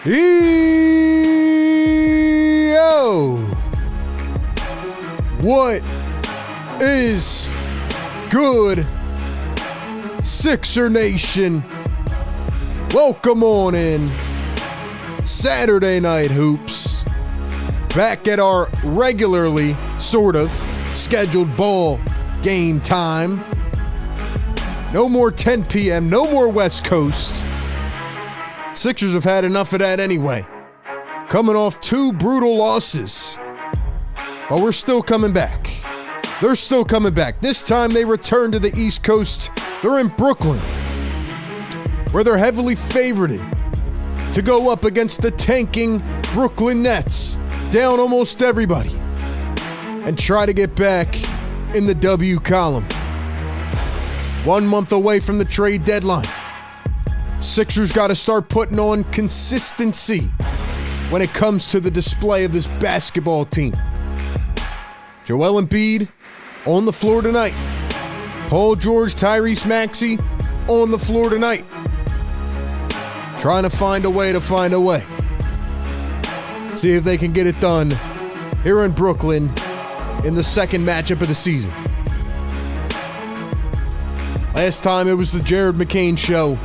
Yo! What is good, Sixer Nation? Welcome on in. Saturday Night Hoops. Back at our regularly, sort of, scheduled ball game time. No more 10 p.m., no more West Coast. Sixers have had enough of that anyway. Coming off 2 brutal losses. But we're still coming back. They're still coming back. This time they return to the East Coast. They're in Brooklyn, where they're heavily favorited to go up against the tanking Brooklyn Nets, down almost everybody, and try to get back in the W column. 1 month away from the trade deadline. Sixers got to start putting on consistency when it comes to the display of this basketball team. Joel Embiid on the floor tonight. Paul George, Tyrese Maxey on the floor tonight. Trying to find a way. See if they can get it done here in Brooklyn in the second matchup of the season. Last time it was the Jared McCain show.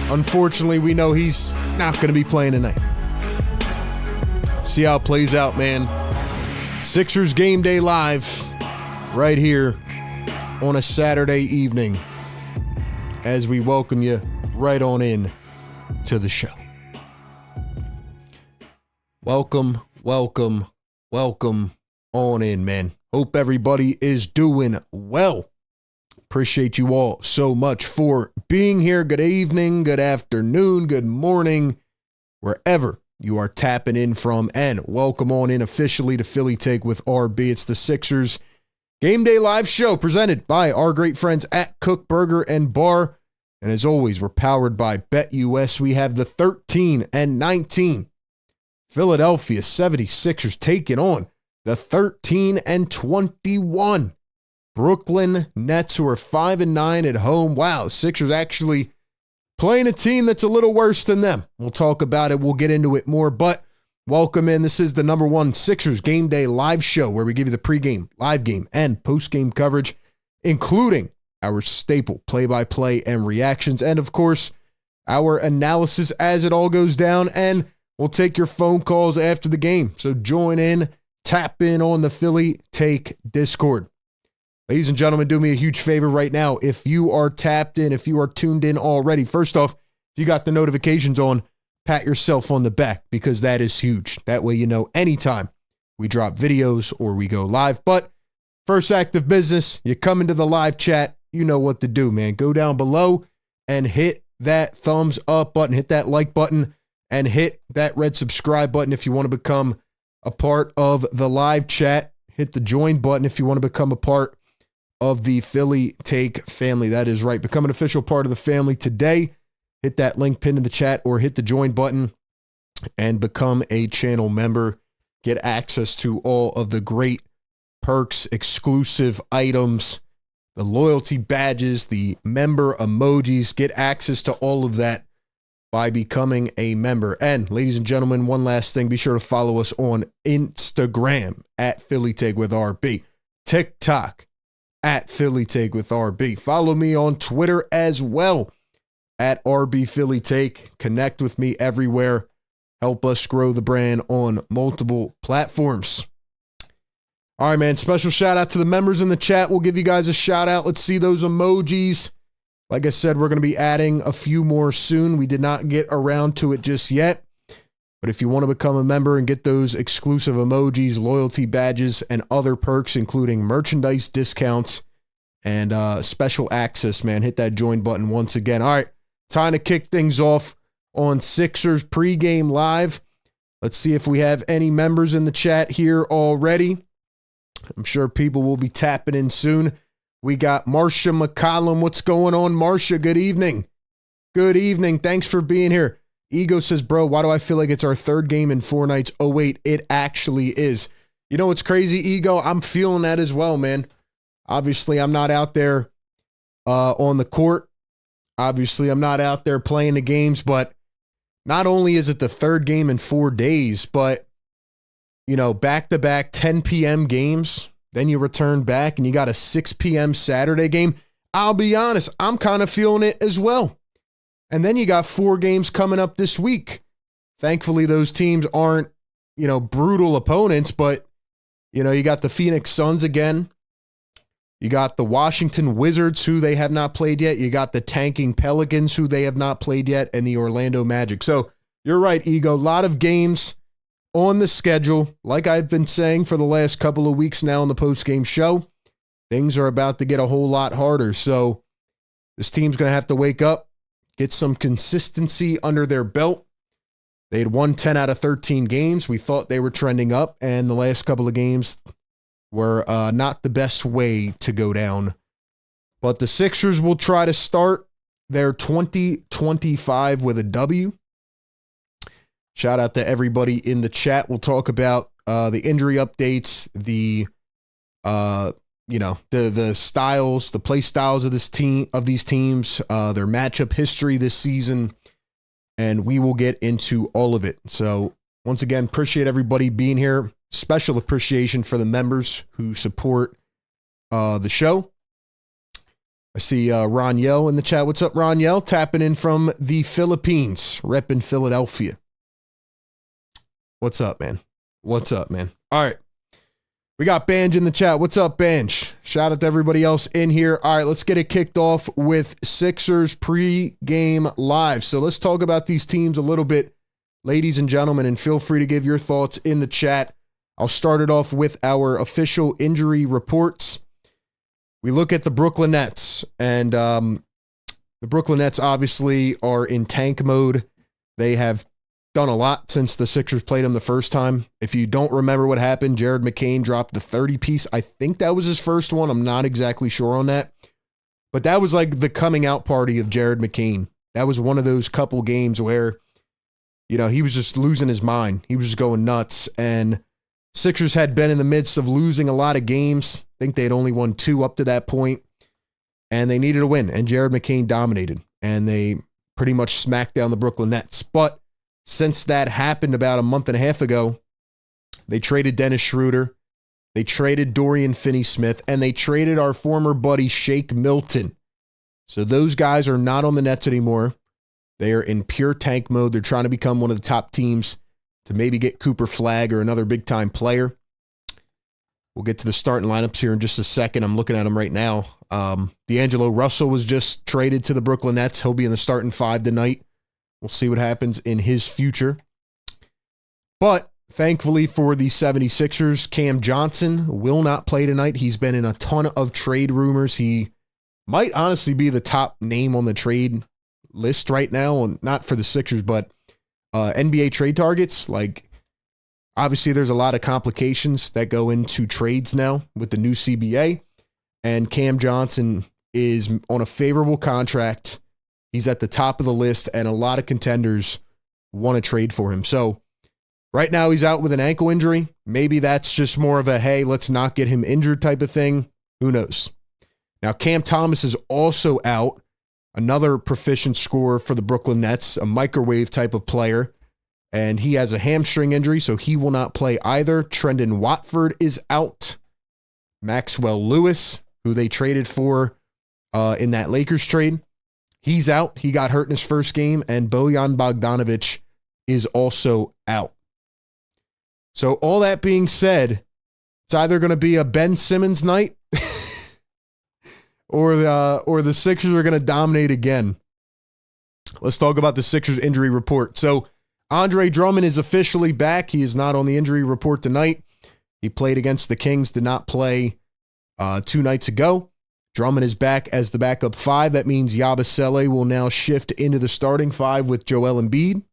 Unfortunately, we know he's not going to be playing tonight. See how it plays out, man. Sixers Game Day Live right here on a Saturday evening as we welcome you right on in to the show. Welcome on in, man. Hope everybody is doing well. Appreciate you all so much for being here. Good evening, good afternoon, good morning, wherever you are tapping in from. And welcome on in officially to Philly Take with RB. It's the Sixers Game Day Live show presented by our great friends at Kook Burger and Bar. And as always, we're powered by BetUS. We have the 13-19 Philadelphia 76ers taking on the 13-21 Brooklyn Nets, who are 5-9 at home. Wow, Sixers actually playing a team that's a little worse than them. We'll talk about it. We'll get into it more, but welcome in. This is the #1 Sixers Game Day Live show where we give you the pregame, live game, and postgame coverage, including our staple play-by-play and reactions, and of course, our analysis as it all goes down, and we'll take your phone calls after the game. So join in, tap in on the Philly Take Discord. Ladies and gentlemen, do me a huge favor right now. If you are tapped in, if you are tuned in already, first off, if you got the notifications on, pat yourself on the back because that is huge. That way you know anytime we drop videos or we go live. But first act of business, you come into the live chat, you know what to do, man. Go down below and hit that thumbs up button, hit that like button, and hit that red subscribe button if you want to become a part of the live chat. Hit the join button if you want to become a part of the Philly Take family. That is right. Become an official part of the family today. Hit that link pinned in the chat or hit the join button and become a channel member. Get access to all of the great perks, exclusive items, the loyalty badges, the member emojis. Get access to all of that by becoming a member. And ladies and gentlemen, one last thing, be sure to follow us on Instagram at Philly Take with RB, TikTok at Philly Take with RB. Follow me on Twitter as well at RB Philly Take. Connect with me everywhere. Help us grow the brand on multiple platforms. All right, man. Special shout out to the members in the chat. We'll give you guys a shout out. Let's see those emojis. Like I said, we're going to be adding a few more soon. We did not get around to it just yet. But if you want to become a member and get those exclusive emojis, loyalty badges, and other perks, including merchandise discounts and special access, man, hit that join button once again. All right, time to kick things off on Sixers Pregame Live. Let's see if we have any members in the chat here already. I'm sure people will be tapping in soon. We got Marcia McCollum. What's going on, Marcia? Good evening. Good evening. Thanks for being here. Ego says, bro, why do I feel like it's our third game in 4 nights? Oh, wait, it actually is. You know what's crazy, Ego? I'm feeling that as well, man. Obviously, I'm not out there on the court. Obviously, I'm not out there playing the games, but not only is it the third game in 4 days, but, back-to-back 10 p.m. games, then you return back and you got a 6 p.m. Saturday game. I'll be honest, I'm kind of feeling it as well. And then you got 4 games coming up this week. Thankfully, those teams aren't, brutal opponents, but, you got the Phoenix Suns again. You got the Washington Wizards, who they have not played yet. You got the tanking Pelicans, who they have not played yet, and the Orlando Magic. So you're right, Ego. A lot of games on the schedule. Like I've been saying for the last couple of weeks now on the postgame show, things are about to get a whole lot harder. So this team's going to have to wake up, get some consistency under their belt. They had won 10 out of 13 games. We thought they were trending up, and the last couple of games were not the best way to go down. But the Sixers will try to start their 2025 with a W. Shout out to everybody in the chat. We'll talk about the injury updates, the styles, the play styles of these teams, their matchup history this season, and we will get into all of it. So once again, appreciate everybody being here. Special appreciation for the members who support the show. I see Ron Yell in the chat. What's up, Ron Yell? Tapping in from the Philippines, repping Philadelphia. What's up, man? What's up, man? All right. We got Banj in the chat. What's up, Banj? Shout out to everybody else in here. All right, let's get it kicked off with Sixers pre-game live. So let's talk about these teams a little bit, ladies and gentlemen, and feel free to give your thoughts in the chat. I'll start it off with our official injury reports. We look at the Brooklyn Nets, and the Brooklyn Nets obviously are in tank mode. They have done a lot since the Sixers played them the first time. If you don't remember what happened, Jared McCain dropped the 30-piece. I think that was his first one. I'm not exactly sure on that. But that was like the coming out party of Jared McCain. That was one of those couple games where, he was just losing his mind. He was just going nuts. And Sixers had been in the midst of losing a lot of games. I think they had only won 2 up to that point. And they needed a win. And Jared McCain dominated. And they pretty much smacked down the Brooklyn Nets. But since that happened about a month and a half ago, they traded Dennis Schroeder, they traded Dorian Finney-Smith, and they traded our former buddy Shake Milton. So those guys are not on the Nets anymore. They are in pure tank mode. They're trying to become one of the top teams to maybe get Cooper Flagg or another big-time player. We'll get to the starting lineups here in just a second. I'm looking at them right now. D'Angelo Russell was just traded to the Brooklyn Nets. He'll be in the starting 5 tonight. We'll see what happens in his future. But thankfully for the 76ers, Cam Johnson will not play tonight. He's been in a ton of trade rumors. He might honestly be the top name on the trade list right now, not for the Sixers, but NBA trade targets. Like, obviously there's a lot of complications that go into trades now with the new CBA, and Cam Johnson is on a favorable contract. He's at the top of the list, and a lot of contenders want to trade for him. So right now he's out with an ankle injury. Maybe that's just more of a, hey, let's not get him injured type of thing. Who knows? Now, Cam Thomas is also out, another proficient scorer for the Brooklyn Nets, a microwave type of player, and he has a hamstring injury, so he will not play either. Trendon Watford is out. Maxwell Lewis, who they traded for in that Lakers trade, he's out. He got hurt in his first game, and Bojan Bogdanovic is also out. So all that being said, it's either going to be a Ben Simmons night or the Sixers are going to dominate again. Let's talk about the Sixers injury report. So Andre Drummond is officially back. He is not on the injury report tonight. He played against the Kings, did not play 2 nights ago. Drummond is back as the backup 5. That means Yabusele will now shift into the starting 5 with Joel Embiid.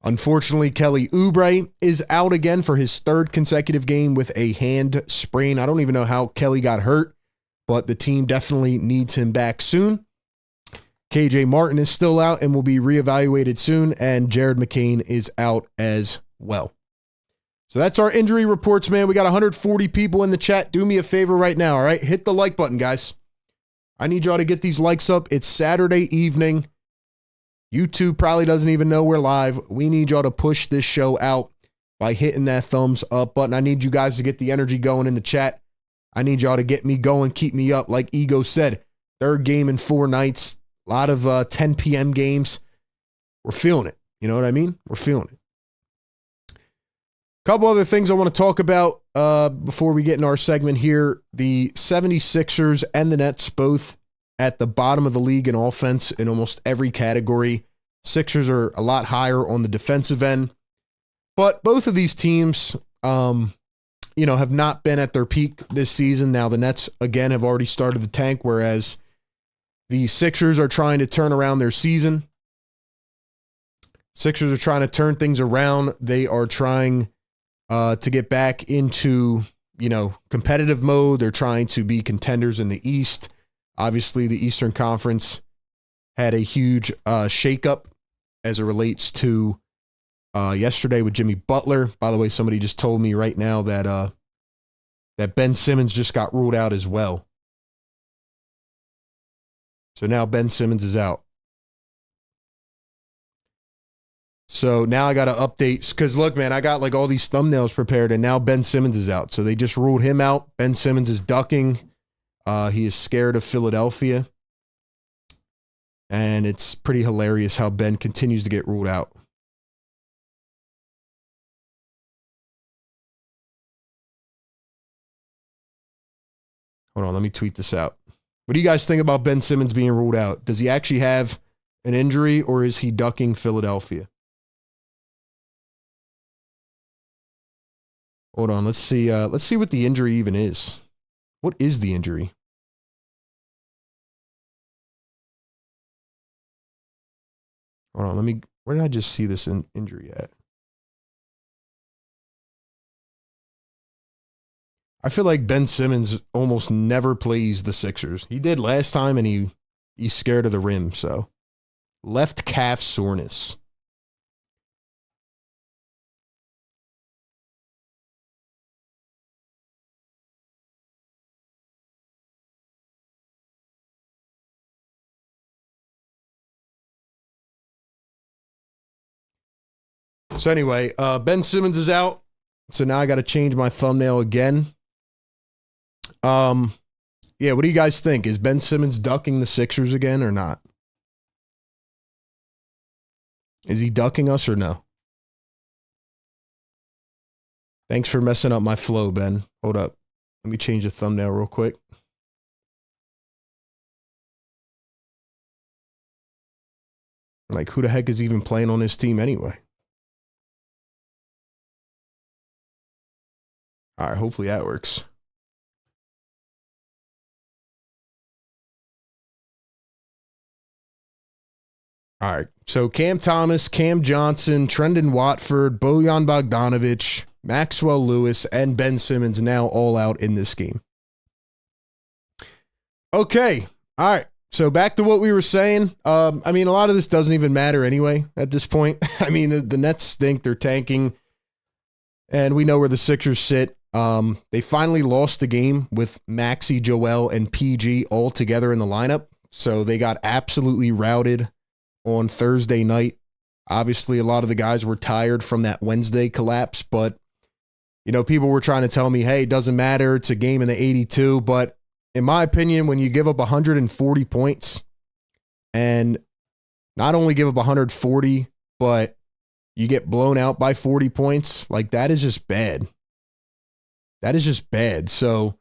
Unfortunately, Kelly Oubre is out again for his 3rd consecutive game with a hand sprain. I don't even know how Kelly got hurt, but the team definitely needs him back soon. KJ Martin is still out and will be reevaluated soon, and Jared McCain is out as well. So that's our injury reports, man. We got 140 people in the chat. Do me a favor right now, all right? Hit the like button, guys. I need y'all to get these likes up. It's Saturday evening. YouTube probably doesn't even know we're live. We need y'all to push this show out by hitting that thumbs up button. I need you guys to get the energy going in the chat. I need y'all to get me going, keep me up. Like Ego said, third game in 4 nights, a lot of 10 p.m. games. We're feeling it. You know what I mean? We're feeling it. Couple other things I want to talk about before we get into our segment here. The 76ers and the Nets both at the bottom of the league in offense in almost every category. Sixers are a lot higher on the defensive end. But both of these teams, have not been at their peak this season. Now the Nets, again, have already started the tank, whereas the Sixers are trying to turn around their season. Sixers are trying to turn things around. They are trying to get back into, competitive mode. They're trying to be contenders in the East. Obviously, the Eastern Conference had a huge shakeup as it relates to yesterday with Jimmy Butler. By the way, somebody just told me right now that that Ben Simmons just got ruled out as well. So now Ben Simmons is out. So now I got to update, because look, man, I got like all these thumbnails prepared, and now Ben Simmons is out. So they just ruled him out. Ben Simmons is ducking. He is scared of Philadelphia. And it's pretty hilarious how Ben continues to get ruled out. Hold on, let me tweet this out. What do you guys think about Ben Simmons being ruled out? Does he actually have an injury, or is he ducking Philadelphia? Hold on, let's see what the injury even is. What is the injury? Hold on, where did I just see this injury at? I feel like Ben Simmons almost never plays the Sixers. He did last time, and he's scared of the rim, so. Left calf soreness. So anyway, Ben Simmons is out. So now I got to change my thumbnail again. Yeah, what do you guys think? Is Ben Simmons ducking the Sixers again or not? Is he ducking us or no? Thanks for messing up my flow, Ben. Hold up. Let me change the thumbnail real quick. Like, who the heck is even playing on this team anyway? All right, hopefully that works. All right, so Cam Thomas, Cam Johnson, Trendon Watford, Bojan Bogdanovic, Maxwell Lewis, and Ben Simmons now all out in this game. Okay, all right, so back to what we were saying. I mean, a lot of this doesn't even matter anyway at this point. I mean, the Nets stink. They're tanking, and we know where the Sixers sit. They finally lost the game with Maxey, Joel, and PG all together in the lineup, so they got absolutely routed on Thursday night. Obviously, a lot of the guys were tired from that Wednesday collapse, but, people were trying to tell me, hey, it doesn't matter. It's a game in the 82. But in my opinion, when you give up 140 points and not only give up 140, but you get blown out by 40 points, like that is just bad. That is just bad. So,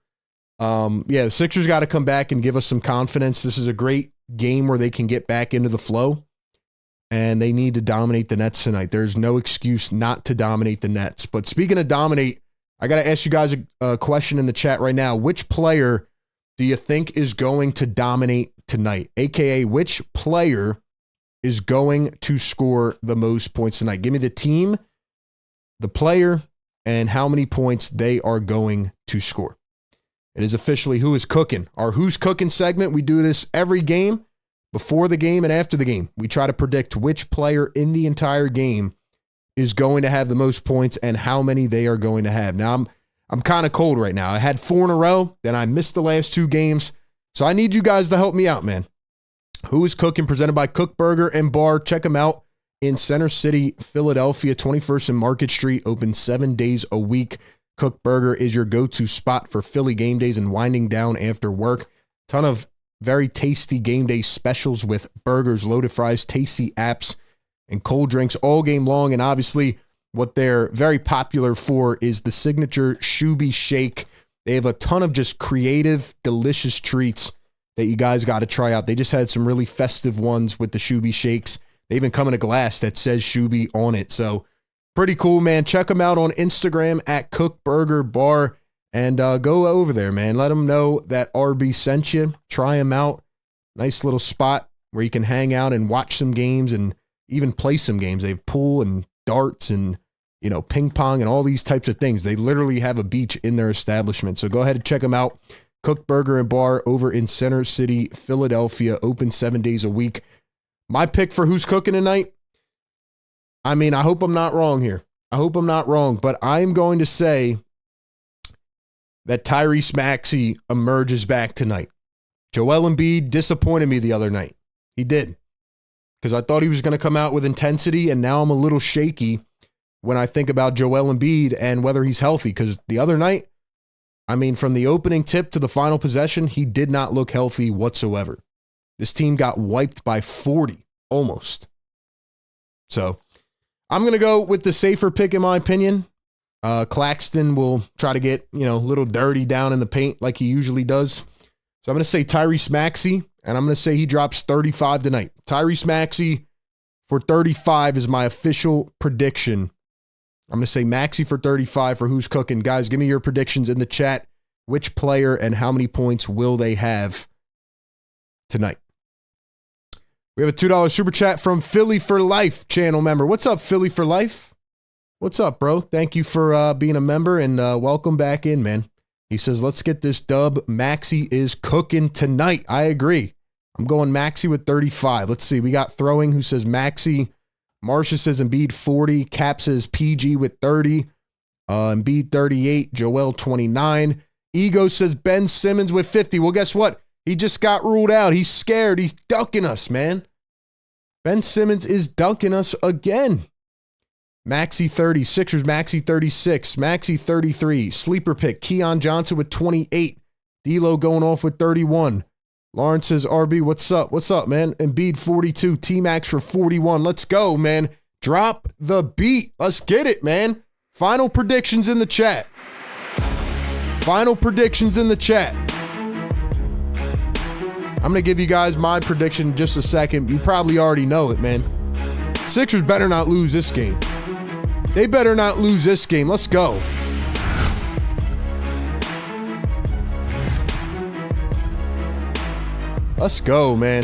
the Sixers got to come back and give us some confidence. This is a great game where they can get back into the flow. And they need to dominate the Nets tonight. There's no excuse not to dominate the Nets. But speaking of dominate, I got to ask you guys a question in the chat right now. Which player do you think is going to dominate tonight? AKA, which player is going to score the most points tonight? Give me the team, the player, and how many points they are going to score. It is officially Who is Cooking, our Who's Cooking segment. We do this every game. Before the game and after the game, we try to predict which player in the entire game is going to have the most points and how many they are going to have. Now, I'm kind of cold right now. I had 4 in a row, then I missed the last 2 games. So I need you guys to help me out, man. Who is Cooking? Presented by Kook Burger and Bar. Check them out in Center City, Philadelphia, 21st and Market Street. Open 7 days a week. Kook Burger is your go-to spot for Philly game days and winding down after work. Ton of very tasty game day specials with burgers, loaded fries, tasty apps, and cold drinks all game long. And obviously, what they're very popular for is the signature Shoobie Shake. They have a ton of just creative, delicious treats that you guys got to try out. They just had some really festive ones with the Shoobie Shakes. They even come in a glass that says Shoobie on it. So pretty cool, man. Check them out on Instagram at Kook Burger Bar and go over there, man. Let them know that RB sent you. Try them out. Nice little spot where you can hang out and watch some games and even play some games. They have pool and darts and, you know, ping pong and all these types of things. They literally have a beach in their establishment. So go ahead and check them out. Kook Burger and Bar over in Center City, Philadelphia, open 7 days a week. My pick for who's cooking tonight, I mean, I hope I'm not wrong here. I hope I'm not wrong, but I'm going to say that Tyrese Maxey emerges back tonight. Joel Embiid disappointed me the other night. He did. Because I thought he was going to come out with intensity, and now I'm a little shaky when I think about Joel Embiid and whether he's healthy. Because the other night, I mean, from the opening tip to the final possession, he did not look healthy whatsoever. This team got wiped by 40, almost. So I'm going to go with the safer pick, in my opinion. Claxton will try to get, you know, a little dirty down in the paint like he usually does. So I'm going to say Tyrese Maxey, and I'm going to say he drops 35 tonight. Tyrese Maxey for 35 is my official prediction. I'm going to say Maxey for 35 for who's cooking. Guys, give me your predictions in the chat. Which player and how many points will they have tonight? We have a $2 super chat from Philly for Life channel member. What's up, Philly for Life? What's up, bro? Thank you for being a member and welcome back in, man. He says, let's get this dub. Maxey is cooking tonight. I agree. I'm going Maxey with 35. Let's see. We got Throwing who says Maxey. Marcia says Embiid 40. Cap says PG with 30. Embiid 38. Joel 29. Ego says Ben Simmons with 50. Well, guess what? He just got ruled out. He's scared. He's ducking us, man. Ben Simmons is dunking us again. Maxey 30. Sixers Maxey 36. Maxey 33. Sleeper pick. Keon Johnson with 28. D'Lo going off with 31. Lawrence says, RB, what's up? What's up, man? Embiid 42. T-Max for 41. Let's go, man. Drop the beat. Let's get it, man. Final predictions in the chat. Final predictions in the chat. I'm going to give you guys my prediction in just a second. You probably already know it, man. Sixers better not lose this game. They better not lose this game. Let's go. Let's go, man.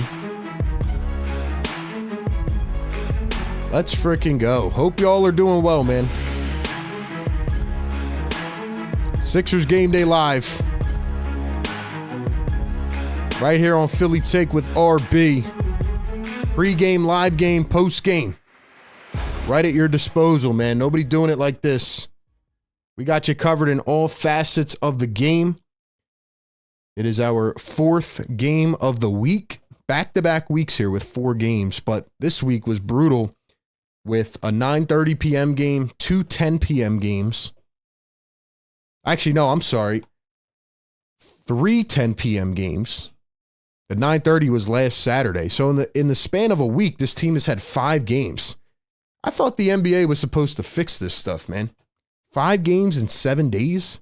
Let's freaking go. Hope y'all are doing well, man. Sixers Game Day Live. Right here on Philly Take with RB. Pre-game, live game, post-game. Right at your disposal, man. Nobody doing it like this. We got you covered in all facets of the game. It is our fourth game of the week. Back-to-back weeks here with 4 games, but this week was brutal with a 9:30 p.m. game, 2 10 p.m. games. Actually, no, I'm sorry. 3 10 p.m. games. The 9:30 was last Saturday. So in the span of a week, this team has had 5 games. I thought the NBA was supposed to fix this stuff, man. 5 games in 7 days,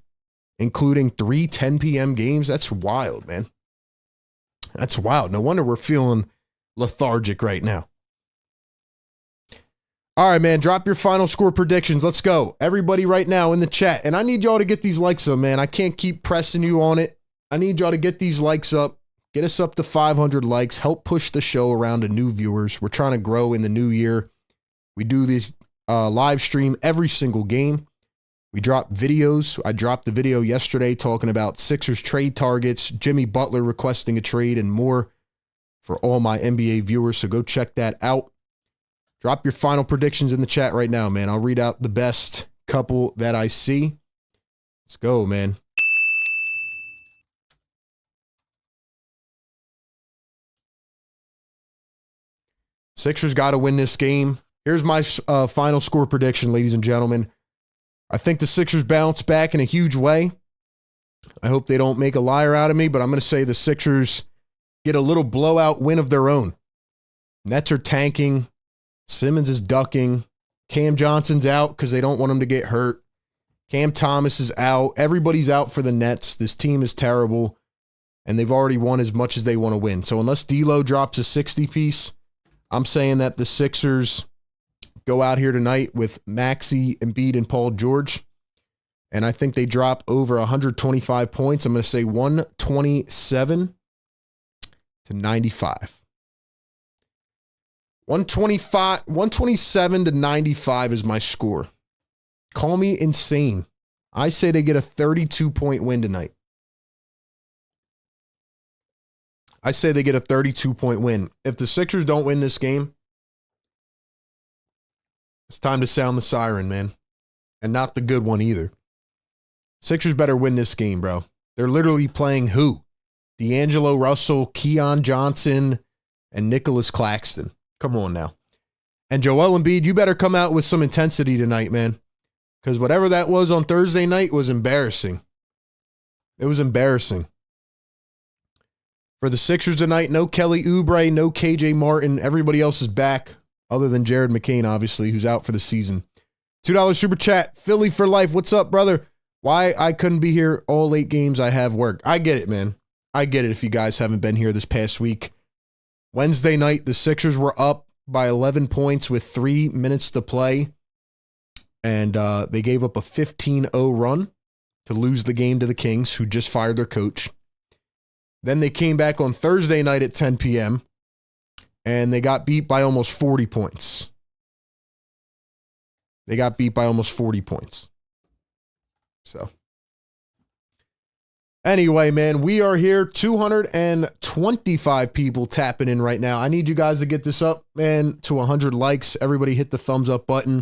including 3 10 p.m. games. That's wild, man. That's wild. No wonder we're feeling lethargic right now. All right, man, drop your final score predictions. Let's go. Everybody right now in the chat. And I need y'all to get these likes up, man. I can't keep pressing you on it. I need y'all to get these likes up. Get us up to 500 likes. Help push the show around to new viewers. We're trying to grow in the new year. We do this live stream every single game. We drop videos. I dropped the video yesterday talking about Sixers trade targets, Jimmy Butler requesting a trade, and more for all my NBA viewers. So go check that out. Drop your final predictions in the chat right now, man. I'll read out the best couple that I see. Let's go, man. Sixers got to win this game. Here's my final score prediction, ladies and gentlemen. I think the Sixers bounce back in a huge way. I hope they don't make a liar out of me, but I'm going to say the Sixers get a little blowout win of their own. Nets are tanking. Simmons is ducking. Cam Johnson's out because they don't want him to get hurt. Cam Thomas is out. Everybody's out for the Nets. This team is terrible, and they've already won as much as they want to win. So unless D'Lo drops a 60-piece, I'm saying that the Sixers go out here tonight with Maxey, Embiid, and Paul George, and I think they drop over 125 points. I'm going to say 127 to 95. 127 to 95 is my score. Call me insane. I say they get a 32-point win tonight. I say they get a 32-point win. If the Sixers don't win this game, it's time to sound the siren, man. And not the good one either. Sixers better win this game, bro. They're literally playing who? D'Angelo Russell, Keon Johnson, and Nicholas Claxton. Come on now. And Joel Embiid, you better come out with some intensity tonight, man. Because whatever that was on Thursday night was embarrassing. It was embarrassing. For the Sixers tonight, no Kelly Oubre, no KJ Martin. Everybody else is back, other than Jared McCain, obviously, who's out for the season. $2 super chat. Philly for life. What's up, brother? Why I couldn't be here all 8 games I have work. I get it, man. I get it if you guys haven't been here this past week. Wednesday night, the Sixers were up by 11 points with 3 minutes to play. And they gave up a 15-0 run to lose the game to the Kings, who just fired their coach. Then they came back on Thursday night at 10 p.m., and they got beat by almost 40 points. They got beat by almost 40 points. So, anyway, man, we are here. 225 people tapping in right now. I need you guys to get this up, man, to 100 likes. Everybody hit the thumbs up button.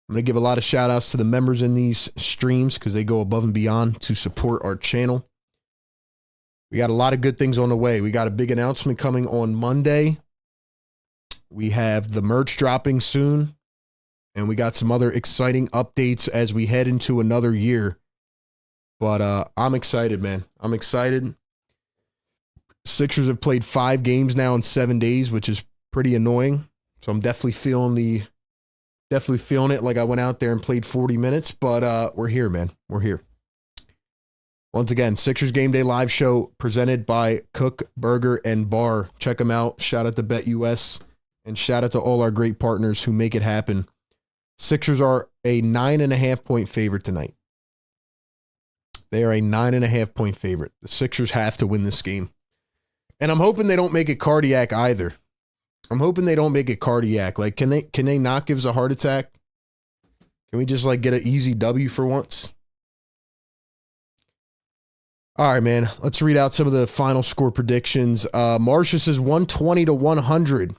I'm going to give a lot of shout outs to the members in these streams because they go above and beyond to support our channel. We got a lot of good things on the way. We got a big announcement coming on Monday. We have the merch dropping soon. And we got some other exciting updates as we head into another year. But I'm excited, man. I'm excited. Sixers have played 5 games now in 7 days, which is pretty annoying. So I'm definitely feeling it like I went out there and played 40 minutes. But we're here, man. We're here. Once again, Sixers Game Day live show presented by Kook Burger and Bar. Check them out. Shout out to BetUS. And shout out to all our great partners who make it happen. Sixers are a 9.5-point favorite tonight. They are a 9.5-point favorite. The Sixers have to win this game. And I'm hoping they don't make it cardiac either. Like, can they not give us a heart attack? Can we just like get an easy W for once? All right, man. Let's read out some of the final score predictions. Marcia says 120 to 100.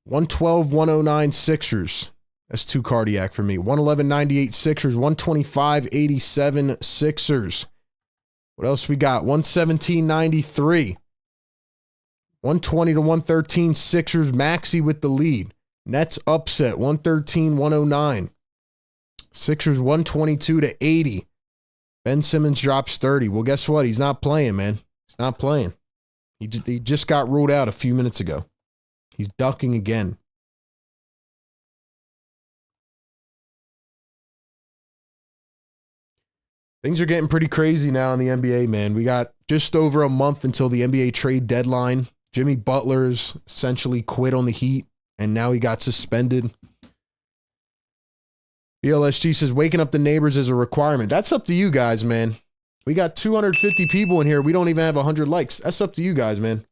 112, 109 Sixers. That's too cardiac for me. 111.98 Sixers. 125.87 Sixers. What else we got? 117.93. 120 to 113 Sixers. Maxey with the lead. Nets upset. 113-109. Sixers 122 to 80. Ben Simmons drops 30. Well, guess what? He's not playing, man. He's not playing. He just got ruled out a few minutes ago. He's ducking again. Things are getting pretty crazy now in the NBA, man. We got just over a month until the NBA trade deadline. Jimmy Butler's essentially quit on the Heat, and now he got suspended. BLSG says, waking up the neighbors is a requirement. That's up to you guys, man. We got 250 people in here. We don't even have 100 likes. That's up to you guys, man.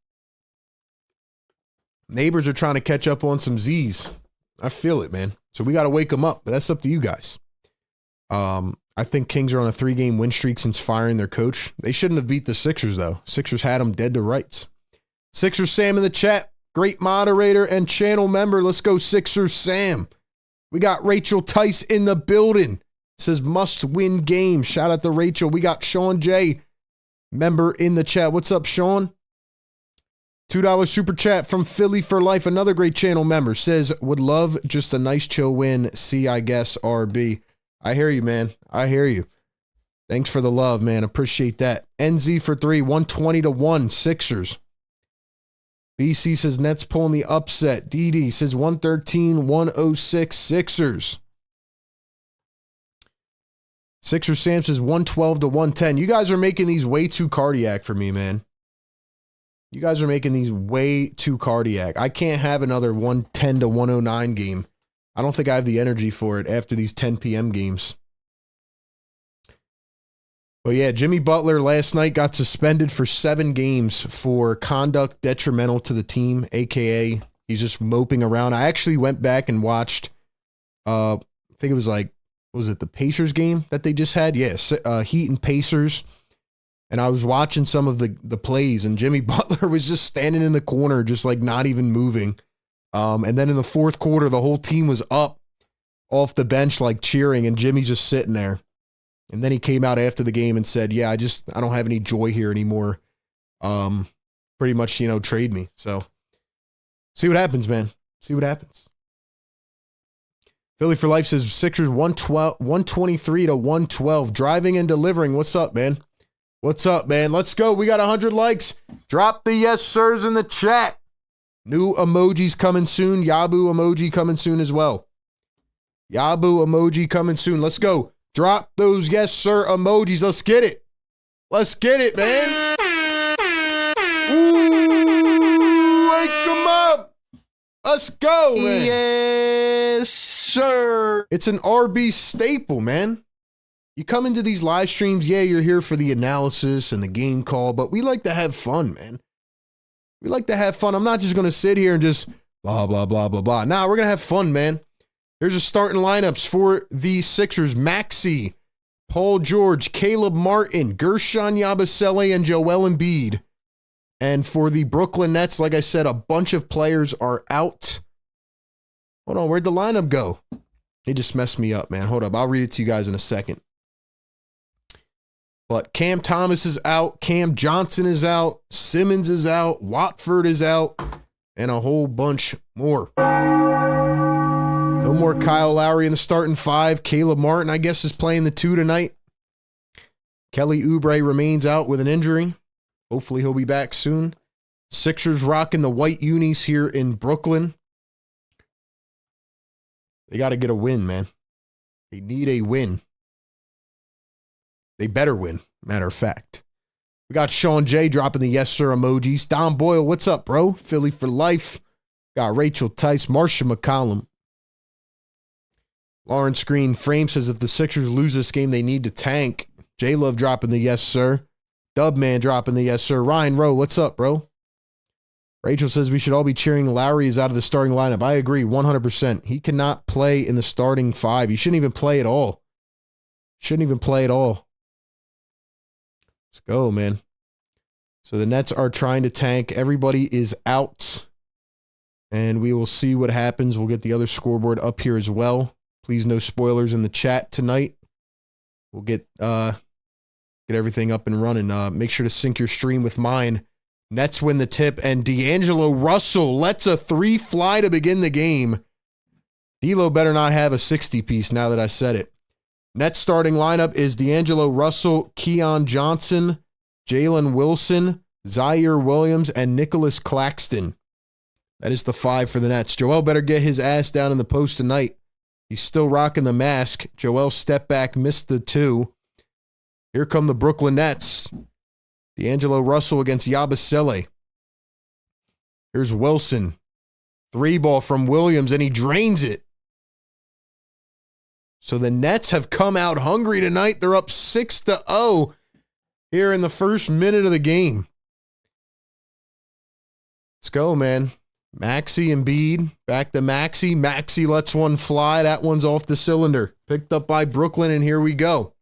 Neighbors are trying to catch up on some Z's. I feel it, man. So we got to wake them up, but that's up to you guys. I think Kings are on a 3-game win streak since firing their coach. They shouldn't have beat the Sixers, though. Sixers had them dead to rights. Sixers Sam in the chat. Great moderator and channel member. Let's go Sixers Sam. We got Rachel Tice in the building. Says must win game. Shout out to Rachel. We got Sean J. member in the chat. What's up, Sean? $2 super chat from Philly for Life. Another great channel member says, would love just a nice chill win. See, I guess, RB. I hear you, man. I hear you. Thanks for the love, man. Appreciate that. NZ for 3, 120-1, Sixers. BC says Nets pulling the upset. DD says 113-106, Sixers. Sixers Sam says 112-110. You guys are making these way too cardiac for me, man. You guys are making these way too cardiac. I can't have another 110-109 game. I don't think I have the energy for it after these 10 p.m. games. But yeah, Jimmy Butler last night got suspended for 7 games for conduct detrimental to the team, a.k.a. he's just moping around. I actually went back and watched, I think it was like, was it the Pacers game that they just had? Yes, Heat and Pacers. And I was watching some of the plays, and Jimmy Butler was just standing in the corner, just like not even moving. And then in the fourth quarter, the whole team was up off the bench, like cheering, and Jimmy's just sitting there. And then he came out after the game and said, yeah, I don't have any joy here anymore. Pretty much, trade me. So see what happens, man. See what happens. Philly for Life says Sixers 123-112. Driving and delivering. What's up, man? What's up, man? Let's go. We got 100 likes. Drop the yes sirs in the chat. New emojis coming soon. Yabu emoji coming soon as well. Yabu emoji coming soon. Let's go. Drop those yes sir emojis. Let's get it. Let's get it, man. Ooh, wake them up. Let's go, man. Yes, sir. It's an RB staple, man. You come into these live streams, yeah, you're here for the analysis and the game call, but we like to have fun, man. We like to have fun. I'm not just going to sit here and just blah, blah, blah, blah, blah. Nah, we're going to have fun, man. Here's the starting lineups for the Sixers. Maxey, Paul George, Caleb Martin, Gershon Yabusele, and Joel Embiid. And for the Brooklyn Nets, like I said, a bunch of players are out. Hold on, where'd the lineup go? He just messed me up, man. Hold up, I'll read it to you guys in a second. But Cam Thomas is out, Cam Johnson is out, Simmons is out, Watford is out, and a whole bunch more. No more Kyle Lowry in the starting 5. Caleb Martin, I guess, is playing the 2 tonight. Kelly Oubre remains out with an injury. Hopefully he'll be back soon. Sixers rocking the white unis here in Brooklyn. They got to get a win, man. They need a win. They better win, matter of fact. We got Sean J dropping the yes sir emojis. Don Boyle, what's up, bro? Philly for Life. Got Rachel Tice, Marsha McCollum. Lawrence Green Frame says if the Sixers lose this game, they need to tank. J-Love dropping the yes sir. Dubman dropping the yes sir. Ryan Rowe, what's up, bro? Rachel says we should all be cheering Lowry is out of the starting lineup. I agree 100%. He cannot play in the starting 5. He shouldn't even play at all. Shouldn't even play at all. Let's go, man. So the Nets are trying to tank. Everybody is out. And we will see what happens. We'll get the other scoreboard up here as well. Please no spoilers in the chat tonight. We'll get everything up and running. Make sure to sync your stream with mine. Nets win the tip, and D'Angelo Russell lets a 3 fly to begin the game. D'Lo better not have a 60-piece now that I said it. Nets starting lineup is D'Angelo Russell, Keon Johnson, Jalen Wilson, Zaire Williams, and Nicholas Claxton. That is the 5 for the Nets. Joel better get his ass down in the post tonight. He's still rocking the mask. Joel step back, missed the 2. Here come the Brooklyn Nets. D'Angelo Russell against Yabusele. Here's Wilson. 3 ball from Williams, and he drains it. So the Nets have come out hungry tonight. They're up 6-0 here in the first minute of the game. Let's go, man. Maxey and Embiid. Back to Maxey. Maxey lets one fly. That one's off the cylinder. Picked up by Brooklyn, and here we go.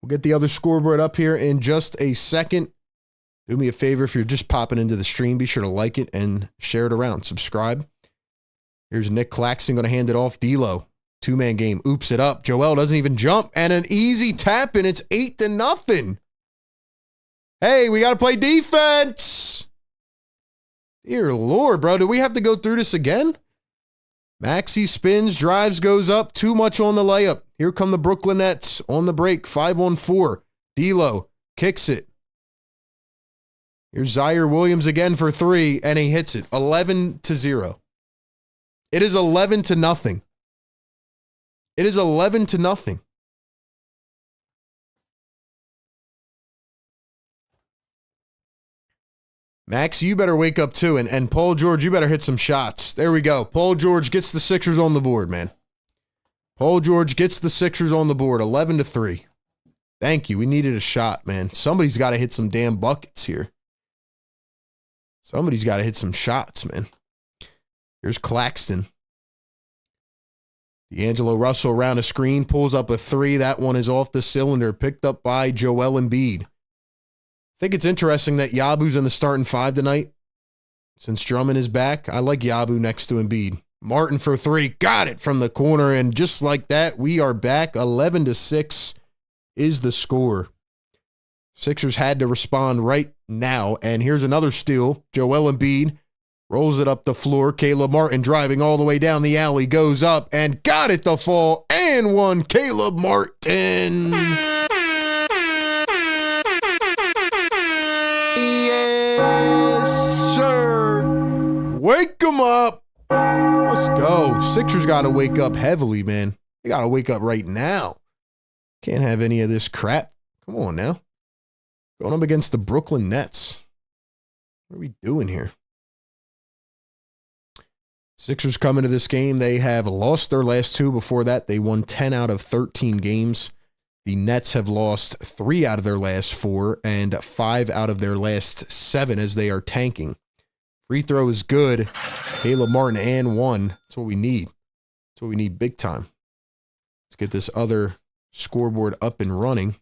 We'll get the other scoreboard up here in just a second. Do me a favor, if you're just popping into the stream, be sure to like it and share it around. Subscribe. Here's Nick Claxton going to hand it off. D'Lo. 2-man game. Oops it up. Joel doesn't even jump. And an easy tap, and it's 8-0. Hey, we got to play defense. Dear Lord, bro. Do we have to go through this again? Maxey spins, drives, goes up. Too much on the layup. Here come the Brooklyn Nets on the break. 5-on-4. D'Lo kicks it. Here's Zaire Williams again for 3, and he hits it. 11-0. It is 11-0. It is 11-0. Max, you better wake up too. And Paul George, you better hit some shots. There we go. Paul George gets the Sixers on the board, man. Paul George gets the Sixers on the board. 11-3. Thank you. We needed a shot, man. Somebody's got to hit some damn buckets here. Somebody's got to hit some shots, man. Here's Claxton. D'Angelo Russell around a screen, pulls up a 3. That one is off the cylinder, picked up by Joel Embiid. I think it's interesting that Yabu's in the starting 5 tonight. Since Drummond is back, I like Yabu next to Embiid. Martin for 3, got it from the corner, and just like that, we are back. 11-6 is the score. Sixers had to respond right now, and here's another steal. Joel Embiid rolls it up the floor. Caleb Martin driving all the way down the alley, goes up and got it to fall, and one. Caleb Martin. Yes, sir. Wake him up. Let's go. Sixers got to wake up heavily, man. They got to wake up right now. Can't have any of this crap. Come on now. Going up against the Brooklyn Nets. What are we doing here? Sixers come into this game. They have lost their last 2. Before that, they won 10 out of 13 games. The Nets have lost 3 out of their last 4 and 5 out of their last 7 as they are tanking. Free throw is good. Caleb Martin and 1. That's what we need. That's what we need big time. Let's get this other scoreboard up and running.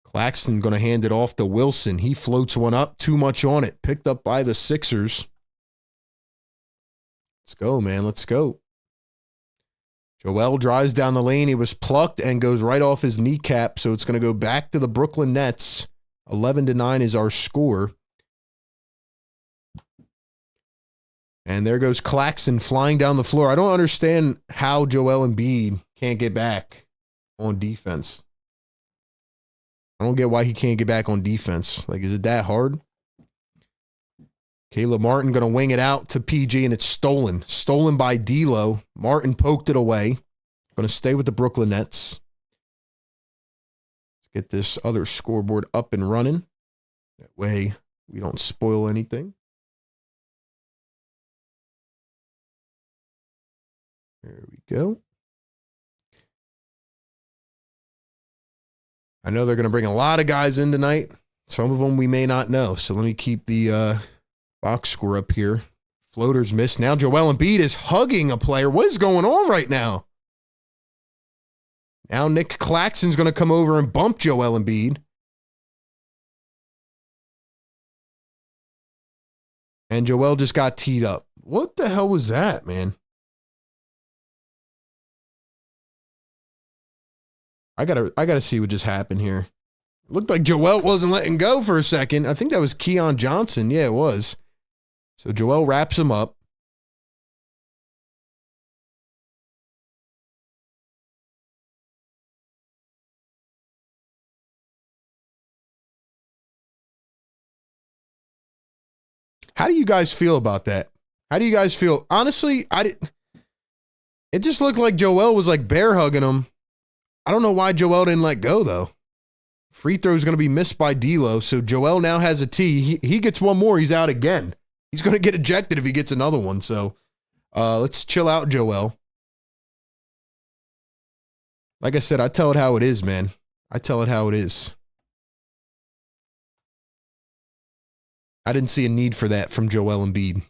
Claxton going to hand it off to Wilson. He floats one up. Too much on it. Picked up by the Sixers. Let's go, man. Let's go. Joel drives down the lane. He was plucked and goes right off his kneecap. So it's going to go back to the Brooklyn Nets. 11-9 is our score. And there goes Claxton flying down the floor. I don't understand how Joel Embiid can't get back on defense. I don't get why he can't get back on defense. Like, is it that hard? Caleb Martin going to wing it out to PG, and it's stolen. Stolen by D'Lo. Martin poked it away. Going to stay with the Brooklyn Nets. Let's get this other scoreboard up and running. That way we don't spoil anything. There we go. I know they're going to bring a lot of guys in tonight. Some of them we may not know. So let me keep the box score up here. Floaters missed. Now Joel Embiid is hugging a player. What is going on right now? Now Nick Claxton's going to come over and bump Joel Embiid. And Joel just got teed up. What the hell was that, man? I gotta see what just happened here. It looked like Joel wasn't letting go for a second. I think that was Keon Johnson. Yeah, it was. So Joel wraps him up. How do you guys feel about that? How do you guys feel? Honestly, it just looked like Joel was like bear hugging him. I don't know why Joel didn't let go, though. Free throw is going to be missed by D'Lo, so Joel now has a T. He gets one more. He's out again. He's going to get ejected if he gets another one, so let's chill out, Joel. Like I said, I tell it how it is, man. I tell it how it is. I didn't see a need for that from Joel Embiid.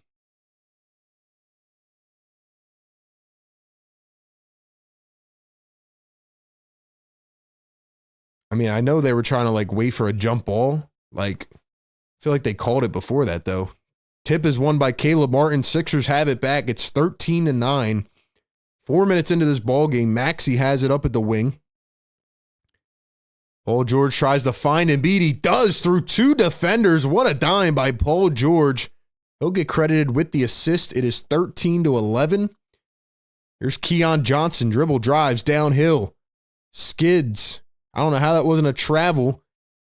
I mean, I know they were trying to like wait for a jump ball. Like, I feel like they called it before that, though. Tip is won by Caleb Martin. Sixers have it back. It's 13-9. 4 minutes into this ball game, Maxey has it up at the wing. Paul George tries to find Embiid. He does through 2 defenders. What a dime by Paul George. He'll get credited with the assist. It is 13-11. Here's Keon Johnson. Dribble drives downhill. Skids. I don't know how that wasn't a travel.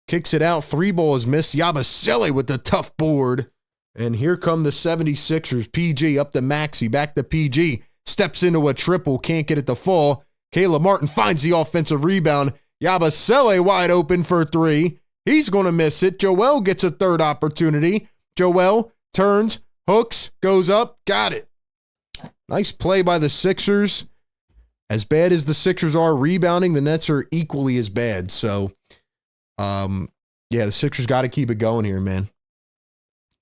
Kicks it out. 3 ball is missed. Yabusele with the tough board. And here come the 76ers. PG up to Maxey. Back to PG. Steps into a triple. Can't get it to fall. Caleb Martin finds the offensive rebound. Yabusele wide open for 3. He's going to miss it. Joel gets a third opportunity. Joel turns, hooks, goes up, got it. Nice play by the Sixers. As bad as the Sixers are rebounding, the Nets are equally as bad. So, yeah, the Sixers got to keep it going here, man.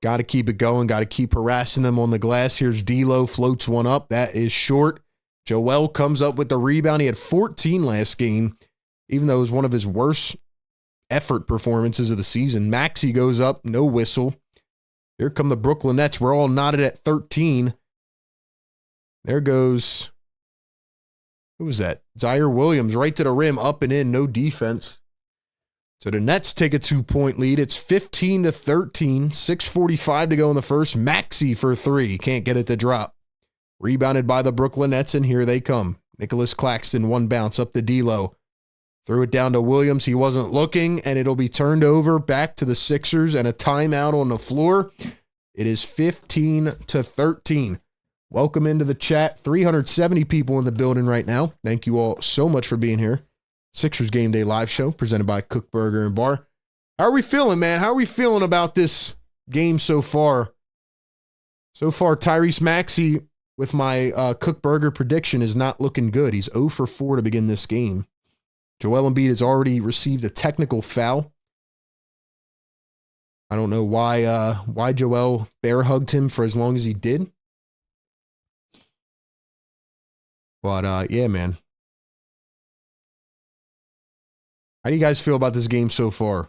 Got to keep it going. Got to keep harassing them on the glass. Here's D'Lo, floats one up. That is short. Joel comes up with the rebound. He had 14 last game, even though it was one of his worst effort performances of the season. Maxey goes up, no whistle. Here come the Brooklyn Nets. We're all knotted at 13. There goes, who was that? Zaire Williams right to the rim, up and in, no defense. So the Nets take a 2-point lead. It's 15-13, 6:45 to go in the first. Maxey for 3, can't get it to drop. Rebounded by the Brooklyn Nets, and here they come. Nicholas Claxton, one bounce up to D'Lo. Threw it down to Williams. He wasn't looking, and it'll be turned over back to the Sixers and a timeout on the floor. It is 15-13. Welcome into the chat. 370 people in the building right now. Thank you all so much for being here. Sixers Game Day live show presented by Kook Burger and Bar. How are we feeling, man? How are we feeling about this game so far? So far, Tyrese Maxey with my Kook Burger prediction is not looking good. He's 0 for 4 to begin this game. Joel Embiid has already received a technical foul. I don't know why Joel bear hugged him for as long as he did. But yeah, man. How do you guys feel about this game so far?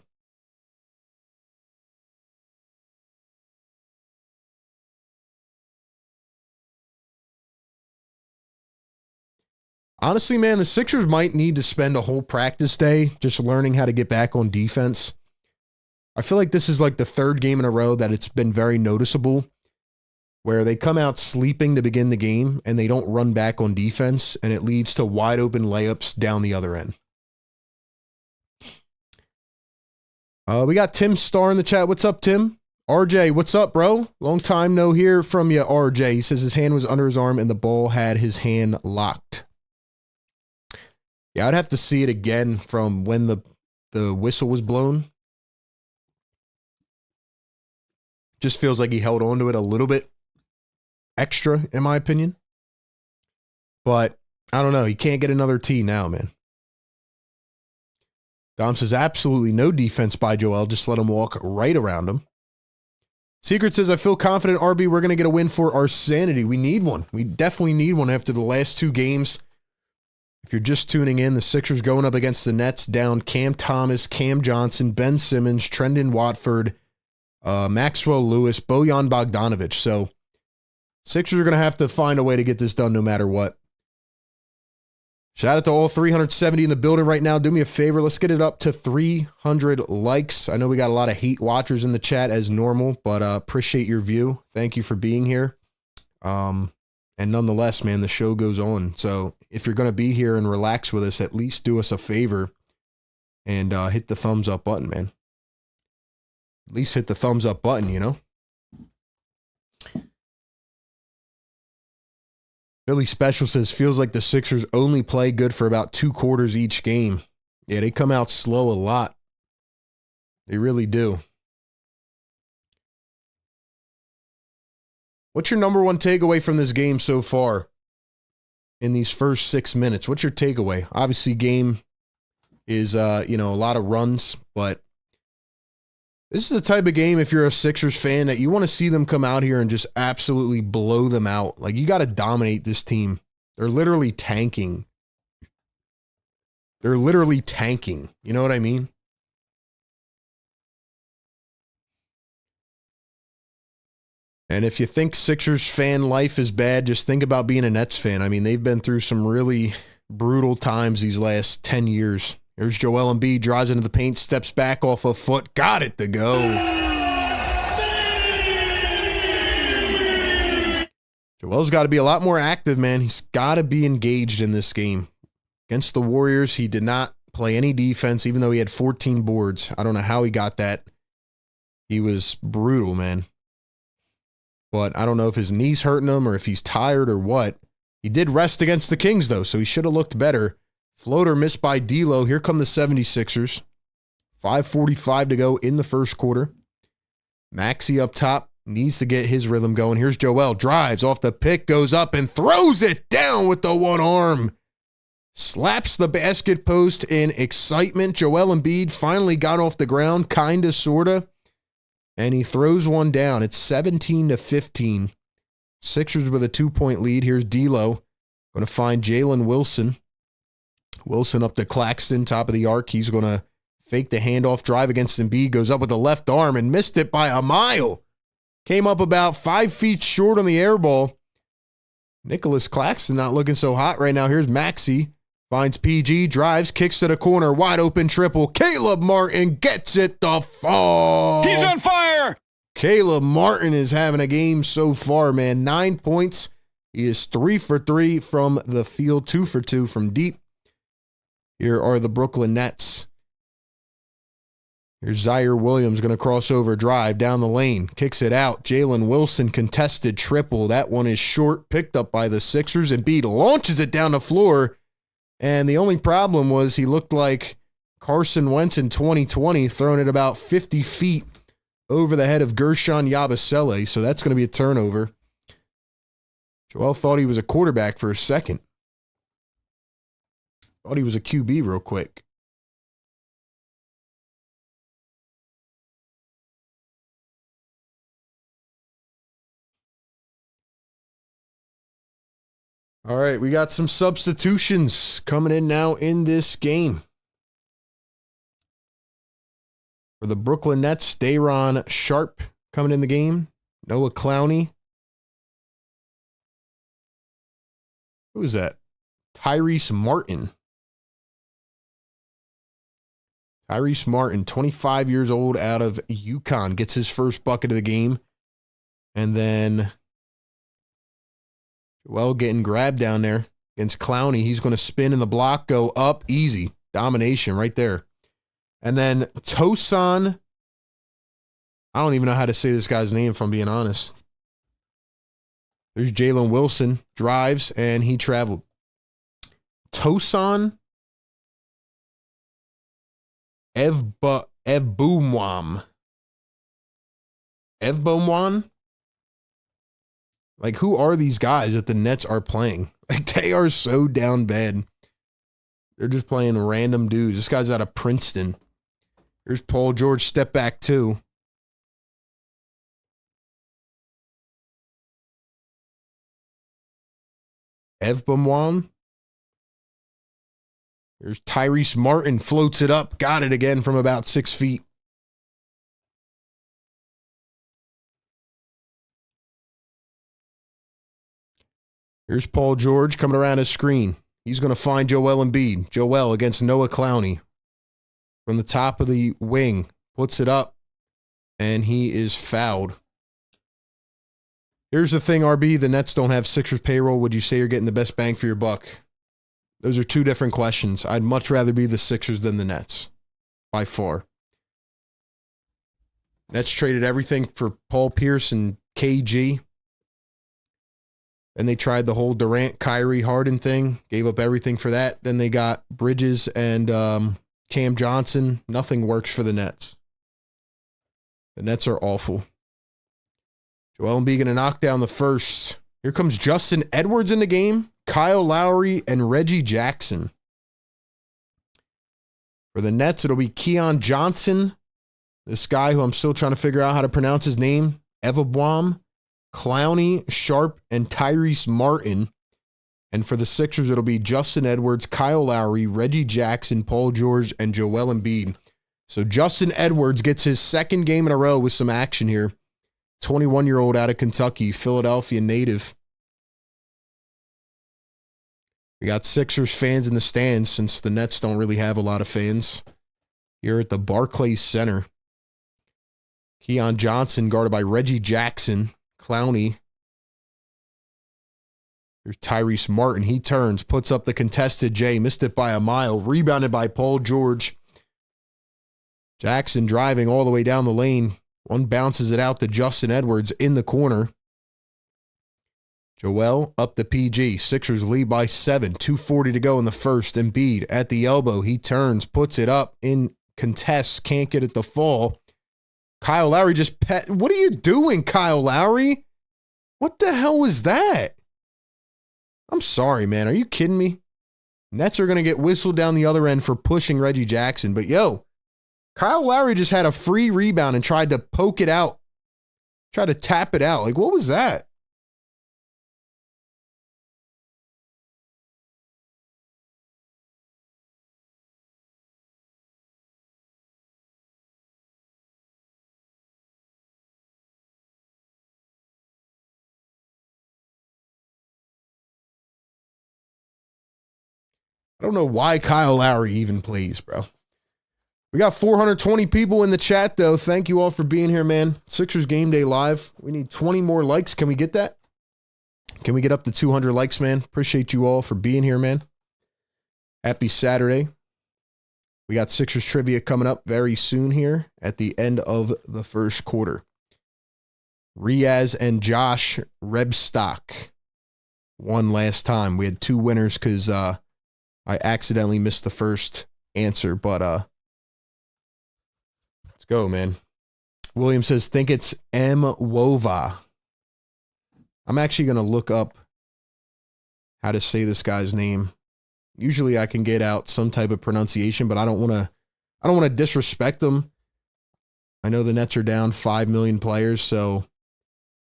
Honestly, man, the Sixers might need to spend a whole practice day just learning how to get back on defense. I feel like this is like the third game in a row that it's been very noticeable where they come out sleeping to begin the game and they don't run back on defense, and it leads to wide open layups down the other end. We got Tim Starr in the chat. What's up, Tim? RJ, what's up, bro? Long time no hear from you, RJ. He says his hand was under his arm and the ball had his hand locked. Yeah, I'd have to see it again from when the whistle was blown. Just feels like he held on to it a little bit extra, in my opinion. But I don't know. He can't get another T now, man. Dom says absolutely no defense by Joel. Just let him walk right around him. Secret says, I feel confident, RB, we're going to get a win for our sanity. We need one. We definitely need one after the last 2 games. If you're just tuning in, the Sixers going up against the Nets down Cam Thomas, Cam Johnson, Ben Simmons, Trendon Watford, Maxwell Lewis, Bojan Bogdanovic. So Sixers are going to have to find a way to get this done no matter what. Shout out to all 370 in the building right now. Do me a favor. Let's get it up to 300 likes. I know we got a lot of hate watchers in the chat as normal, but appreciate your view. Thank you for being here. And nonetheless, man, the show goes on. So if you're going to be here and relax with us, at least do us a favor and hit the thumbs up button, man. At least hit the thumbs up button, you know? Billy Special says, feels like the Sixers only play good for about 2 quarters each game. Yeah, they come out slow a lot. They really do. What's your number one takeaway from this game so far in these first 6 minutes? What's your takeaway? Obviously, game is, a lot of runs, but this is the type of game, if you're a Sixers fan, that you want to see them come out here and just absolutely blow them out. Like, you got to dominate this team. They're literally tanking. They're literally tanking. You know what I mean? And if you think Sixers fan life is bad, just think about being a Nets fan. I mean, they've been through some really brutal times these last 10 years. Here's Joel Embiid, drives into the paint, steps back off a foot, got it to go. Joel's got to be a lot more active, man. He's got to be engaged in this game. Against the Warriors, he did not play any defense, even though he had 14 boards. I don't know how he got that. He was brutal, man. But I don't know if his knee's hurting him or if he's tired or what. He did rest against the Kings, though, so he should have looked better. Floater missed by D'Lo. Here come the 76ers. 5:45 to go in the first quarter. Maxey up top. Needs to get his rhythm going. Here's Joel. Drives off the pick, goes up and throws it down with the one arm. Slaps the basket post in excitement. Joel Embiid finally got off the ground, kind of, sort of. And he throws one down. It's 17-15. Sixers with a 2-point lead. Here's D'Lo. Going to find Jalen Wilson. Wilson up to Claxton, top of the arc. He's going to fake the handoff drive against Embiid. Goes up with the left arm and missed it by a mile. Came up about 5 feet short on the air ball. Nicholas Claxton not looking so hot right now. Here's Maxey. Finds PG, drives, kicks to the corner, wide open triple. Caleb Martin gets it to fall. He's on fire. Caleb Martin is having a game so far, man. 9 points. He is 3 for 3 from the field, 2 for 2 from deep. Here are the Brooklyn Nets. Here's Zaire Williams going to cross over, drive down the lane, kicks it out. Jalen Wilson contested triple. That one is short, picked up by the Sixers. Embiid launches it down the floor. And the only problem was he looked like Carson Wentz in 2020, throwing it about 50 feet over the head of Gershon Yabusele. So that's going to be a turnover. Joel thought he was a quarterback for a second. Thought he was a QB real quick. All right, we got some substitutions coming in now in this game. For the Brooklyn Nets, Day'Ron Sharpe coming in the game. Noah Clowney. Who is that? Tyrese Martin. Tyrese Martin, 25 years old, out of UConn, gets his first bucket of the game. And then Joel getting grabbed down there against Clowney. He's going to spin in the block, go up, easy. Domination right there. And then Tosan, I don't even know how to say this guy's name if I'm being honest. There's Jalen Wilson, drives, and he traveled. Tosan Evboumwan. Evboumwan? Like, who are these guys that the Nets are playing? Like, they are so down bad. They're just playing random dudes. This guy's out of Princeton. Here's Paul George, step back two. Evboumwan. Here's Tyrese Martin, floats it up, got it again from about 6 feet. Here's Paul George coming around his screen. He's going to find Joel Embiid. Joel against Noah Clowney. From the top of the wing, puts it up, and he is fouled. Here's the thing, RB. The Nets don't have Sixers payroll. Would you say you're getting the best bang for your buck? Those are two different questions. I'd much rather be the Sixers than the Nets, by far. Nets traded everything for Paul Pierce and KG. And they tried the whole Durant, Kyrie, Harden thing. Gave up everything for that. Then they got Bridges and Cam Johnson. Nothing works for the Nets. The Nets are awful. Joel Embiid going to knock down the first. Here comes Justin Edwards in the game. Kyle Lowry and Reggie Jackson. For the Nets, it'll be Keon Johnson. This guy who I'm still trying to figure out how to pronounce his name. Evboumwan, Clowney, Sharpe, and Tyrese Martin. And for the Sixers, it'll be Justin Edwards, Kyle Lowry, Reggie Jackson, Paul George, and Joel Embiid. So Justin Edwards gets his second game in a row with some action here. 21-year-old out of Kentucky, Philadelphia native. We got Sixers fans in the stands since the Nets don't really have a lot of fans. Here at the Barclays Center. Keon Johnson guarded by Reggie Jackson. Clowney Here's Tyrese Martin. He turns, puts up the contested J, missed it by a mile, rebounded by Paul George. Jackson driving all the way down the lane. One bounces it out to Justin Edwards in the corner. Joel up the PG. Sixers lead by 7. 2:40 to go in the first. Embiid at the elbow. He turns, puts it up in contests. Can't get it to fall. Kyle Lowry just what are you doing, Kyle Lowry? What the hell was that? I'm sorry, man. Are you kidding me? Nets are going to get whistled down the other end for pushing Reggie Jackson. But, yo, Kyle Lowry just had a free rebound and tried to poke it out. Tried to tap it out. Like, what was that? I don't know why Kyle Lowry even plays, bro. We got 420 people in the chat, though. Thank you all for being here, man. Sixers Game Day Live. We need 20 more likes. Can we get that? Can we get up to 200 likes, man? Appreciate you all for being here, man. Happy Saturday. We got Sixers trivia coming up very soon here at the end of the first quarter. Riaz and Josh Rebstock won last time. We had 2 winners because I accidentally missed the first answer, but let's go, man. William says, think it's M. Wova. I'm actually going to look up how to say this guy's name. Usually I can get out some type of pronunciation, but I don't want to disrespect them. I know the Nets are down 5 million players, so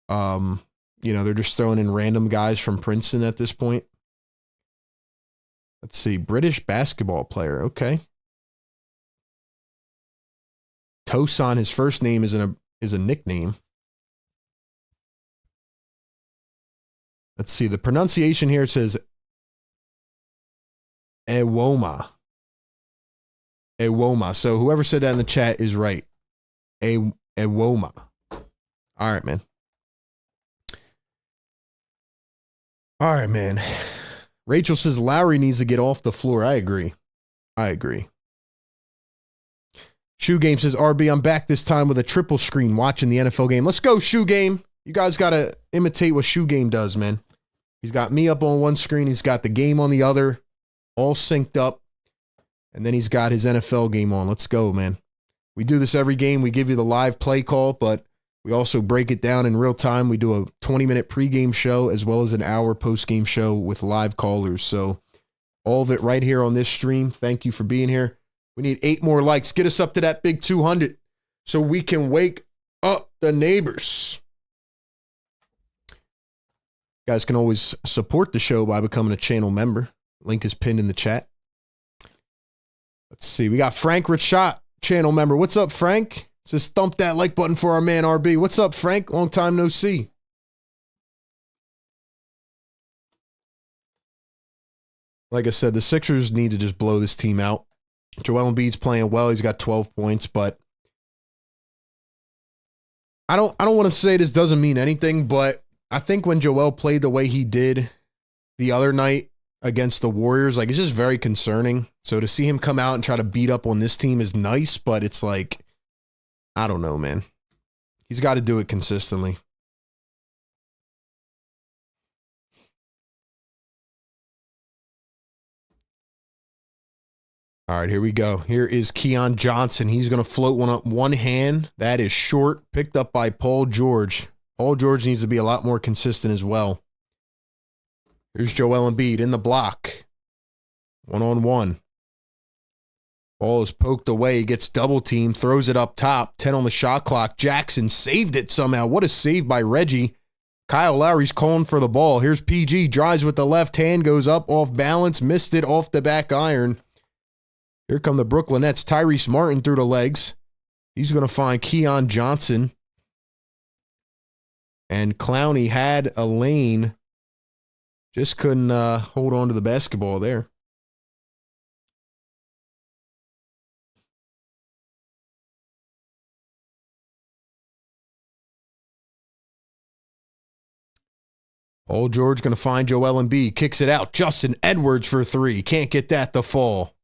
they're just throwing in random guys from Princeton at this point. Let's see. British basketball player. Okay. Tosan, his first name is a nickname. Let's see. The pronunciation here says Ewoma. Ewoma. So whoever said that in the chat is right. Ewoma. All right, man. All right, man. Rachel says Lowry needs to get off the floor. I agree. Shoe Game says, RB, I'm back this time with a triple screen watching the NFL game. Let's go, Shoe Game. You guys got to imitate what Shoe Game does, man. He's got me up on one screen. He's got the game on the other, all synced up. And then he's got his NFL game on. Let's go, man. We do this every game. We give you the live play call, but we also break it down in real time. We do a 20-minute pregame show as well as an hour postgame show with live callers. So all of it right here on this stream. Thank you for being here. We need 8 more likes. Get us up to that big 200 so we can wake up the neighbors. You guys can always support the show by becoming a channel member. Link is pinned in the chat. Let's see. We got Frank Richot, channel member. What's up, Frank? Says thump that like button for our man RB. What's up, Frank? Long time no see. Like I said, the Sixers need to just blow this team out. Joel Embiid's playing well. He's got 12 points, but I don't want to say this doesn't mean anything, but I think when Joel played the way he did the other night against the Warriors, like, it's just very concerning. So to see him come out and try to beat up on this team is nice, but it's like, I don't know, man. He's got to do it consistently. All right, here we go. Here is Keon Johnson. He's going to float one up one hand. That is short. Picked up by Paul George. Paul George needs to be a lot more consistent as well. Here's Joel Embiid in the block. One-on-one. Ball is poked away. He gets double teamed. Throws it up top. 10 on the shot clock. Jackson saved it somehow. What a save by Reggie. Kyle Lowry's calling for the ball. Here's PG. Drives with the left hand. Goes up off balance. Missed it off the back iron. Here come the Brooklyn Nets. Tyrese Martin through the legs. He's going to find Keon Johnson. And Clowney had a lane. Just couldn't hold on to the basketball there. Paul George going to find Joel Embiid. Kicks it out. Justin Edwards for three. Can't get that to fall.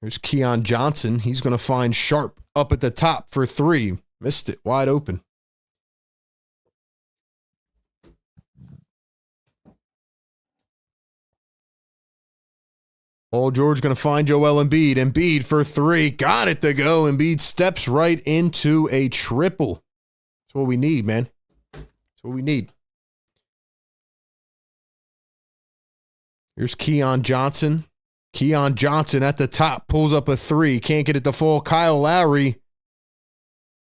Here's Keon Johnson. He's going to find Sharp up at the top for three. Missed it. Wide open. Paul George going to find Joel Embiid. Embiid for three. Got it to go. Embiid steps right into a triple. That's what we need, man. That's what we need. Here's Keon Johnson. Keon Johnson at the top. Pulls up a three. Can't get it to fall. Kyle Lowry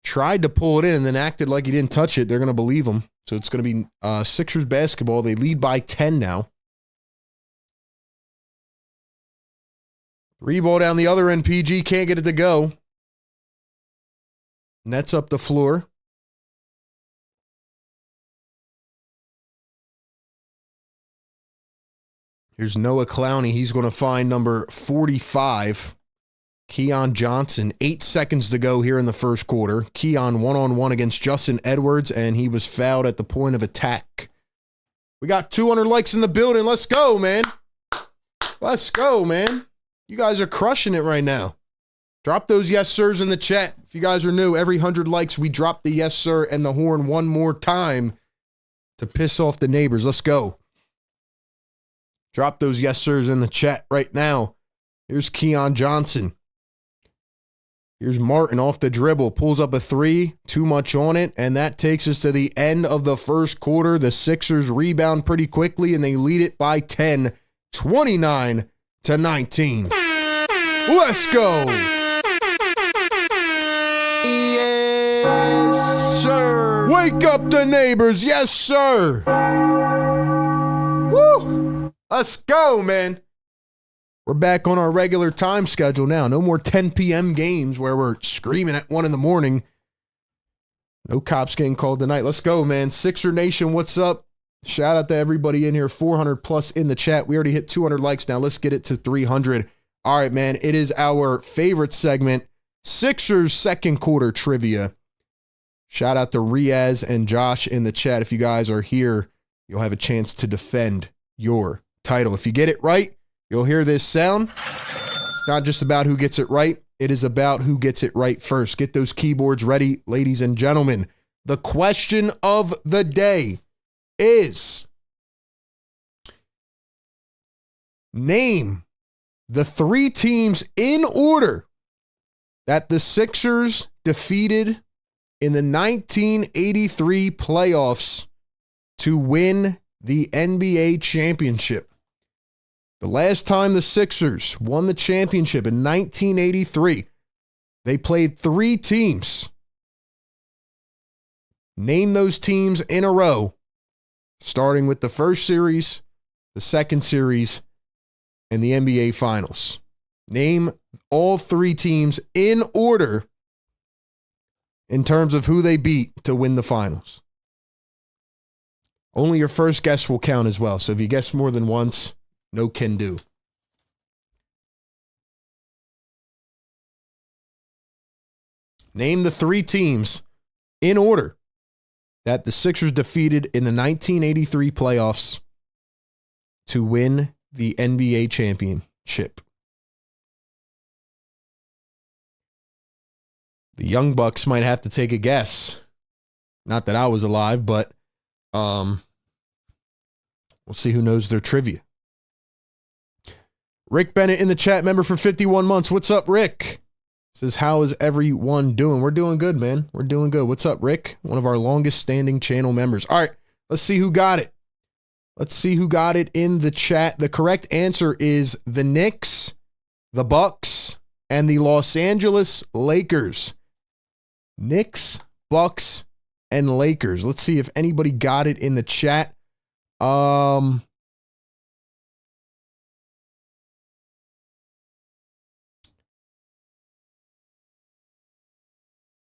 tried to pull it in and then acted like he didn't touch it. They're going to believe him. So it's going to be Sixers basketball. They lead by 10 now. Three ball down the other end. PG can't get it to go. Nets up the floor. Here's Noah Clowney. He's going to find number 45. Keon Johnson. 8 seconds to go here in the first quarter. Keon one-on-one against Justin Edwards, and he was fouled at the point of attack. We got 200 likes in the building. Let's go, man. Let's go, man. You guys are crushing it right now. Drop those yes sirs in the chat. If you guys are new, every 100 likes, we drop the yes sir and the horn one more time to piss off the neighbors. Let's go. Drop those yes sirs in the chat right now. Here's Keon Johnson. Here's Martin off the dribble. Pulls up a three. Too much on it. And that takes us to the end of the first quarter. The Sixers rebound pretty quickly, and they lead it by 10, 29-19. Let's go. Yes, sir. Wake up the neighbors. Yes, sir. Woo. Let's go, man. We're back on our regular time schedule now. No more 10 p.m. games where we're screaming at 1 in the morning. No cops getting called tonight. Let's go, man. Sixer Nation, what's up? Shout out to everybody in here. 400 plus in the chat. We already hit 200 likes now. Let's get it to 300. All right, man. It is our favorite segment, Sixers second quarter trivia. Shout out to Riaz and Josh in the chat. If you guys are here, you'll have a chance to defend your title. If you get it right, you'll hear this sound. It's not just about who gets it right. It is about who gets it right first. Get those keyboards ready, ladies and gentlemen. The question of the day is, name the three teams in order that the Sixers defeated in the 1983 playoffs to win the NBA championship. The last time the Sixers won the championship in 1983, they played three teams. Name those teams in a row, starting with the first series, the second series, and the NBA Finals. Name all three teams in order in terms of who they beat to win the finals. Only your first guess will count as well. So if you guess more than once, no can do. Name the three teams in order that the Sixers defeated in the 1983 playoffs to win the NBA championship. The Young Bucks might have to take a guess. Not that I was alive, but we'll see who knows their trivia. Rick Bennett in the chat, member for 51 months. What's up, Rick? Says, how is everyone doing? We're doing good, man. We're doing good. What's up, Rick? One of our longest standing channel members. All right, let's see who got it. Let's see who got it in the chat. The correct answer is the Knicks, the Bucks, and the Los Angeles Lakers. Knicks, Bucks, and Lakers. Let's see if anybody got it in the chat. All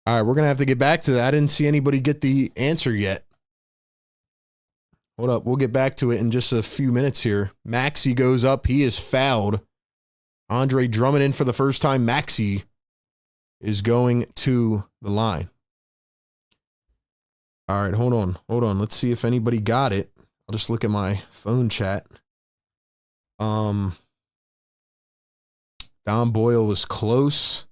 right, we're going to have to get back to that. I didn't see anybody get the answer yet. Hold up. We'll get back to it in just a few minutes here. Maxey goes up. He is fouled. Andre Drummond in for the first time. Maxey is going to the line. All right, hold on. Let's see if anybody got it. I'll just look at my phone chat. Don Boyle was close.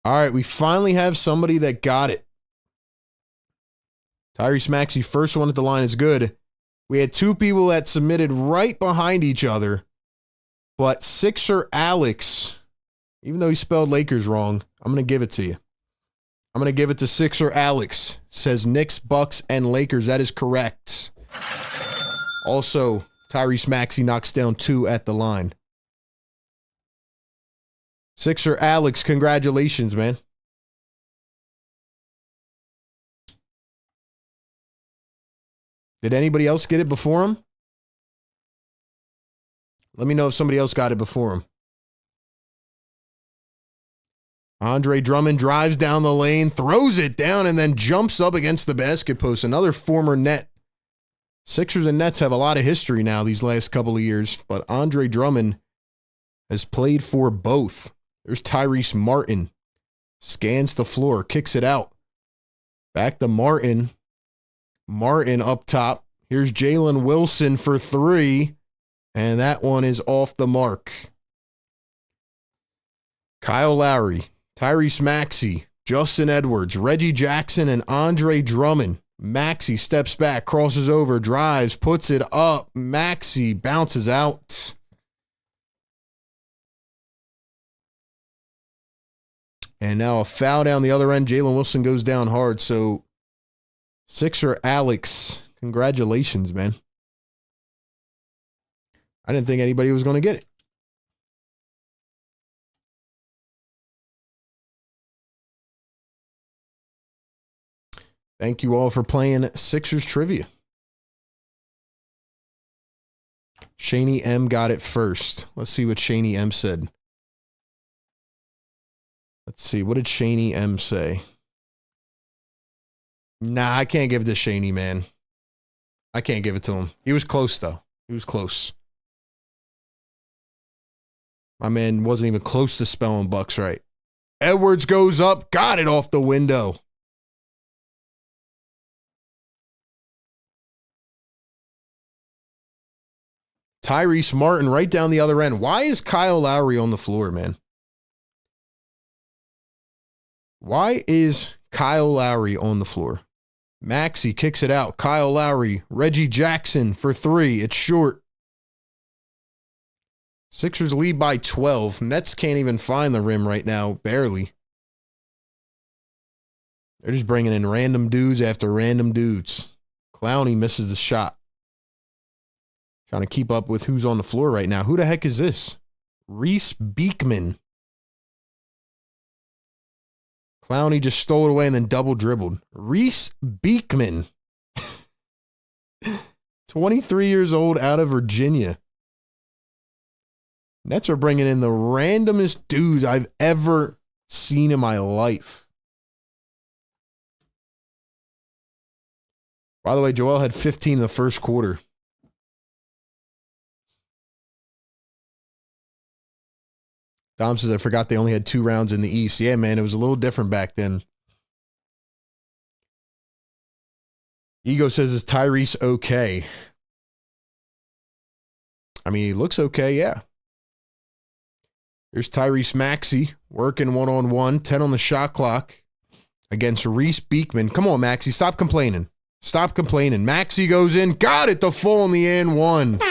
All right, we finally have somebody that got it. Tyrese Maxey, first one at the line is good. We had two people that submitted right behind each other, but Sixer Alex, even though he spelled Lakers wrong, I'm going to give it to you. I'm going to give it to Sixer Alex. Says Knicks, Bucks, and Lakers. That is correct. Also, Tyrese Maxey knocks down 2 at the line. Sixer Alex, congratulations, man. Did anybody else get it before him? Let me know if somebody else got it before him. Andre Drummond drives down the lane, throws it down, and then jumps up against the basket post. Another former Net. Sixers and Nets have a lot of history now these last couple of years, but Andre Drummond has played for both. There's Tyrese Martin. Scans the floor, kicks it out. Back to Martin. Martin up top. Here's Jalen Wilson for 3. And that one is off the mark. Kyle Lowry, Tyrese Maxey, Justin Edwards, Reggie Jackson, and Andre Drummond. Maxey steps back, crosses over, drives, puts it up. Maxey bounces out. And now a foul down the other end. Jalen Wilson goes down hard. So, Sixer Alex, congratulations, man. I didn't think anybody was going to get it. Thank you all for playing Sixers Trivia. Shaney M got it first. Let's see what Shaney M said. Let's see. What did Shaney M say? Nah, I can't give it to Shaney, man. I can't give it to him. He was close, though. He was close. My man wasn't even close to spelling Bucks right. Edwards goes up, got it off the window. Tyrese Martin right down the other end. Why is Kyle Lowry on the floor, man? Why is Kyle Lowry on the floor? Maxey kicks it out. Kyle Lowry, Reggie Jackson for 3. It's short. Sixers lead by 12. Nets can't even find the rim right now. Barely. They're just bringing in random dudes after random dudes. Clowney misses the shot. Trying to keep up with who's on the floor right now. Who the heck is this? Reese Beekman. Clowney just stole it away and then double dribbled. Reese Beekman. 23 years old, out of Virginia. Nets are bringing in the randomest dudes I've ever seen in my life. By the way, Joel had 15 in the first quarter. Dom says, I forgot they only had 2 rounds in the East. Yeah, man, it was a little different back then. Ego says, is Tyrese okay? I mean, he looks okay, yeah. Here's Tyrese Maxey working one-on-one, 10 on the shot clock against Reese Beekman. Come on, Maxey, stop complaining. Stop complaining. Maxey goes in, got it, the full in the and 1.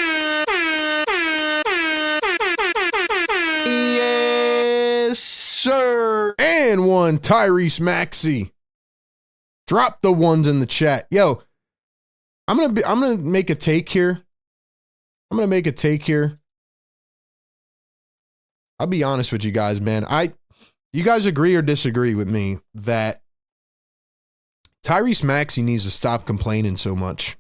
Sir. And 1, Tyrese Maxey. Drop the ones in the chat. Yo, I'm gonna make a take here. I'll be honest with you guys, man. You guys agree or disagree with me that Tyrese Maxey needs to stop complaining so much?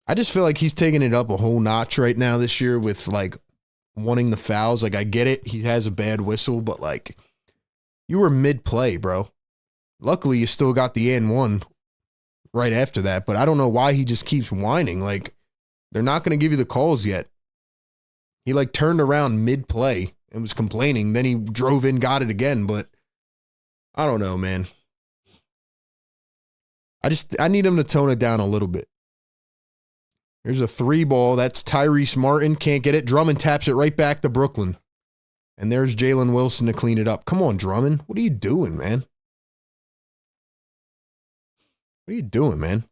I just feel like he's taking it up a whole notch right now this year with like wanting the fouls. Like, I get it. He has a bad whistle, but like, you were mid-play, bro. Luckily, you still got the and 1 right after that, but I don't know why he just keeps whining. Like, they're not going to give you the calls yet. He like turned around mid-play and was complaining. Then he drove in, got it again, but I don't know, man. I need him to tone it down a little bit. Here's a 3-ball. That's Tyrese Martin. Can't get it. Drummond taps it right back to Brooklyn. And there's Jalen Wilson to clean it up. Come on, Drummond. What are you doing, man? What are you doing, man?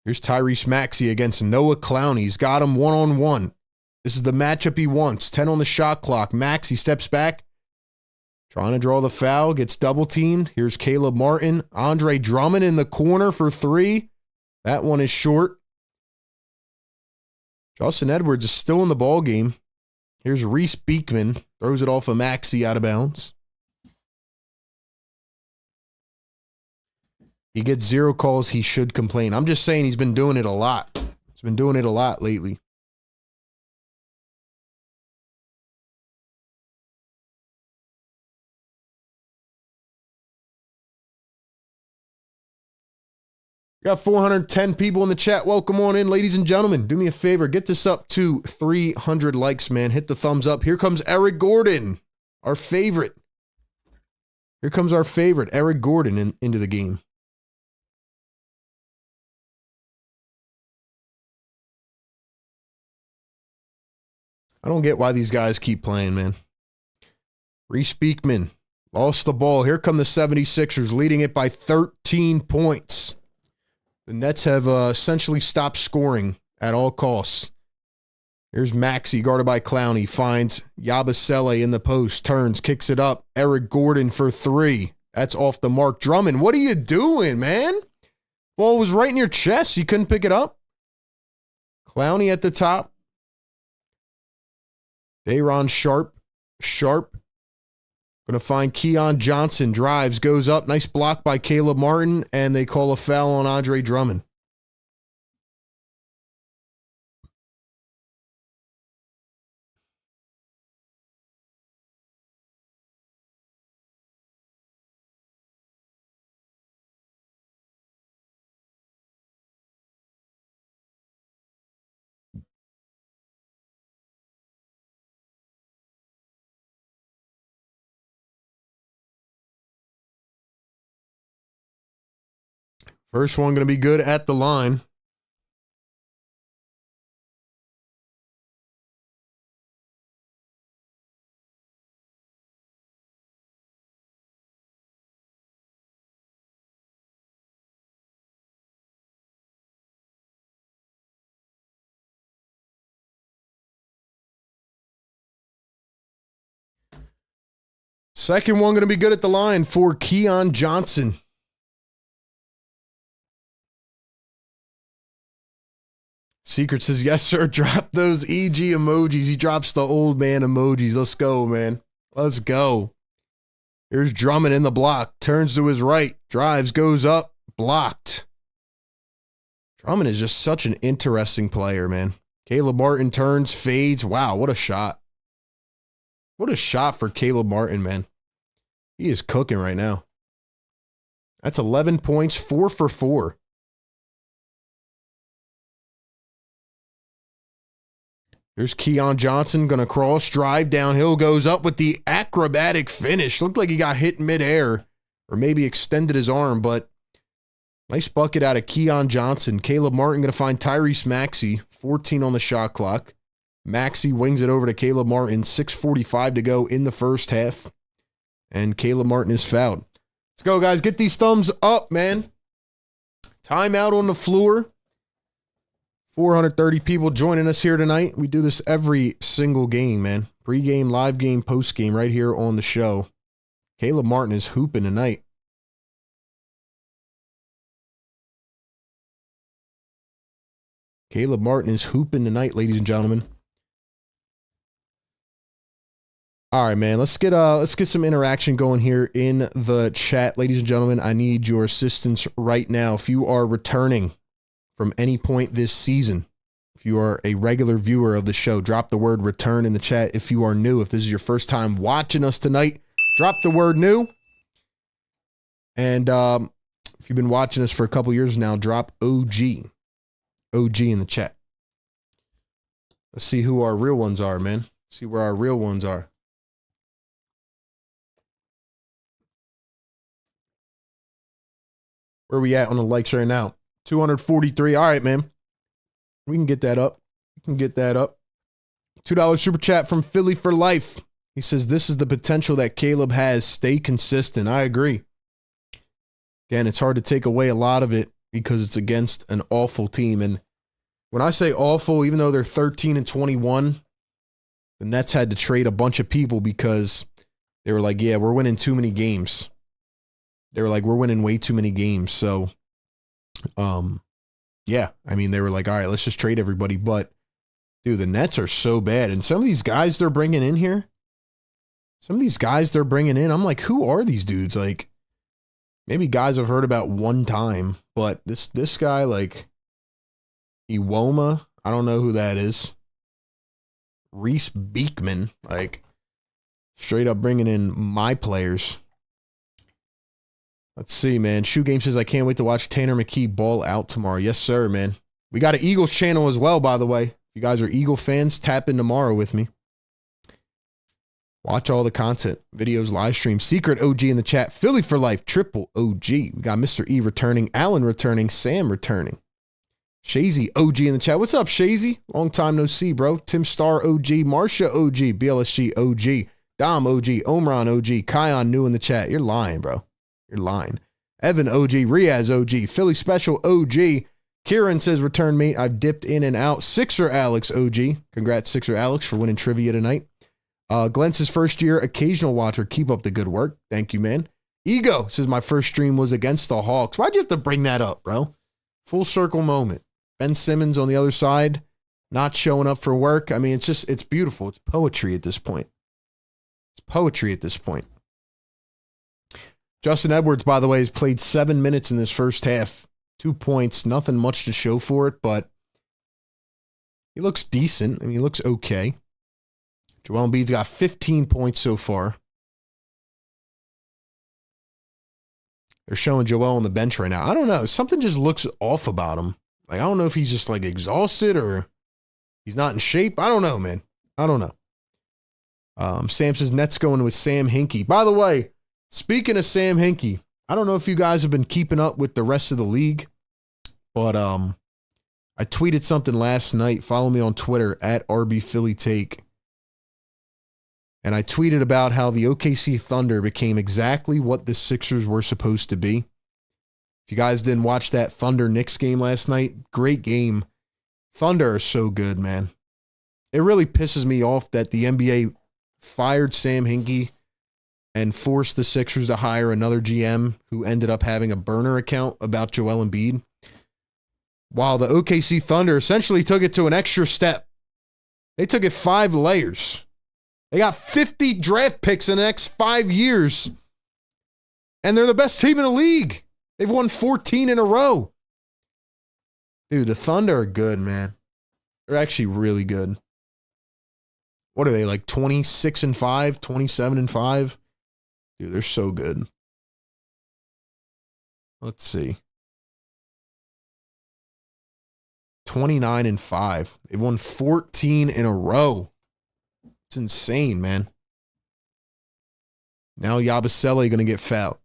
Here's Tyrese Maxey against Noah Clowney. He's got him one-on-one. This is the matchup he wants. 10 on the shot clock. Maxey steps back. Trying to draw the foul. Gets double-teamed. Here's Caleb Martin. Andre Drummond in the corner for 3. That one is short. Justin Edwards is still in the ball game. Here's Reese Beekman. Throws it off of Maxey out of bounds. He gets 0 calls. He should complain. I'm just saying he's been doing it a lot. He's been doing it a lot lately. Got 410 people in the chat. Welcome on in, ladies and gentlemen. Do me a favor. Get this up to 300 likes, man. Hit the thumbs up. Here comes Eric Gordon, our favorite. Here comes our favorite, Eric Gordon, into the game. I don't get why these guys keep playing, man. Reese Beekman lost the ball. Here come the 76ers, leading it by 13 points. The Nets have essentially stopped scoring at all costs. Here's Maxey, guarded by Clowney. Finds Yabusele in the post. Turns, kicks it up. Eric Gordon for 3. That's off the mark. Drummond, what are you doing, man? Ball was right in your chest. You couldn't pick it up. Clowney at the top. Day'Ron Sharp. Going to find Keon Johnson. Drives, goes up. Nice block by Caleb Martin, and they call a foul on Andre Drummond. First one going to be good at the line. Second one going to be good at the line for Keon Johnson. Secret says, yes, sir. Drop those EG emojis. He drops the old man emojis. Let's go, man. Let's go. Here's Drummond in the block. Turns to his right. Drives, goes up. Blocked. Drummond is just such an interesting player, man. Caleb Martin turns, fades. Wow, what a shot. What a shot for Caleb Martin, man. He is cooking right now. That's 11 points, 4 for 4. Here's Keon Johnson, going to cross, drive downhill, goes up with the acrobatic finish. Looked like he got hit midair or maybe extended his arm, but nice bucket out of Keon Johnson. Caleb Martin going to find Tyrese Maxey, 14 on the shot clock. Maxey wings it over to Caleb Martin, 6:45 to go in the first half, and Caleb Martin is fouled. Let's go, guys. Get these thumbs up, man. Timeout on the floor. 430 people joining us here tonight. We do this every single game, man. Pre-game, live game, post-game right here on the show. Caleb Martin is hooping tonight. Caleb Martin is hooping tonight, ladies and gentlemen. All right, man. Let's get some interaction going here in the chat, ladies and gentlemen. I need your assistance right now. If you are returning from any point this season, if you are a regular viewer of the show, drop the word return in the chat. If you are new, if this is your first time watching us tonight, drop the word new. And if If you've been watching us for a couple years now, drop OG. OG in the chat. Let's see who our real ones are, man. See where our real ones are. Where are we at on the likes right now? 243. All right, man. We can get that up. We can get that up. $2 super chat from Philly for Life. He says, this is the potential that Caleb has. Stay consistent. I agree. Again, it's hard to take away a lot of it because it's against an awful team. And when I say awful, even though they're 13-21, the Nets had to trade a bunch of people because they were like, yeah, we're winning too many games. They were like, we're winning way too many games. So, yeah, I mean, they were like, all right, let's just trade everybody. But, dude, the Nets are so bad. And some of these guys they're bringing in here, I'm like, who are these dudes? Like, maybe guys I've heard about one time. But this guy, like, Iwoma, I don't know who that is. Reese Beekman, like, straight up bringing in my players. Let's see, man. Shoe Game says, I can't wait to watch Tanner McKee ball out tomorrow. Yes, sir, man. We got an Eagles channel as well, by the way. If you guys are Eagle fans, tap in tomorrow with me. Watch all the content, videos, live stream. Secret OG in the chat. Philly for Life, triple OG. We got Mr. E returning, Alan returning, Sam returning. Shazy OG in the chat. What's up, Shazy? Long time no see, bro. Tim Star OG, Marsha OG, BLSG OG, Dom OG, Omron OG, Kion new in the chat. You're lying, bro. You're lying. Evan OG, Riaz OG, Philly Special OG. Kieran says, return mate. I've dipped in and out. Sixer Alex OG. Congrats, Sixer Alex, for winning trivia tonight. Glenn says, first year occasional watcher. Keep up the good work. Thank you, man. Ego says, my first stream was against the Hawks. Why'd you have to bring that up, bro? Full circle moment. Ben Simmons on the other side, not showing up for work. I mean, it's beautiful. It's poetry at this point. It's poetry at this point. Justin Edwards, by the way, has played 7 minutes in this first half. 2 points, nothing much to show for it, but he looks decent. I mean, he looks okay. Joel Embiid's got 15 points so far. They're showing Joel on the bench right now. I don't know. Something just looks off about him. Like, I don't know if he's just, like, exhausted or he's not in shape. I don't know, man. I don't know. Sam says, Nets going with Sam Hinkie. By the way, speaking of Sam Hinkie, I don't know if you guys have been keeping up with the rest of the league, but I tweeted something last night. Follow me on Twitter at RBPhillyTake. And I tweeted about how the OKC Thunder became exactly what the Sixers were supposed to be. If you guys didn't watch that Thunder-Knicks game last night, great game. Thunder are so good, man. It really pisses me off that the NBA fired Sam Hinkie and forced the Sixers to hire another GM who ended up having a burner account about Joel Embiid, while the OKC Thunder essentially took it to an extra step. They took it 5 layers. They got 50 draft picks in the next 5 years, and they're the best team in the league. They've won 14 in a row. Dude, the Thunder are good, man. They're actually really good. What are they, like 26-5, 27-5? Dude, they're so good. Let's see. 29-5. They've won 14 in a row. It's insane, man. Now Yabusele going to get fouled.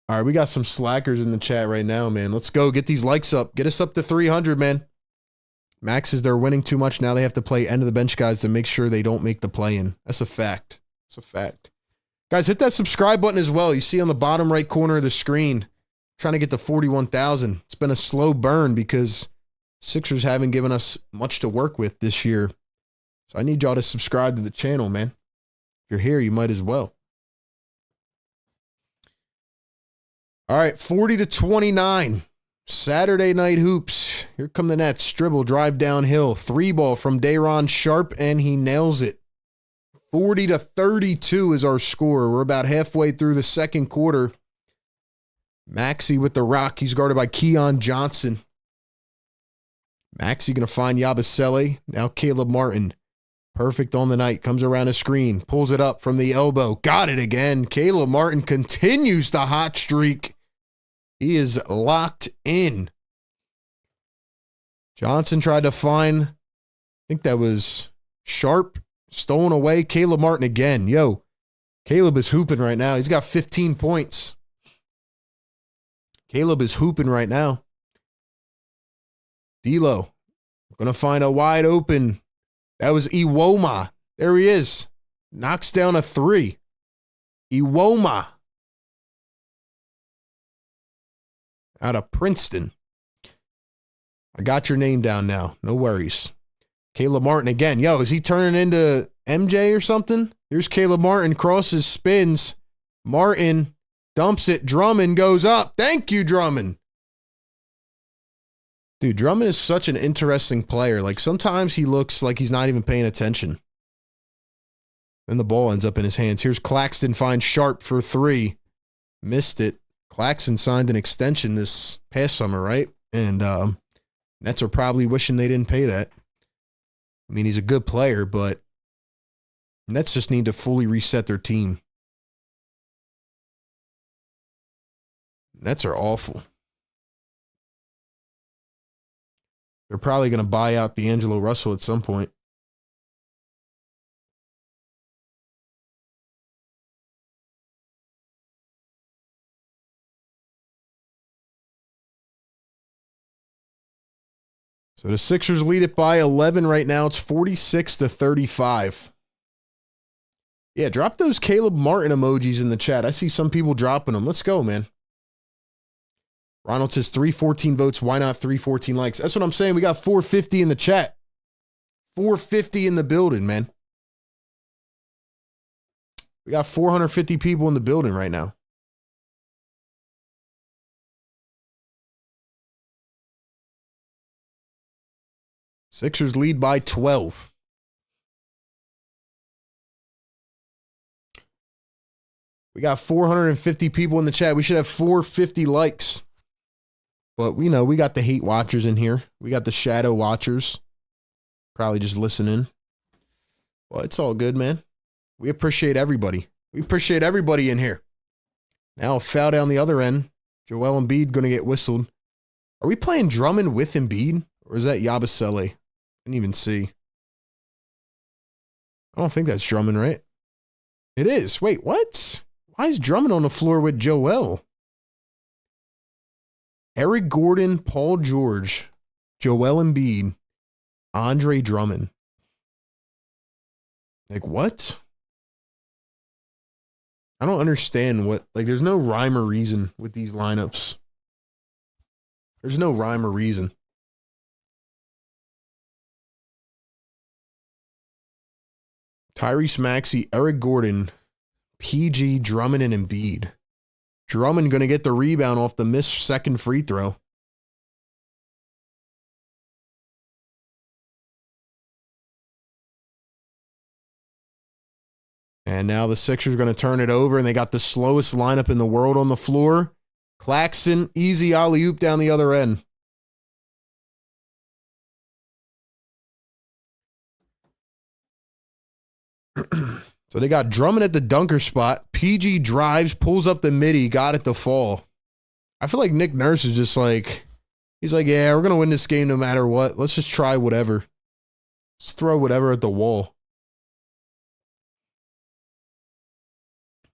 All right, we got some slackers in the chat right now, man. Let's go. Get these likes up. Get us up to 300, man. Max says they're winning too much. Now they have to play end of the bench guys to make sure they don't make the play-in. That's a fact. It's a fact. Guys, hit that subscribe button as well. You see on the bottom right corner of the screen, trying to get to 41,000. It's been a slow burn because Sixers haven't given us much to work with this year. So I need y'all to subscribe to the channel, man. If you're here, you might as well. All right, 40-29. Saturday night hoops. Here come the Nets. Dribble, drive downhill. 3-ball from Day'Ron Sharpe, and he nails it. 40-32 is our score. We're about halfway through the second quarter. Maxey with the rock. He's guarded by Keon Johnson. Maxey going to find Yabusele. Now Caleb Martin. Perfect on the night. Comes around a screen. Pulls it up from the elbow. Got it again. Caleb Martin continues the hot streak. He is locked in. Johnson tried to find, I think that was Sharp. Stolen away. Caleb Martin again. Yo, Caleb is hooping right now. He's got 15 points. Caleb is hooping right now. D'Lo. Going to find a wide open. That was Iwoma. There he is. Knocks down a three. Iwoma. Out of Princeton. I got your name down now. No worries. Caleb Martin again. Yo, is he turning into MJ or something? Here's Caleb Martin. Crosses, spins. Martin dumps it. Drummond goes up. Thank you, Drummond. Dude, Drummond is such an interesting player. Like, sometimes he looks like he's not even paying attention. Then the ball ends up in his hands. Here's Claxton, finds Sharp for three. Missed it. Claxton signed an extension this past summer, right? And Nets are probably wishing they didn't pay that. I mean, he's a good player, but Nets just need to fully reset their team. Nets are awful. They're probably going to buy out D'Angelo Russell at some point. So the Sixers lead it by 11 right now. It's 46-35. Yeah, drop those Caleb Martin emojis in the chat. I see some people dropping them. Let's go, man. Ronald says 314 votes. Why not 314 likes? That's what I'm saying. We got 450 in the chat. 450 in the building, man. We got 450 people in the building right now. Sixers lead by 12. We got 450 people in the chat. We should have 450 likes. But, you know, we got the hate watchers in here. We got the shadow watchers. Probably just listening. Well, it's all good, man. We appreciate everybody. We appreciate everybody in here. Now a foul down the other end. Joel Embiid going to get whistled. Are we playing Drummond with Embiid? Or is that Yabusele? Didn't even see. I don't think that's Drummond, right? It is. Wait, what? Why is Drummond on the floor with Joel? Eric Gordon, Paul George, Joel Embiid, Andre Drummond. Like, what? I don't understand what, like, there's no rhyme or reason with these lineups. There's no rhyme or reason. Tyrese Maxey, Eric Gordon, PG, Drummond, and Embiid. Drummond going to get the rebound off the missed second free throw. And now the Sixers are going to turn it over, and they got the slowest lineup in the world on the floor. Claxton, easy alley-oop down the other end. So they got Drummond at the dunker spot. PG drives, pulls up the midi, got it to fall. I feel like Nick Nurse is just like, he's like, yeah, we're going to win this game no matter what. Let's just try whatever. Let's throw whatever at the wall.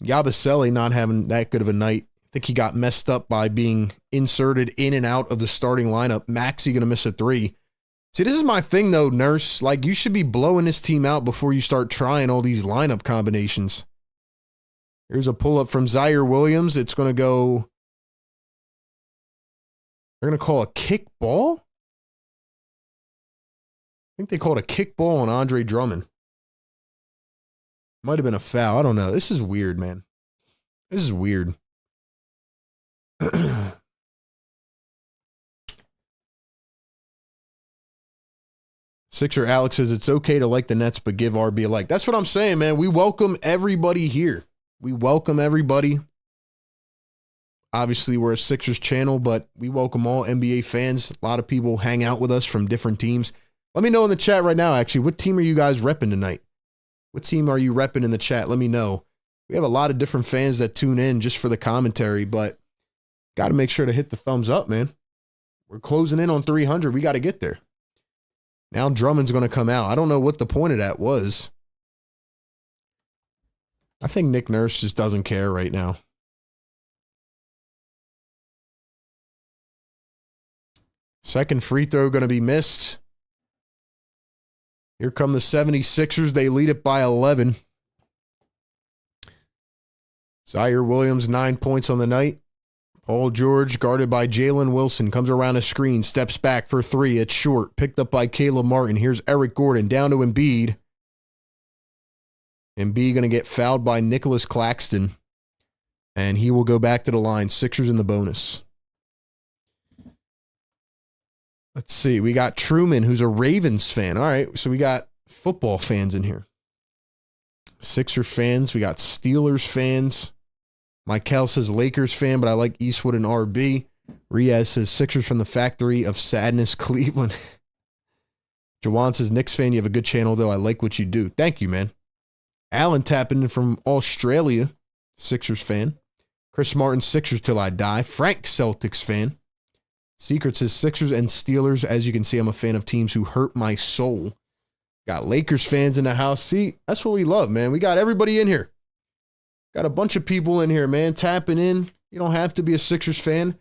Yabusele not having that good of a night. I think he got messed up by being inserted in and out of the starting lineup. Maxey going to miss a three. See, this is my thing, though, Nurse. Like, you should be blowing this team out before you start trying all these lineup combinations. Here's a pull-up from Zaire Williams. It's going to go... They're going to call a kick ball? I think they called a kick ball on Andre Drummond. Might have been a foul. I don't know. This is weird, man. This is weird. Sixer Alex says it's okay to like the Nets, but give RB a like. That's what I'm saying, man. We welcome everybody here. We welcome everybody. Obviously, we're a Sixers channel, but we welcome all NBA fans. A lot of people hang out with us from different teams. Let me know in the chat right now, actually, what team are you guys repping tonight? What team are you repping in the chat? Let me know. We have a lot of different fans that tune in just for the commentary, but got to make sure to hit the thumbs up, man. We're closing in on 300. We got to get there. Now Drummond's going to come out. I don't know what the point of that was. I think Nick Nurse just doesn't care right now. Second free throw going to be missed. Here come the 76ers. They lead it by 11. Zaire Williams, 9 points on the night. Paul George, guarded by Jalen Wilson, comes around a screen, steps back for three. It's short. Picked up by Caleb Martin. Here's Eric Gordon down to Embiid. Embiid going to get fouled by Nicholas Claxton. And he will go back to the line. Sixers in the bonus. Let's see. We got Truman, who's a Ravens fan. All right, so we got football fans in here. Sixer fans. We got Steelers fans. Michael says Lakers fan, but I like Eastwood and RB. Riaz says Sixers from the factory of sadness, Cleveland. Jawan says Knicks fan. You have a good channel, though. I like what you do. Thank you, man. Alan tapping in from Australia. Sixers fan. Chris Martin, Sixers till I die. Frank, Celtics fan. Secret says Sixers and Steelers. As you can see, I'm a fan of teams who hurt my soul. Got Lakers fans in the house. See, that's what we love, man. We got everybody in here. Got a bunch of people in here, man, tapping in. You don't have to be a Sixers fan.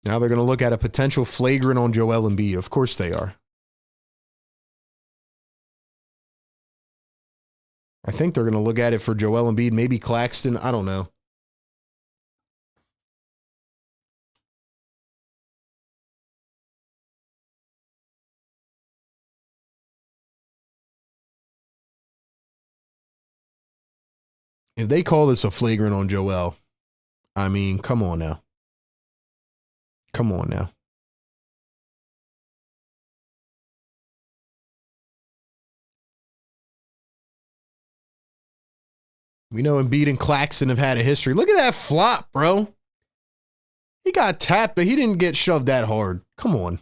Now they're going to look at a potential flagrant on Joel Embiid. Of course they are. I think they're going to look at it for Joel Embiid, maybe Claxton. I don't know. If they call this a flagrant on Joel, I mean, come on now. Come on now. We know Embiid and Claxton have had a history. Look at that flop, bro. He got tapped, but he didn't get shoved that hard. Come on.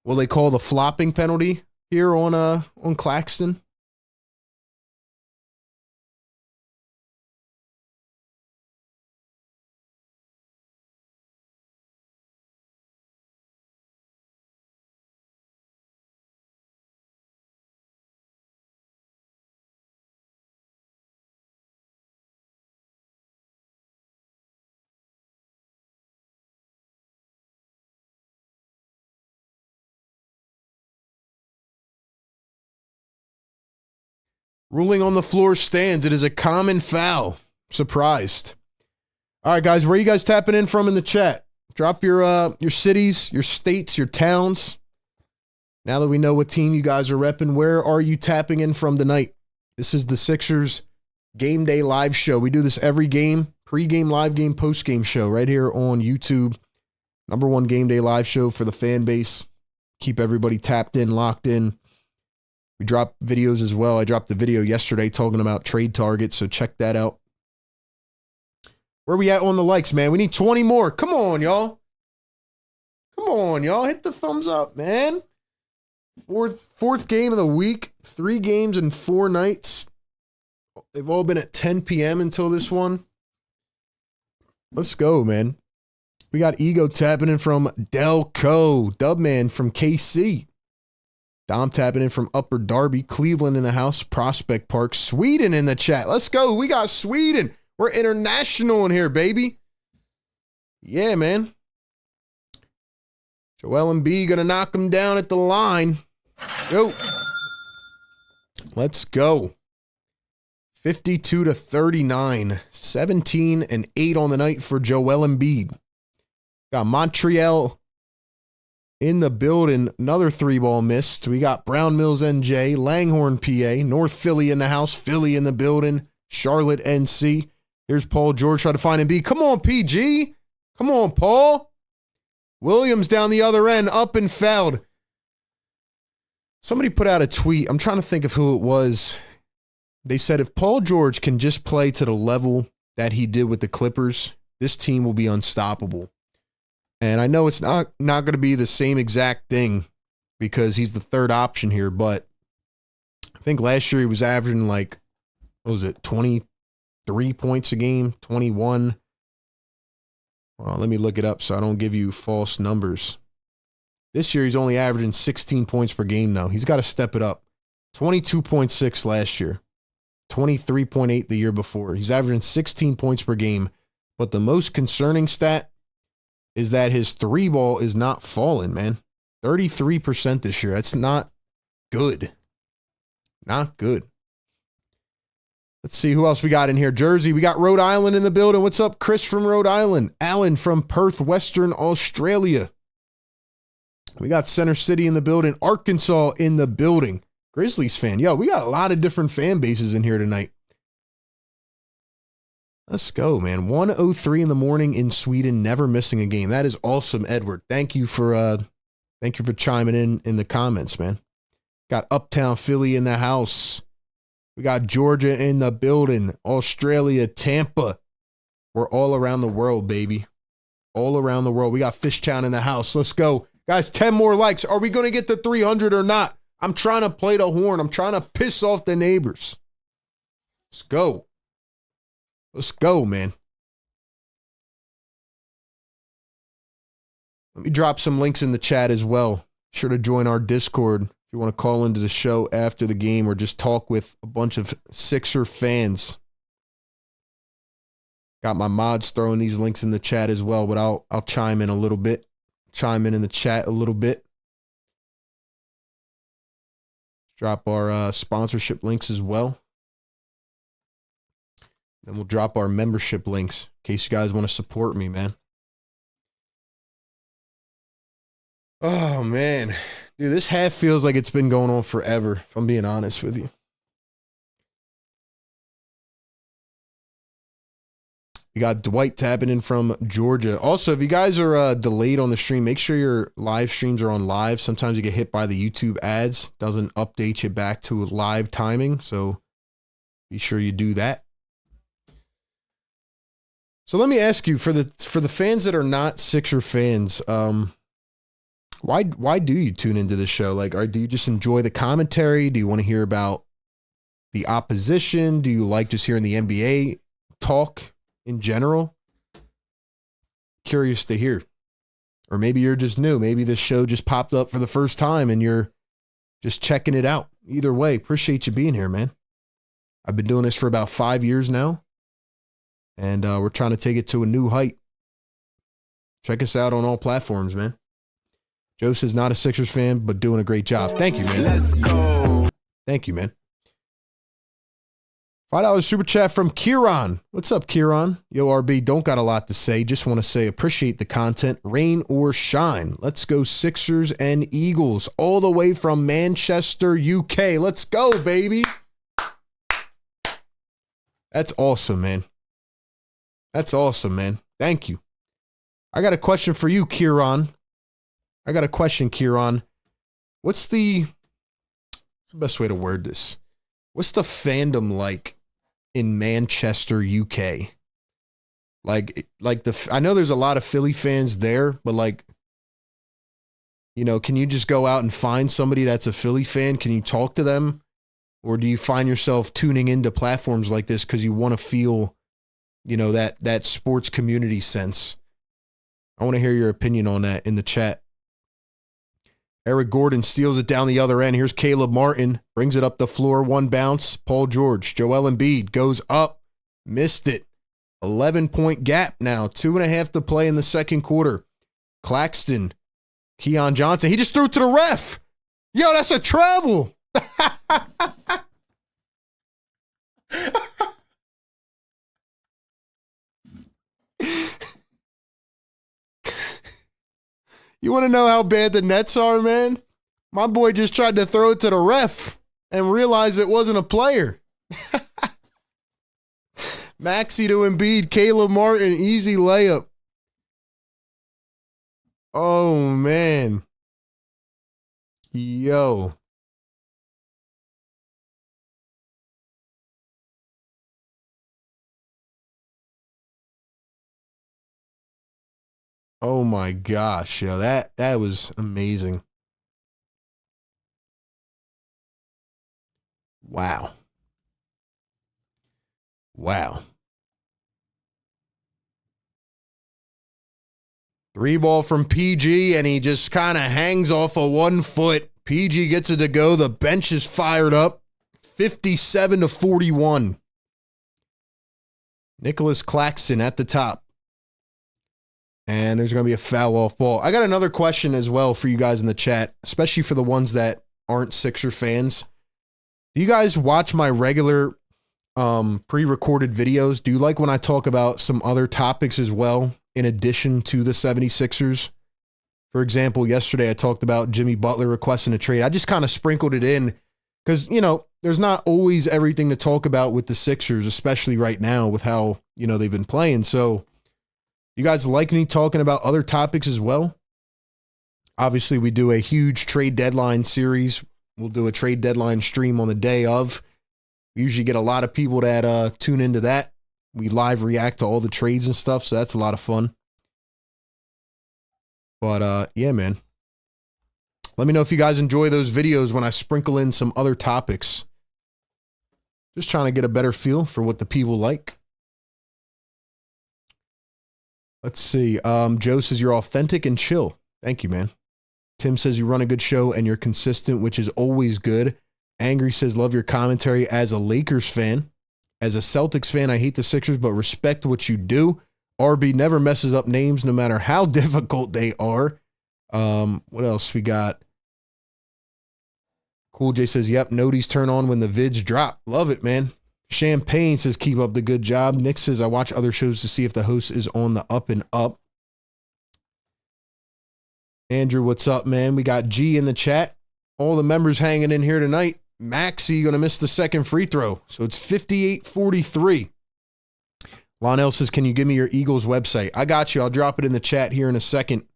Will they call the flopping penalty here on Claxton? Ruling on the floor stands. It is a common foul. Surprised. All right, guys, where are you guys tapping in from in the chat? Drop your cities, your states, your towns. Now that we know what team you guys are repping, where are you tapping in from tonight? This is the Sixers Game Day live show. We do this every game, pre-game, live game, post-game show right here on YouTube. #1 Game Day live show for the fan base. Keep everybody tapped in, locked in. We drop videos as well. I dropped the video yesterday talking about trade targets, so check that out. Where we at on the likes, man? We need 20 more. Come on, y'all. Come on, y'all. Hit the thumbs up, man. Fourth game of the week. 3 games in 4 nights. They've all been at 10 p.m. until this one. Let's go, man. We got Ego tapping in from Delco. Dubman from KC. Dom tapping in from Upper Darby. Cleveland in the house. Prospect Park. Sweden in the chat. Let's go. We got Sweden. We're international in here, baby. Yeah, man. Joel Embiid going to knock him down at the line. Yo. Let's go. 52-39. 17 and 8 on the night for Joel Embiid. Got Montreal in the building. Another 3-ball missed. We got Brown Mills, NJ, Langhorne, PA, North Philly in the house, Philly in the building, Charlotte, NC. Here's Paul George trying to find Embiid. Come on, PG. Come on, Paul. Williams down the other end, up and fouled. Somebody put out a tweet. I'm trying to think of who it was. They said if Paul George can just play to the level that he did with the Clippers, this team will be unstoppable. And I know it's not going to be the same exact thing because he's the third option here, but I think last year he was averaging like, what was it, 23 points a game, 21. Well, let me look it up so I don't give you false numbers. This year he's only averaging 16 points per game now. He's got to step it up. 22.6 last year, 23.8 the year before. He's averaging 16 points per game, but the most concerning stat is that his three ball is not falling, man. 33% this year. That's not good. Not good. Let's see who else we got in here. Jersey, we got Rhode Island in the building. What's up, Chris from Rhode Island? Alan from Perth, Western Australia. We got Center City in the building. Arkansas in the building. Grizzlies fan. Yo, we got a lot of different fan bases in here tonight. Let's go, man. 1:03 in the morning in Sweden, never missing a game. That is awesome, Edward. Thank you for chiming in the comments, man. Got Uptown Philly in the house. We got Georgia in the building. Australia, Tampa. We're all around the world, baby. All around the world. We got Fishtown in the house. Let's go. Guys, 10 more likes. Are we going to get to 300 or not? I'm trying to play the horn. I'm trying to piss off the neighbors. Let's go. Let's go, man. Let me drop some links in the chat as well. Be sure to join our Discord if you want to call into the show after the game or just talk with a bunch of Sixer fans. Got my mods throwing these links in the chat as well, but I'll chime in a little bit. Chime in the chat a little bit. Drop our sponsorship links as well. Then we'll drop our membership links in case you guys want to support me, man. Oh, man. Dude, this half feels like it's been going on forever, if I'm being honest with you. We got Dwight tapping in from Georgia. Also, if you guys are delayed on the stream, make sure your live streams are on live. Sometimes you get hit by the YouTube ads. Doesn't update you back to live timing, so be sure you do that. So let me ask you, for the fans that are not Sixer fans, why do you tune into the show? Like, do you just enjoy the commentary? Do you want to hear about the opposition? Do you like just hearing the NBA talk in general? Curious to hear. Or maybe you're just new. Maybe this show just popped up for the first time and you're just checking it out. Either way, appreciate you being here, man. I've been doing this for about 5 years now. And we're trying to take it to a new height. Check us out on all platforms, man. Joe says not a Sixers fan, but doing a great job. Thank you, man. Let's go. Thank you, man. $5 super chat from Kieran. What's up, Kieran? Yo, RB, don't got a lot to say. Just want to say appreciate the content. Rain or shine. Let's go Sixers and Eagles all the way from Manchester, UK. Let's go, baby. That's awesome, man. That's awesome, man. Thank you. I got a question for you, Kieran. What's the best way to word this? What's the fandom like in Manchester, UK? Like I know there's a lot of Philly fans there, but like, you know, can you just go out and find somebody that's a Philly fan? Can you talk to them? Or do you find yourself tuning into platforms like this because you want to feel, you know, that sports community sense? I want to hear your opinion on that in the chat. Eric Gordon steals it down the other end. Here's Caleb Martin. Brings it up the floor. One bounce. Paul George. Joel Embiid goes up. Missed it. 11-point gap now. 2.5 to play in the second quarter. Claxton. Keon Johnson. He just threw it to the ref. Yo, that's a travel. You want to know how bad the Nets are, man? My boy just tried to throw it to the ref and realized it wasn't a player. Maxey to Embiid, Caleb Martin, easy layup. Oh, man. Yo. my gosh, yo, that was amazing. Wow. Wow. 3-ball from PG, and he just kind of hangs off of 1 foot. PG gets it to go. The bench is fired up. 57-41. Nicholas Claxton at the top. And there's going to be a foul off ball. I got another question as well for you guys in the chat, especially for the ones that aren't Sixer fans. Do you guys watch my regular pre-recorded videos? Do you like when I talk about some other topics as well, in addition to the 76ers? For example, yesterday I talked about Jimmy Butler requesting a trade. I just kind of sprinkled it in because, you know, there's not always everything to talk about with the Sixers, especially right now with how, you know, they've been playing. So you guys like me talking about other topics as well? Obviously, we do a huge trade deadline series. We'll do a trade deadline stream on the day of. We usually get a lot of people that tune into that. We live react to all the trades and stuff, so that's a lot of fun. But yeah, man. Let me know if you guys enjoy those videos when I sprinkle in some other topics. Just trying to get a better feel for what the people like. Let's see. Joe says you're authentic and chill. Thank you, man. Tim says you run a good show and you're consistent, which is always good. Angry says love your commentary as a Lakers fan. As a Celtics fan, I hate the Sixers, but respect what you do. RB never messes up names, no matter how difficult they are. What else we got? Cool J says, yep, noties turn on when the vids drop. Love it, man. Champagne says, keep up the good job. Nick says, I watch other shows to see if the host is on the up and up. Andrew, what's up, man? We got G in the chat. All the members hanging in here tonight. Maxie going to miss the second free throw. So it's 58-43. Lonell says, can you give me your Eagles website? I got you. I'll drop it in the chat here in a second.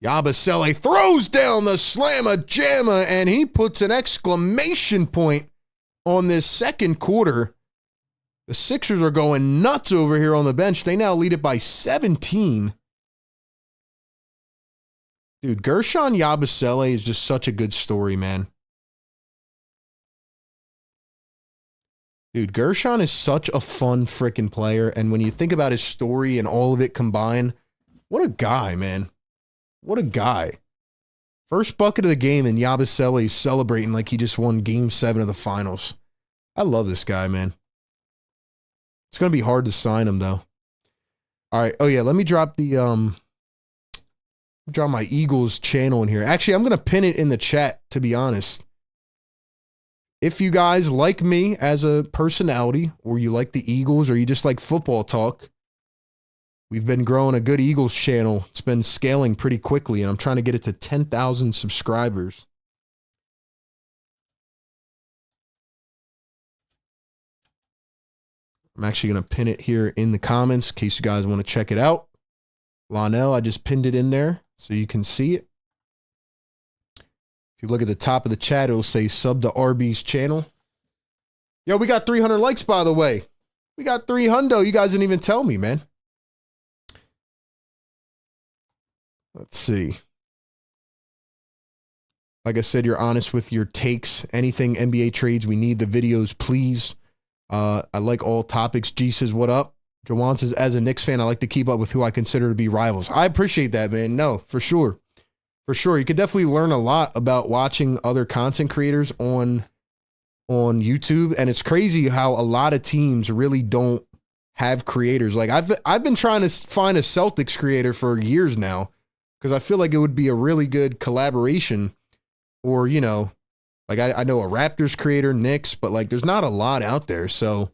Yabusele throws down the slamma-jamma, and he puts an exclamation point on this second quarter. The Sixers are going nuts over here on the bench. They now lead it by 17. Dude, Gershon Yabusele is just such a good story, man. Dude, Gershon is such a fun freaking player, and when you think about his story and all of it combined, what a guy, man. What a guy. First bucket of the game, and Yabusele is celebrating like he just won Game 7 of the finals. I love this guy, man. It's going to be hard to sign him, though. All right. Oh, yeah. Let me drop the drop my Eagles channel in here. Actually, I'm going to pin it in the chat, to be honest. If you guys like me as a personality, or you like the Eagles, or you just like football talk, we've been growing a good Eagles channel. It's been scaling pretty quickly, and I'm trying to get it to 10,000 subscribers. I'm actually going to pin it here in the comments in case you guys want to check it out. Lonell, I just pinned it in there so you can see it. If you look at the top of the chat, it'll say sub to RB's channel. Yo, we got 300 likes, by the way. We got 300. You guys didn't even tell me, man. Let's see. Like I said, you're honest with your takes. Anything NBA trades, we need the videos, please. I like all topics. G says, what up? Jawan says, as a Knicks fan, I like to keep up with who I consider to be rivals. I appreciate that, man. No, for sure. For sure. You could definitely learn a lot about watching other content creators on YouTube. And it's crazy how a lot of teams really don't have creators. Like I've been trying to find a Celtics creator for years now, because I feel like it would be a really good collaboration. Or, you know, like I know a Raptors creator, Knicks, but like there's not a lot out there. So,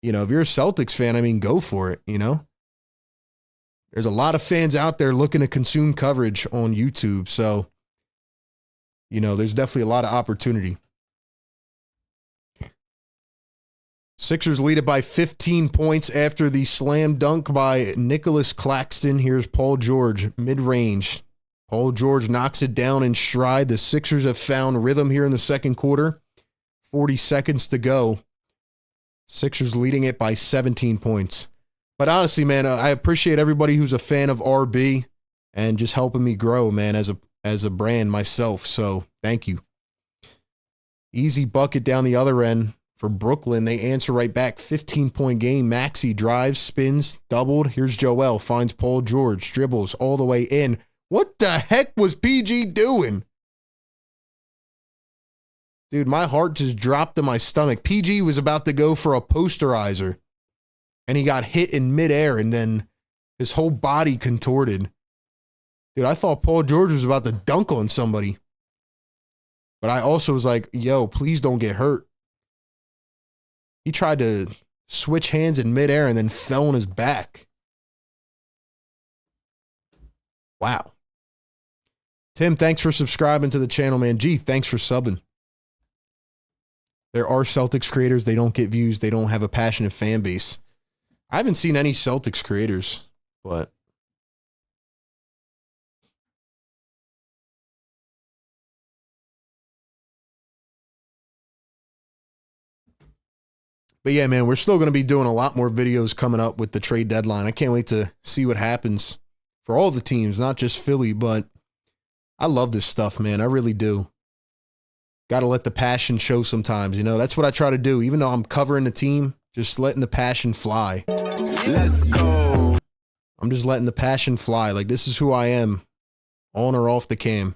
you know, if you're a Celtics fan, I mean, go for it, you know? There's a lot of fans out there looking to consume coverage on YouTube. So, you know, there's definitely a lot of opportunity. Sixers lead it by 15 points after the slam dunk by Nicholas Claxton. Here's Paul George, mid-range. Paul George knocks it down in stride. The Sixers have found rhythm here in the second quarter. 40 seconds to go. Sixers leading it by 17 points. But honestly, man, I appreciate everybody who's a fan of RB and just helping me grow, man, as a brand myself. So thank you. Easy bucket down the other end for Brooklyn. They answer right back. 15-point game. Maxey drives, spins, doubled. Here's Joel. Finds Paul George. Dribbles all the way in. What the heck was PG doing? Dude, my heart just dropped in my stomach. PG was about to go for a posterizer, and he got hit in midair, and then his whole body contorted. Dude, I thought Paul George was about to dunk on somebody. But I also was like, yo, please don't get hurt. He tried to switch hands in midair and then fell on his back. Wow. Tim, thanks for subscribing to the channel, man. G, thanks for subbing. There are Celtics creators. They don't get views. They don't have a passionate fan base. I haven't seen any Celtics creators, but yeah, man, we're still going to be doing a lot more videos coming up with the trade deadline. I can't wait to see what happens for all the teams, not just Philly, but I love this stuff, man. I really do. Got to let the passion show sometimes, you know. That's what I try to do. Even though I'm covering the team, just letting the passion fly. Let's go. I'm just letting the passion fly. Like, this is who I am, on or off the cam.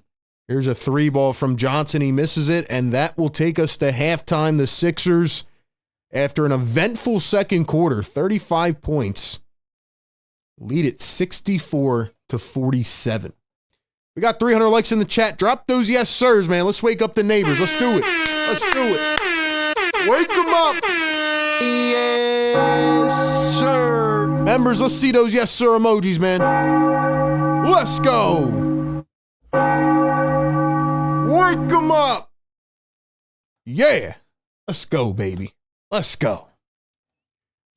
Here's a 3-ball from Johnson. He misses it, and that will take us to halftime. The Sixers, after an eventful second quarter, 35 points, lead it 64-47. We got 300 likes in the chat. Drop those yes sirs, man. Let's wake up the neighbors. Let's do it. Let's do it. Wake them up. Yes, sir. Members, let's see those yes sir emojis, man. Let's go. Wake them up. Yeah. Let's go, baby. Let's go.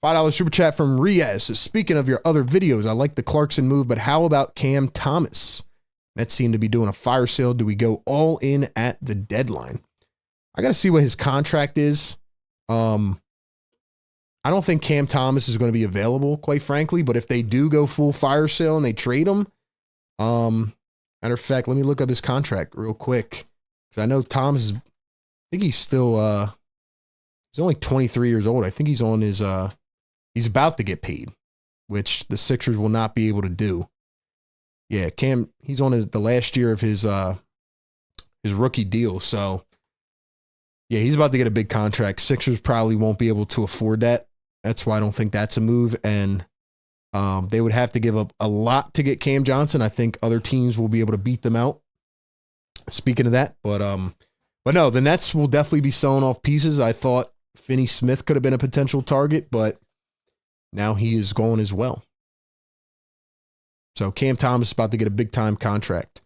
$5 super chat from Riaz. Speaking of your other videos, I like the Clarkson move, but how about Cam Thomas? Nets seem to be doing a fire sale. Do we go all in at the deadline? I got to see what his contract is. I don't think Cam Thomas is going to be available, quite frankly, but if they do go full fire sale and they trade him, matter of fact, let me look up his contract real quick, because I know Thomas is, I think he's still, he's only 23 years old. I think he's on his, he's about to get paid, which the Sixers will not be able to do. Yeah, Cam, he's on the last year of his rookie deal. So, yeah, he's about to get a big contract. Sixers probably won't be able to afford that. That's why I don't think that's a move. And they would have to give up a lot to get Cam Johnson. I think other teams will be able to beat them out. Speaking of that, but no, the Nets will definitely be selling off pieces. I thought Finney Smith could have been a potential target, but now he is gone as well. So Cam Thomas is about to get a big-time contract.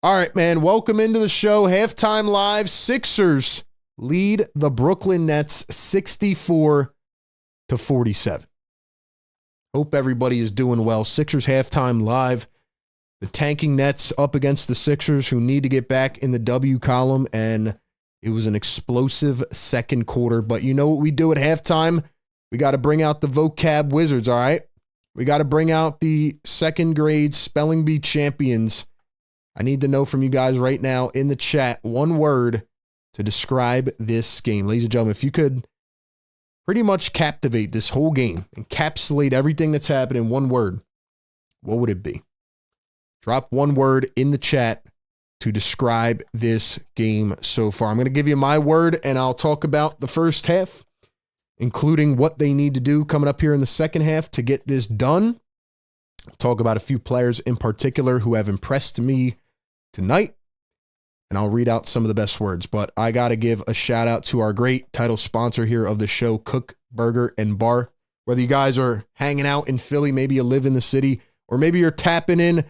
All right, man, welcome into the show. Halftime live. Sixers lead the Brooklyn Nets 64-47. Hope everybody is doing well. Sixers halftime live. The tanking Nets up against the Sixers, who need to get back in the W column, and it was an explosive second quarter. But you know what we do at halftime? We got to bring out the vocab wizards, all right? We got to bring out the second grade spelling bee champions. I need to know from you guys right now in the chat one word to describe this game. Ladies and gentlemen, if you could pretty much captivate this whole game, encapsulate everything that's happened in one word, what would it be? Drop one word in the chat to describe this game so far. I'm going to give you my word, and I'll talk about the first half, including what they need to do coming up here in the second half to get this done. I'll talk about a few players in particular who have impressed me tonight, and I'll read out some of the best words. But I got to give a shout out to our great title sponsor here of the show, Kook Burger and Bar. Whether you guys are hanging out in Philly, maybe you live in the city, or maybe you're tapping in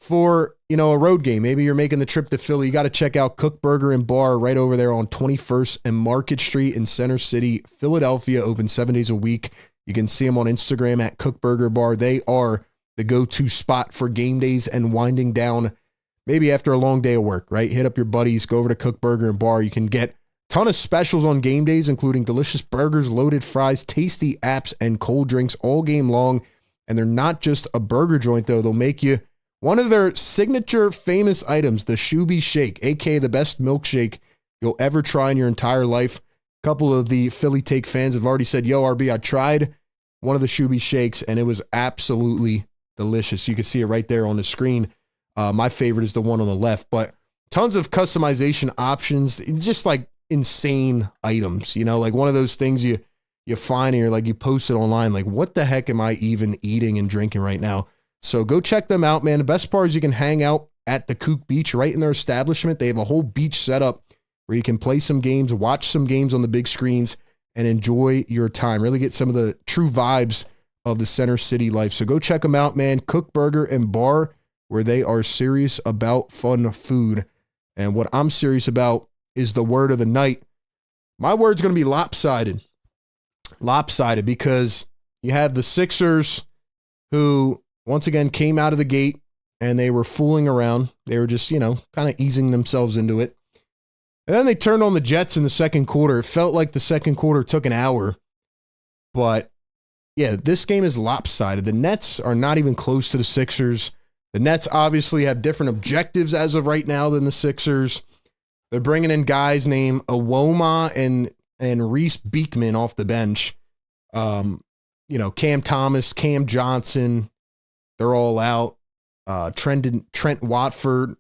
for, you know, a road game. Maybe you're making the trip to Philly. You got to check out Kook Burger and Bar right over there on 21st and Market Street in Center City, Philadelphia. Open 7 days a week. You can see them on Instagram at Kook Burger Bar. They are the go-to spot for game days and winding down, maybe after a long day of work, right? Hit up your buddies, go over to Kook Burger and Bar. You can get a ton of specials on game days, including delicious burgers, loaded fries, tasty apps, and cold drinks all game long. And they're not just a burger joint, though. They'll make you one of their signature famous items, the Shoobie Shake, aka the best milkshake you'll ever try in your entire life. A couple of the Philly Take fans have already said, yo, RB, I tried one of the Shoobie Shakes, and it was absolutely delicious. You can see it right there on the screen. My favorite is the one on the left, but tons of customization options, just like insane items, like one of those things you find and you're like, you post it online, like, what the heck am I even eating and drinking right now? So go check them out, man. The best part is you can hang out at the Kook Beach right in their establishment. They have a whole beach setup where you can play some games, watch some games on the big screens, and enjoy your time. Really get some of the true vibes of the Center City life. So go check them out, man. Kook Burger and Bar, where they are serious about fun food. And what I'm serious about is the word of the night. My word's going to be lopsided. Lopsided because you have the Sixers who once again came out of the gate and they were fooling around. They were just, kind of easing themselves into it. And then they turned on the Jets in the second quarter. It felt like the second quarter took an hour. But yeah, this game is lopsided. The Nets are not even close to the Sixers. The Nets obviously have different objectives as of right now than the Sixers. They're bringing in guys named Awoma and Reese Beekman off the bench. Cam Thomas, Cam Johnson, they're all out. Trent Watford.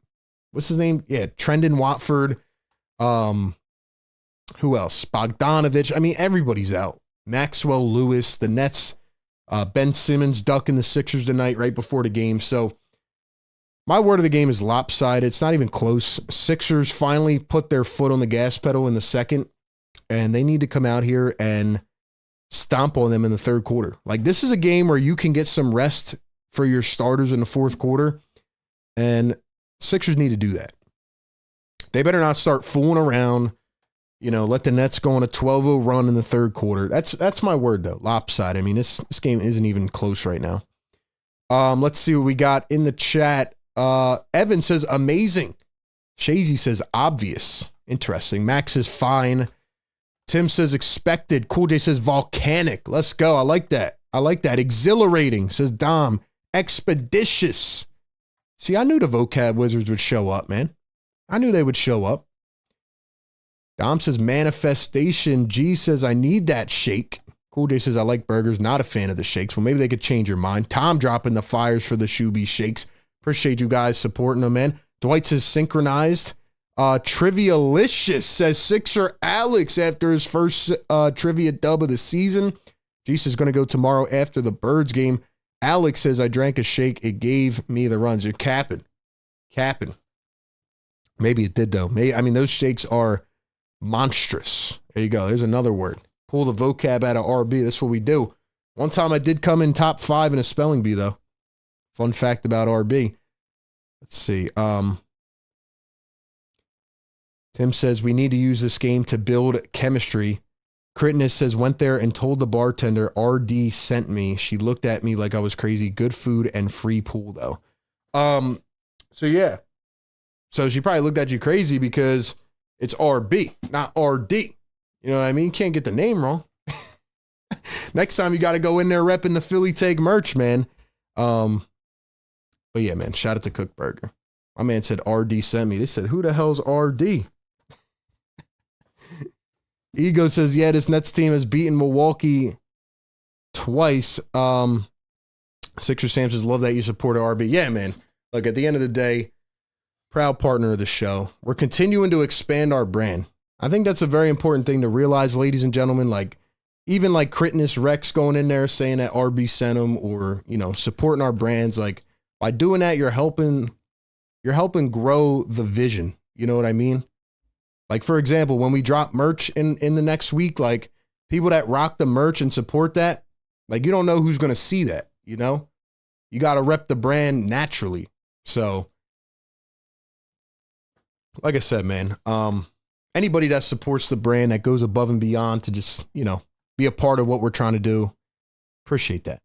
What's his name? Yeah, Trendon Watford. Who else? Bogdanovich. I mean, everybody's out. Maxwell Lewis, the Nets, Ben Simmons ducking the Sixers tonight right before the game. So my word of the game is lopsided. It's not even close. Sixers finally put their foot on the gas pedal in the second, and they need to come out here and stomp on them in the third quarter. Like, this is a game where you can get some rest for your starters in the fourth quarter, and Sixers need to do that. They better not start fooling around, let the Nets go on a 12-0 run in the third quarter. That's my word, though, lopsided. I mean, this game isn't even close right now. Let's see what we got in the chat. Evan says, amazing. Shazy says, obvious. Interesting. Max says, fine. Tim says, expected. Cool J says, volcanic. Let's go. I like that. Exhilarating, says Dom. Expeditious. See, I knew the vocab wizards would show up, man. I knew they would show up. Dom says, manifestation. G says, I need that shake. Cool J says, I like burgers. Not a fan of the shakes. Well, maybe they could change your mind. Tom dropping the fires for the Shoobie Shakes. Appreciate you guys supporting them, man. Dwight says, synchronized. Trivialicious says, Sixer Alex after his first trivia dub of the season. G says, going to go tomorrow after the Birds game. Alex says, I drank a shake. It gave me the runs. You're capping. Maybe it did, though. Those shakes are monstrous. There you go. There's another word. Pull the vocab out of RB. That's what we do. One time I did come in top 5 in a spelling bee, though. Fun fact about RB. Let's see. Tim says, we need to use this game to build chemistry. Critness says, went there and told the bartender RD sent me. She looked at me like I was crazy. Good food and free pool, though. So, yeah. So she probably looked at you crazy because it's RB, not RD. You know what I mean? You can't get the name wrong. Next time you got to go in there repping the Philly Take merch, man. But yeah, man, shout out to Kook Burger. My man said RD sent me. They said, who the hell's RD? Ego says, yeah, this Nets team has beaten Milwaukee twice. Sixer Sam says, love that you support RB. Yeah, man. Look, at the end of the day, proud partner of the show. We're continuing to expand our brand. I think that's a very important thing to realize, ladies and gentlemen. Like, even like Critness Rex going in there saying that RB sent him, or, supporting our brands. Like, by doing that, you're helping grow the vision. You know what I mean? Like, for example, when we drop merch in the next week, like, people that rock the merch and support that, like, you don't know who's going to see that, you got to rep the brand naturally. So, like I said, man, anybody that supports the brand, that goes above and beyond to just, be a part of what we're trying to do, appreciate that.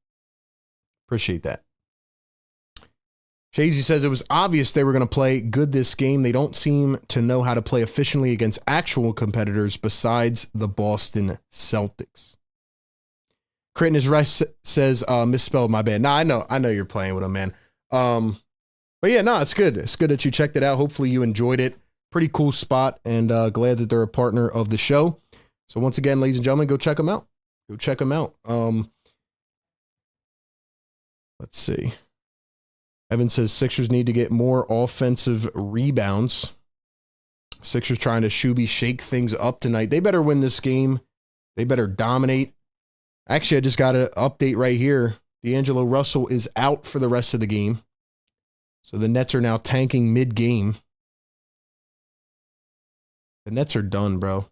Shazy says, it was obvious they were going to play good this game. They don't seem to know how to play efficiently against actual competitors besides the Boston Celtics. Critton is right says misspelled, my bad. Nah, I know you're playing with him, man. But yeah, no, it's good. It's good that you checked it out. Hopefully you enjoyed it. Pretty cool spot, and glad that they're a partner of the show. So once again, ladies and gentlemen, go check them out. Go check them out. Let's see. Evan says Sixers need to get more offensive rebounds. Sixers trying to Shoobie shake things up tonight. They better win this game. They better dominate. Actually, I just got an update right here. D'Angelo Russell is out for the rest of the game. So the Nets are now tanking mid-game. The Nets are done, bro.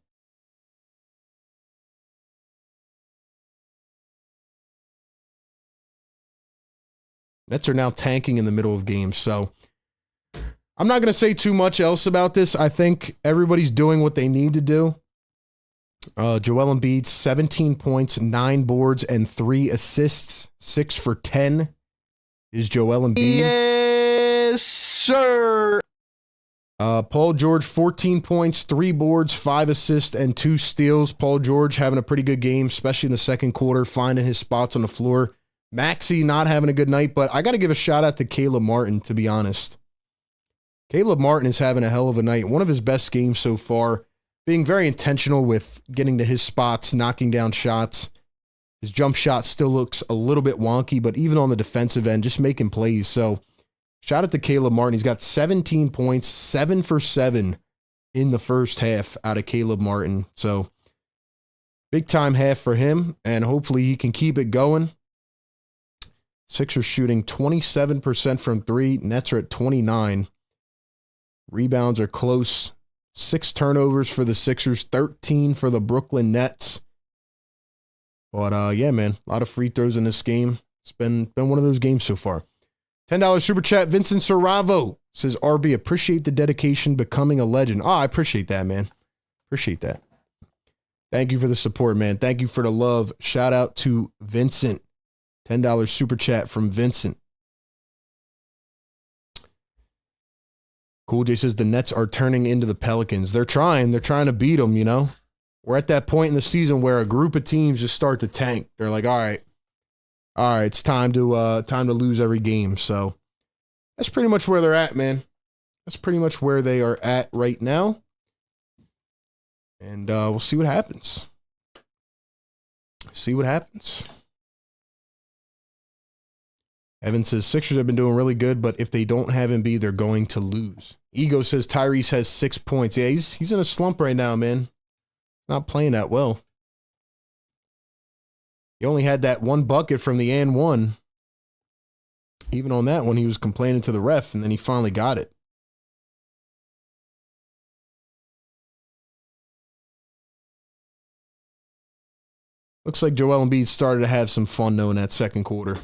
Nets are now tanking in the middle of games. So I'm not going to say too much else about this. I think everybody's doing what they need to do. Joel Embiid, 17 points, 9 boards, and 3 assists. 6 for 10 is Joel Embiid. Yes, sir. Paul George, 14 points, 3 boards, 5 assists, and 2 steals. Paul George having a pretty good game, especially in the second quarter, finding his spots on the floor. Maxey not having a good night, but I got to give a shout out to Caleb Martin, to be honest. Caleb Martin is having a hell of a night. One of his best games so far. Being very intentional with getting to his spots, knocking down shots. His jump shot still looks a little bit wonky, but even on the defensive end, just making plays. So shout out to Caleb Martin. He's got 17 points, 7 for 7 in the first half out of Caleb Martin. So big time half for him, and hopefully he can keep it going. Sixers shooting 27% from 3. Nets are at 29. Rebounds are close. 6 turnovers for the Sixers, 13 for the Brooklyn Nets. But yeah, man, a lot of free throws in this game. It's been one of those games so far. $10 super chat. Vincent Saravo says, RB, appreciate the dedication, becoming a legend. Oh, I appreciate that, man. Appreciate that. Thank you for the support, man. Thank you for the love. Shout out to Vincent. $10 super chat from Vincent. Cool J says the Nets are turning into the Pelicans. They're trying to beat them, you know. We're at that point in the season where a group of teams just start to tank. They're like, all right, it's time to lose every game. So that's pretty much where they're at, man. That's pretty much where they are at right now. And we'll see what happens. See what happens. Evan says, Sixers have been doing really good, but if they don't have Embiid, they're going to lose. Ego says Tyrese has 6 points. Yeah, he's in a slump right now, man. Not playing that well. He only had that 1 bucket from the and 1. Even on that one, he was complaining to the ref, and then he finally got it. Looks like Joel Embiid started to have some fun, though, in that second quarter.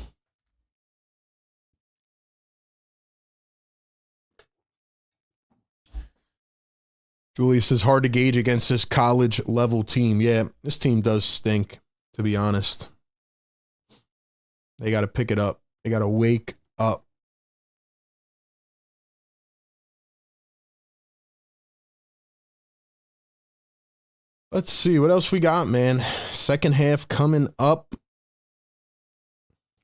Julius says, hard to gauge against this college level team. Yeah, this team does stink, to be honest. They got to pick it up. They got to wake up. Let's see what else we got, man. Second half coming up.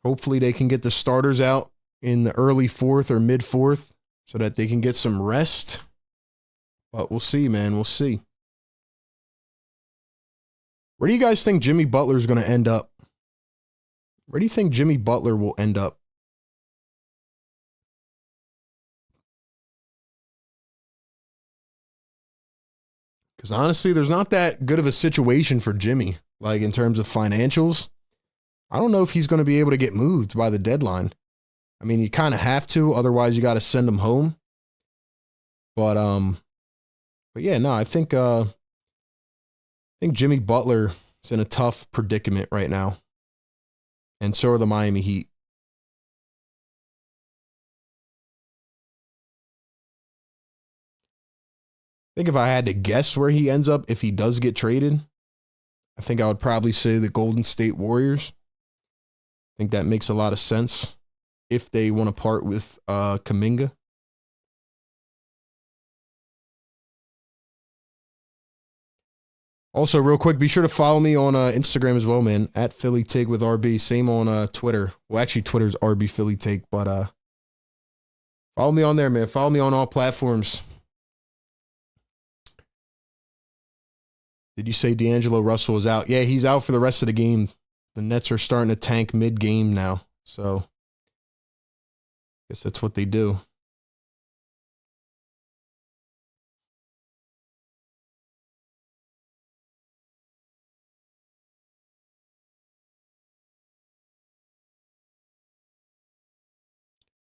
Hopefully they can get the starters out in the early 4th or mid 4th so that they can get some rest. But we'll see, man. We'll see. Where do you guys think Jimmy Butler is going to end up? Where do you think Jimmy Butler will end up? Because honestly, there's not that good of a situation for Jimmy, like in terms of financials. I don't know if he's going to be able to get moved by the deadline. I mean, you kind of have to, otherwise you got to send him home. But yeah, no, I think Jimmy Butler is in a tough predicament right now. And so are the Miami Heat. I think if I had to guess where he ends up, if he does get traded, I think I would probably say the Golden State Warriors. I think that makes a lot of sense if they want to part with Kuminga. Also, real quick, be sure to follow me on Instagram as well, man. At Philly Take with RB. Same on Twitter. Well, actually, Twitter's RB Philly Take, but follow me on there, man. Follow me on all platforms. Did you say D'Angelo Russell is out? Yeah, he's out for the rest of the game. The Nets are starting to tank mid-game now, so I guess that's what they do.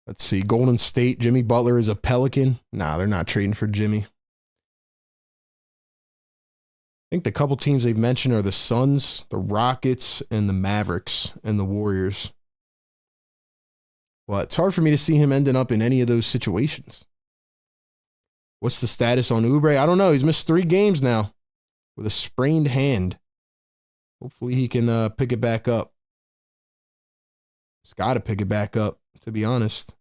Let's see. Golden State, Jimmy Butler is a Pelican. Nah, they're not trading for Jimmy. I think the couple teams they've mentioned are the Suns, the Rockets, and the Mavericks, and the Warriors. Well, it's hard for me to see him ending up in any of those situations. What's the status on Oubre? I don't know. He's missed 3 games now with a sprained hand. Hopefully he can pick it back up. He's got to pick it back up, to be honest.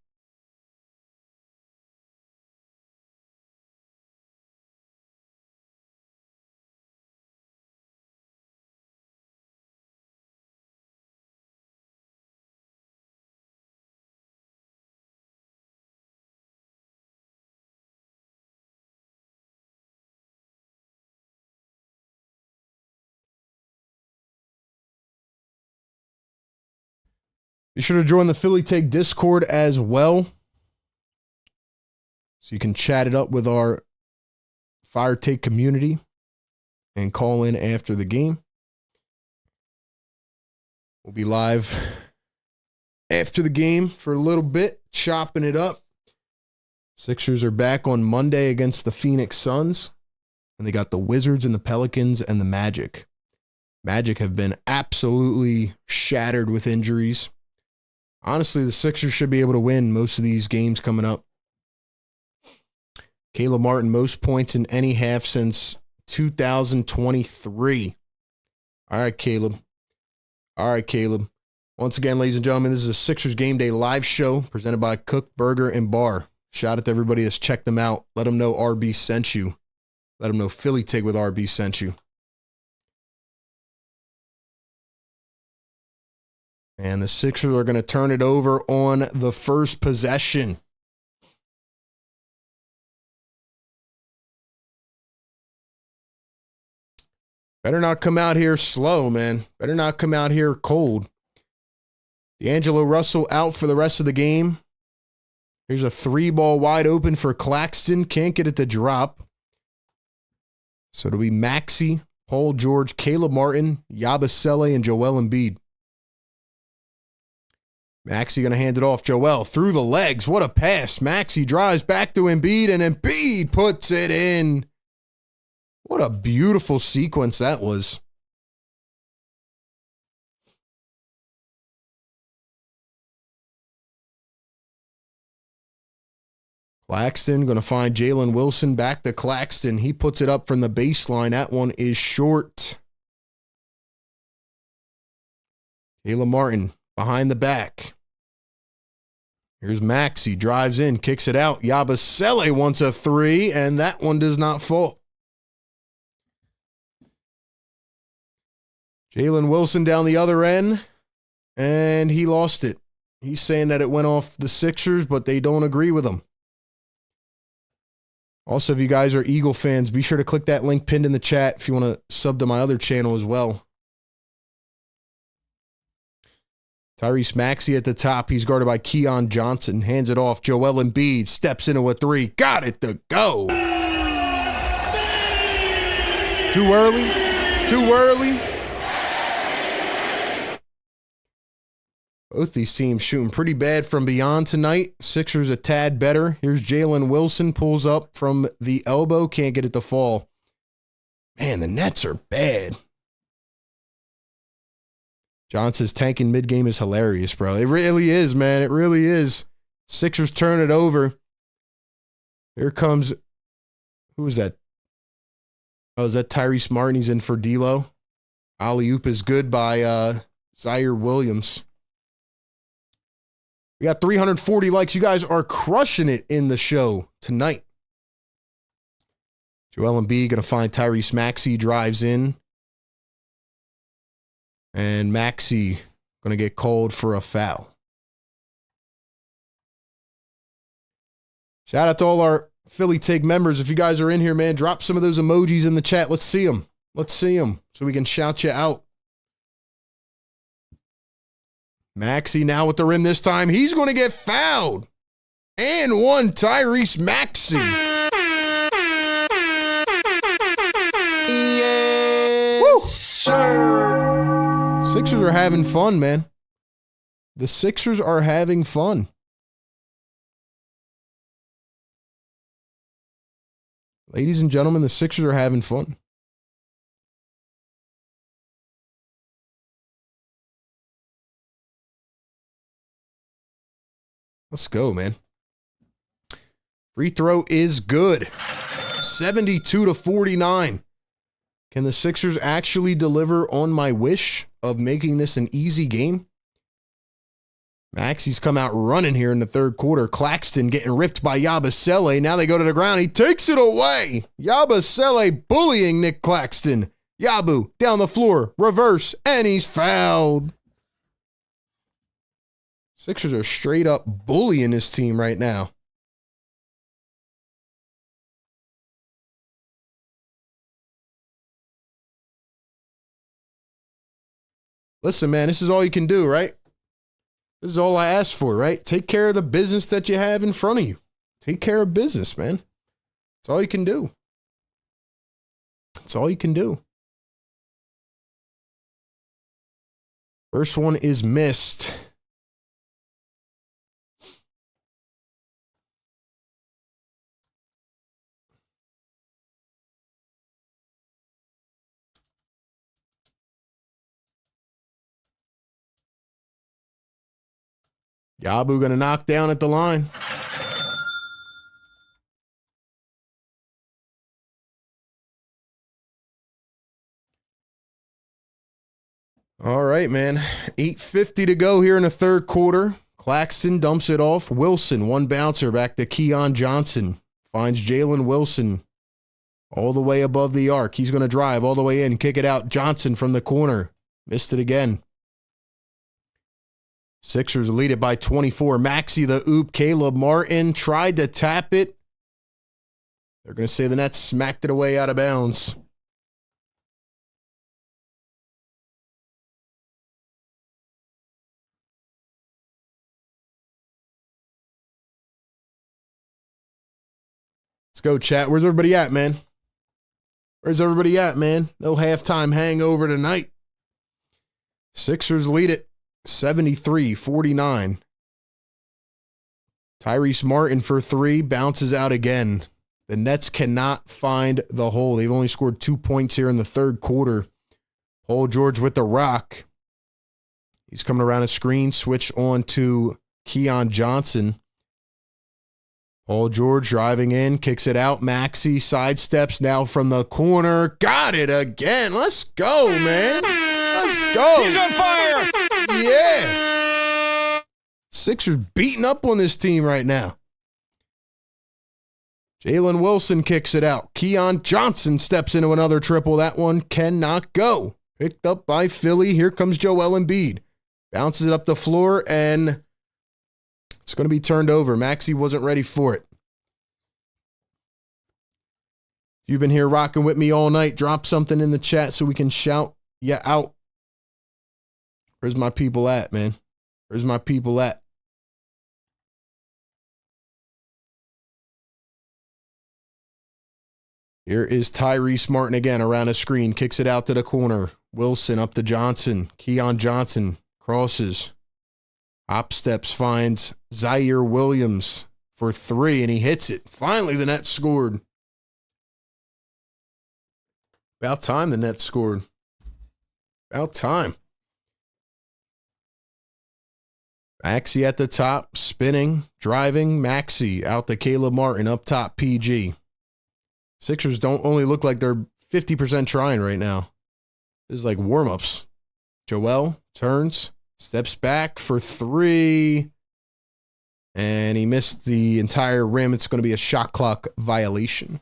Be sure to join the Philly Take Discord as well, so you can chat it up with our Fire Take community and call in after the game. We'll be live after the game for a little bit, chopping it up. Sixers are back on Monday against the Phoenix Suns, and they got the Wizards and the Pelicans and the Magic. Magic have been absolutely shattered with injuries. Honestly, the Sixers should be able to win most of these games coming up. Caleb Martin, most points in any half since 2023. All right, Caleb. Once again, ladies and gentlemen, this is a Sixers Game Day live show presented by Kook Burger and Bar. Shout out to everybody that's checked them out. Let them know RB sent you. Let them know Philly Take with RB sent you. And the Sixers are going to turn it over on the first possession. Better not come out here slow, man. Better not come out here cold. D'Angelo Russell out for the rest of the game. Here's a 3-ball wide open for Claxton. Can't get it to drop. So it'll be Maxey, Paul George, Caleb Martin, Yabusele, and Joel Embiid. Maxey going to hand it off. Joel through the legs. What a pass. Maxey drives back to Embiid, and Embiid puts it in. What a beautiful sequence that was. Claxton going to find Jalen Wilson. Back to Claxton. He puts it up from the baseline. That one is short. Caleb Martin behind the back. Here's Maxey, drives in, kicks it out. Yabusele wants a 3, and that one does not fall. Jalen Wilson down the other end, and he lost it. He's saying that it went off the Sixers, but they don't agree with him. Also, if you guys are Eagle fans, be sure to click that link pinned in the chat if you want to sub to my other channel as well. Tyrese Maxey at the top. He's guarded by Keon Johnson. Hands it off. Joel Embiid steps into a 3. Got it to go. Too early? Too early? Both these teams shooting pretty bad from beyond tonight. Sixers a tad better. Here's Jalen Wilson. Pulls up from the elbow. Can't get it to fall. Man, the Nets are bad. Johnson's tanking mid-game is hilarious, bro. It really is, man. It really is. Sixers turn it over. Here comes, who is that? Oh, is that Tyrese Martin? He's in for D'Lo. Alley-oop is good by Zaire Williams. We got 340 likes. You guys are crushing it in the show tonight. Joel Embiid going to find Tyrese Maxey, drives in. And Maxey going to get called for a foul. Shout out to all our Philly Take members. If you guys are in here, man, drop some of those emojis in the chat. Let's see them. Let's see them so we can shout you out. Maxey now with the rim this time. He's going to get fouled. And one, Tyrese Maxey. Yes, sir. Sixers are having fun, man. The Sixers are having fun. Ladies and gentlemen, the Sixers are having fun. Let's go, man. Free throw is good. 72-49. Can the Sixers actually deliver on my wish of making this an easy game? Maxey's come out running here in the third quarter. Claxton getting ripped by Yabusele. Now they go to the ground. He takes it away. Yabusele bullying Nick Claxton. Yabu down the floor. Reverse. And he's fouled. Sixers are straight up bullying this team right now. Listen, man, this is all you can do, right? This is all I ask for, right? Take care of the business that you have in front of you. Take care of business, man. That's all you can do. That's all you can do. First one is missed. Yabu going to knock down at the line. All right, man. 8:50 to go here in the third quarter. Claxton dumps it off. Wilson, one bouncer back to Keon Johnson. Finds Jalen Wilson all the way above the arc. He's going to drive all the way in, kick it out. Johnson from the corner. Missed it again. Sixers lead it by 24. Maxey the oop. Caleb Martin tried to tap it. They're going to say the Nets smacked it away out of bounds. Let's go, chat. Where's everybody at, man? Where's everybody at, man? No halftime hangover tonight. Sixers lead it 73-49. Tyrese Martin for three, bounces out again. The Nets cannot find the hole. They've only scored 2 points here in the third quarter. Paul George with the rock. He's coming around a screen, switch on to Keon Johnson. Paul George driving in, kicks it out. Maxey sidesteps now from the corner. Got it again. Let's go, man. Let's go. He's on fire. Yeah. Sixers beating up on this team right now. Jalen Wilson kicks it out. Keon Johnson steps into another triple. That one cannot go. Picked up by Philly. Here comes Joel Embiid. Bounces it up the floor, and it's going to be turned over. Maxey wasn't ready for it. If you've been here rocking with me all night, drop something in the chat so we can shout you out. Where's my people at, man? Where's my people at? Here is Tyrese Martin again around a screen. Kicks it out to the corner. Wilson up to Johnson. Keon Johnson crosses. Hop steps, finds Zaire Williams for three, and he hits it. Finally, the Nets scored. About time the Nets scored. About time. Maxey at the top, spinning, driving. Maxey out to Caleb Martin, up top, PG. Sixers don't only look like they're 50% trying right now. This is like warm-ups. Joel turns, steps back for three, and he missed the entire rim. It's going to be a shot clock violation.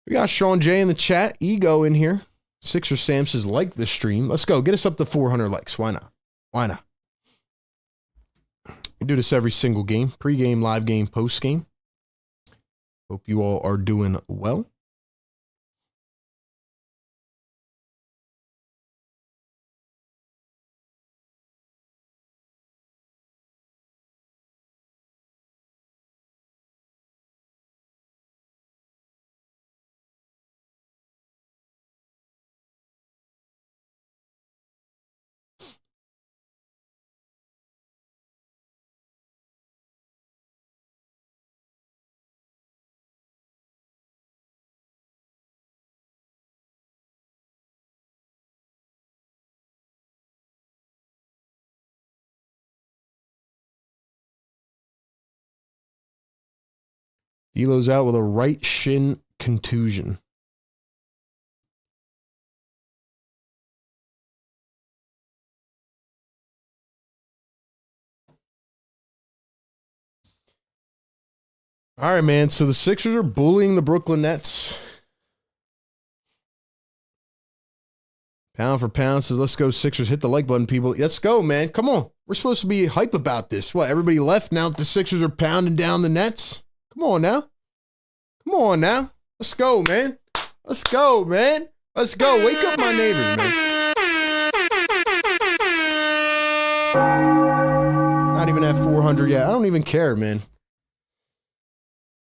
We got Sean J in the chat. Ego in here. Sixer Sam says, like the stream. Let's go. Get us up to 400 likes. Why not? Why not? We do this every single game. Pre-game, live game, post-game. Hope you all are doing well. D'Lo's out with a right shin contusion. All right, man. So the Sixers are bullying the Brooklyn Nets. Pound for pound says, let's go Sixers. Hit the like button, people. Let's go, man. Come on. We're supposed to be hype about this. What, everybody left now that the Sixers are pounding down the Nets? Come on now. Come on now. Let's go, man. Let's go, man. Let's go. Wake up my neighbors, man. Not even at 400 yet. I don't even care, man.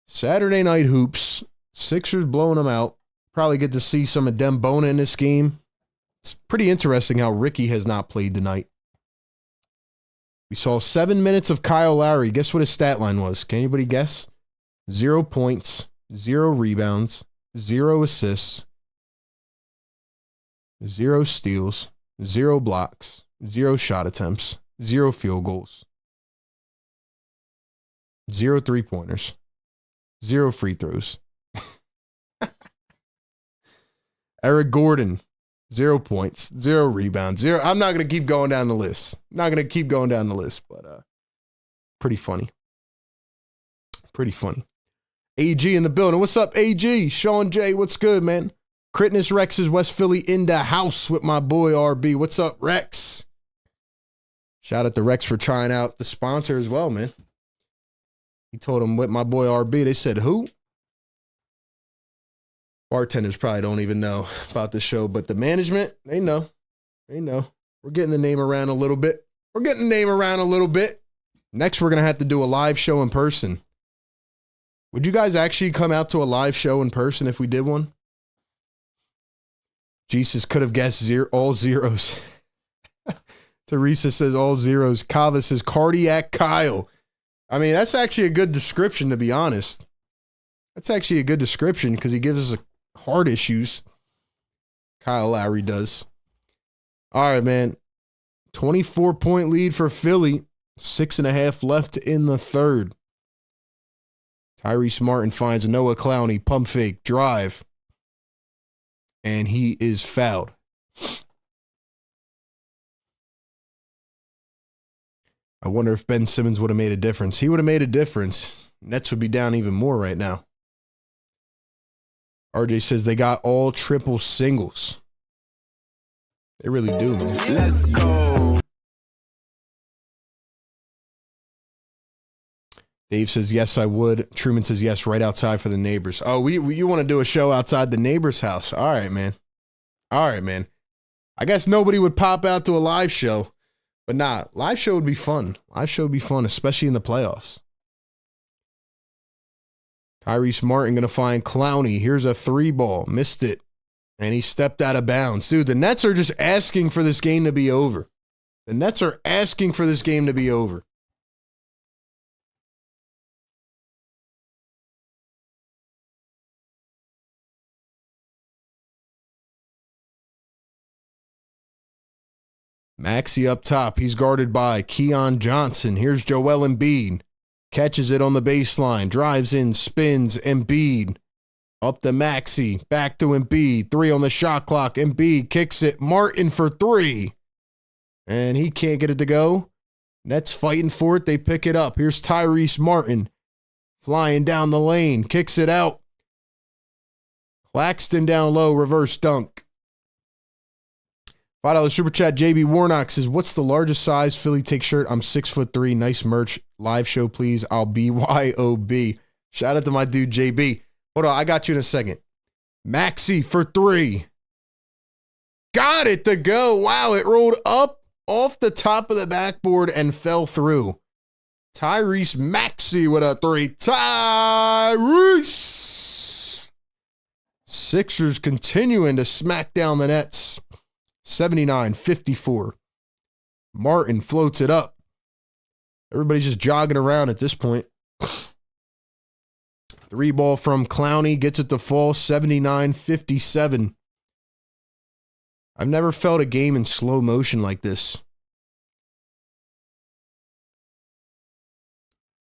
Saturday night hoops. Sixers blowing them out. Probably get to see some of Dembona in this game. It's pretty interesting how Ricky has not played tonight. We saw 7 minutes of Kyle Lowry. Guess what his stat line was? Can anybody guess? 0 points, 0 rebounds, 0 assists, 0 steals, 0 blocks, 0 shot attempts, 0 field goals, 0 3-pointers, 0 free throws. Eric Gordon, 0 points, 0 rebounds, 0. I'm not going to keep going down the list. Not going to keep going down the list, but pretty funny. Pretty funny. AG in the building. What's up, AG? Sean J, what's good, man? Critness Rex is West Philly in the house with my boy RB. What's up, Rex? Shout out to Rex for trying out the sponsor as well, man. He told him with my boy RB. They said, who? Bartenders probably don't even know about the show, but the management, they know. They know. We're getting the name around a little bit. We're getting the name around a little bit. Next, we're going to have to do a live show in person. Would you guys actually come out to a live show in person if we did one? Jesus could have guessed all zeros. Teresa says all zeros. Kava says cardiac Kyle. I mean, that's actually a good description, to be honest. That's actually a good description because he gives us heart issues. Kyle Lowry does. All right, man. 24-point lead for Philly. 6.5 left in the third. Tyrese Martin finds Noah Clowney, pump fake, drive. And he is fouled. I wonder if Ben Simmons would have made a difference. He would have made a difference. Nets would be down even more right now. RJ says they got all triple singles. They really do, man. Let's go. Dave says, yes, I would. Truman says, yes, right outside for the neighbors. Oh, you want to do a show outside the neighbor's house? All right, man. All right, man. I guess nobody would pop out to a live show, but nah, live show would be fun. Live show would be fun, especially in the playoffs. Tyrese Martin going to find Clowney. Here's a 3-ball. Missed it. And he stepped out of bounds. Dude, the Nets are just asking for this game to be over. The Nets are asking for this game to be over. Maxey up top. He's guarded by Keon Johnson. Here's Joel Embiid. Catches it on the baseline. Drives in, spins. Embiid. Up to Maxey. Back to Embiid. 3 on the shot clock. Embiid kicks it. Martin for 3. And he can't get it to go. Nets fighting for it. They pick it up. Here's Tyrese Martin. Flying down the lane. Kicks it out. Claxton down low, reverse dunk. $5 super chat. JB Warnock says, what's the largest size Philly Take shirt? I'm 6'3". Nice merch. Live show, please. I'll BYOB. Shout out to my dude, JB. Hold on, I got you in a second. Maxi for 3. Got it to go. Wow, it rolled up off the top of the backboard and fell through. Tyrese Maxey with a 3. Tyrese! Sixers continuing to smack down the Nets. 79-54. Martin floats it up. Everybody's just jogging around at this point. 3 ball from Clowney gets it to fall. 79-57. I've never felt a game in slow motion like this.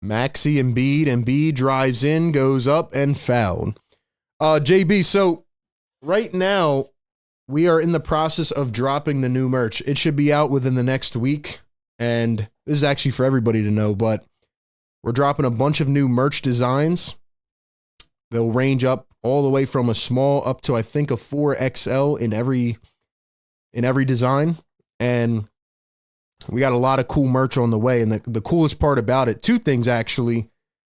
Maxey Embiid drives in, goes up, and fouled. JB, so right now, we are in the process of dropping the new merch. It should be out within the next week, and this is actually for everybody to know, but we're dropping a bunch of new merch designs. They'll range up all the way from a small up to, I think, a 4XL in every design, and we got a lot of cool merch on the way. And the coolest part about it, 2 things actually.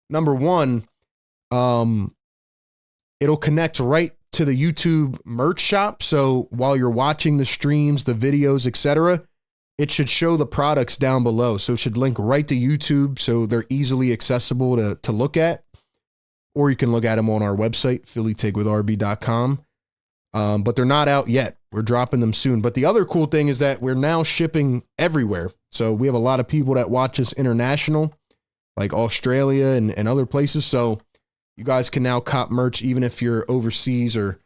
Number 1, it'll connect right to the YouTube merch shop. So while you're watching the streams, the videos, etc., it should show the products down below. So it should link right to YouTube, so they're easily accessible to look at. Or you can look at them on our website, phillytakewithrb.com. But they're not out yet. We're dropping them soon. But the other cool thing is that we're now shipping everywhere. So we have a lot of people that watch us international, like Australia and other places. So you guys can now cop merch even if you're overseas or,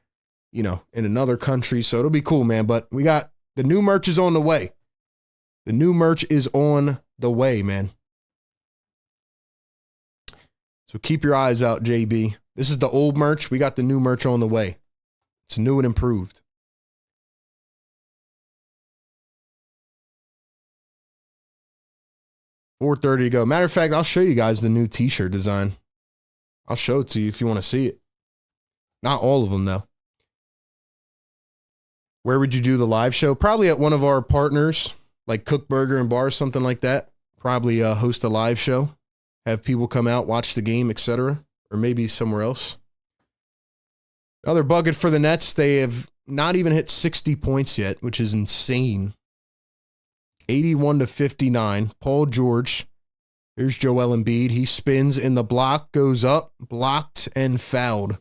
you know, in another country. So it'll be cool, man. But we got the new merch is on the way. The new merch is on the way, man. So keep your eyes out, JB. This is the old merch. We got the new merch on the way. It's new and improved. $4:30 to go. Matter of fact, I'll show you guys the new t-shirt design. I'll show it to you if you want to see it. Not all of them, though. Where would you do the live show? Probably at one of our partners, like Kook Burger and Bar, something like that. Probably host a live show. Have people come out, watch the game, etc. Or maybe somewhere else. Another bucket for the Nets. They have not even hit 60 points yet, which is insane. 81-59. Paul George. Here's Joel Embiid. He spins in the block, goes up, blocked, and fouled.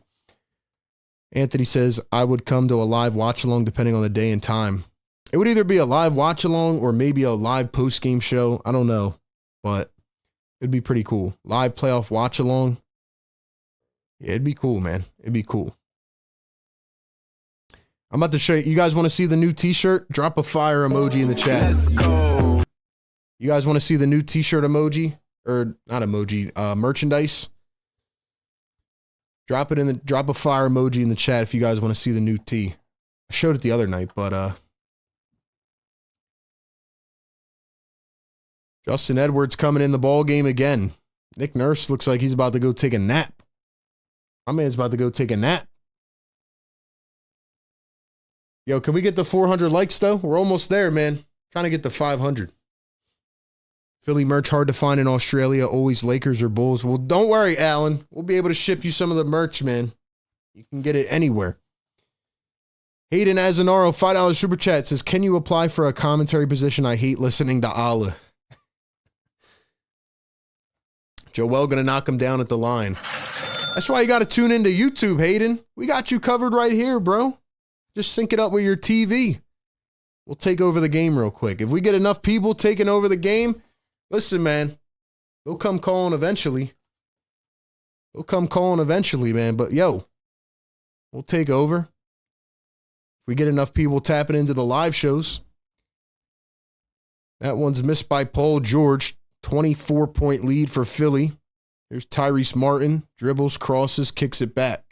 Anthony says, I would come to a live watch-along depending on the day and time. It would either be a live watch-along or maybe a live post-game show. I don't know, but it'd be pretty cool. Live playoff watch-along. Yeah, it'd be cool, man. It'd be cool. I'm about to show you. You guys want to see the new t-shirt? Drop a fire emoji in the chat. Let's go. You guys want to see the new t-shirt emoji? Or not emoji, merchandise? Drop a fire emoji in the chat if you guys want to see the new tee. I showed it the other night, but Justin Edwards coming in the ball game again. Nick Nurse looks like he's about to go take a nap. My man's about to go take a nap. Yo, can we get the 400 likes, though? We're almost there, man. Trying to get the 500. Philly merch hard to find in Australia. Always Lakers or Bulls. Well, don't worry, Alan. We'll be able to ship you some of the merch, man. You can get it anywhere. Hayden Azanaro, $5 super chat says, can you apply for a commentary position? I hate listening to Allah. Joel gonna knock him down at the line. That's why you got to tune into YouTube, Hayden. We got you covered right here, bro. Just sync it up with your TV. We'll take over the game real quick. If we get enough people taking over the game, listen, man, they'll come calling eventually. They'll come calling eventually, man. But, yo, we'll take over. If we get enough people tapping into the live shows. That one's missed by Paul George. 24-point lead for Philly. Here's Tyrese Martin. Dribbles, crosses, kicks it back.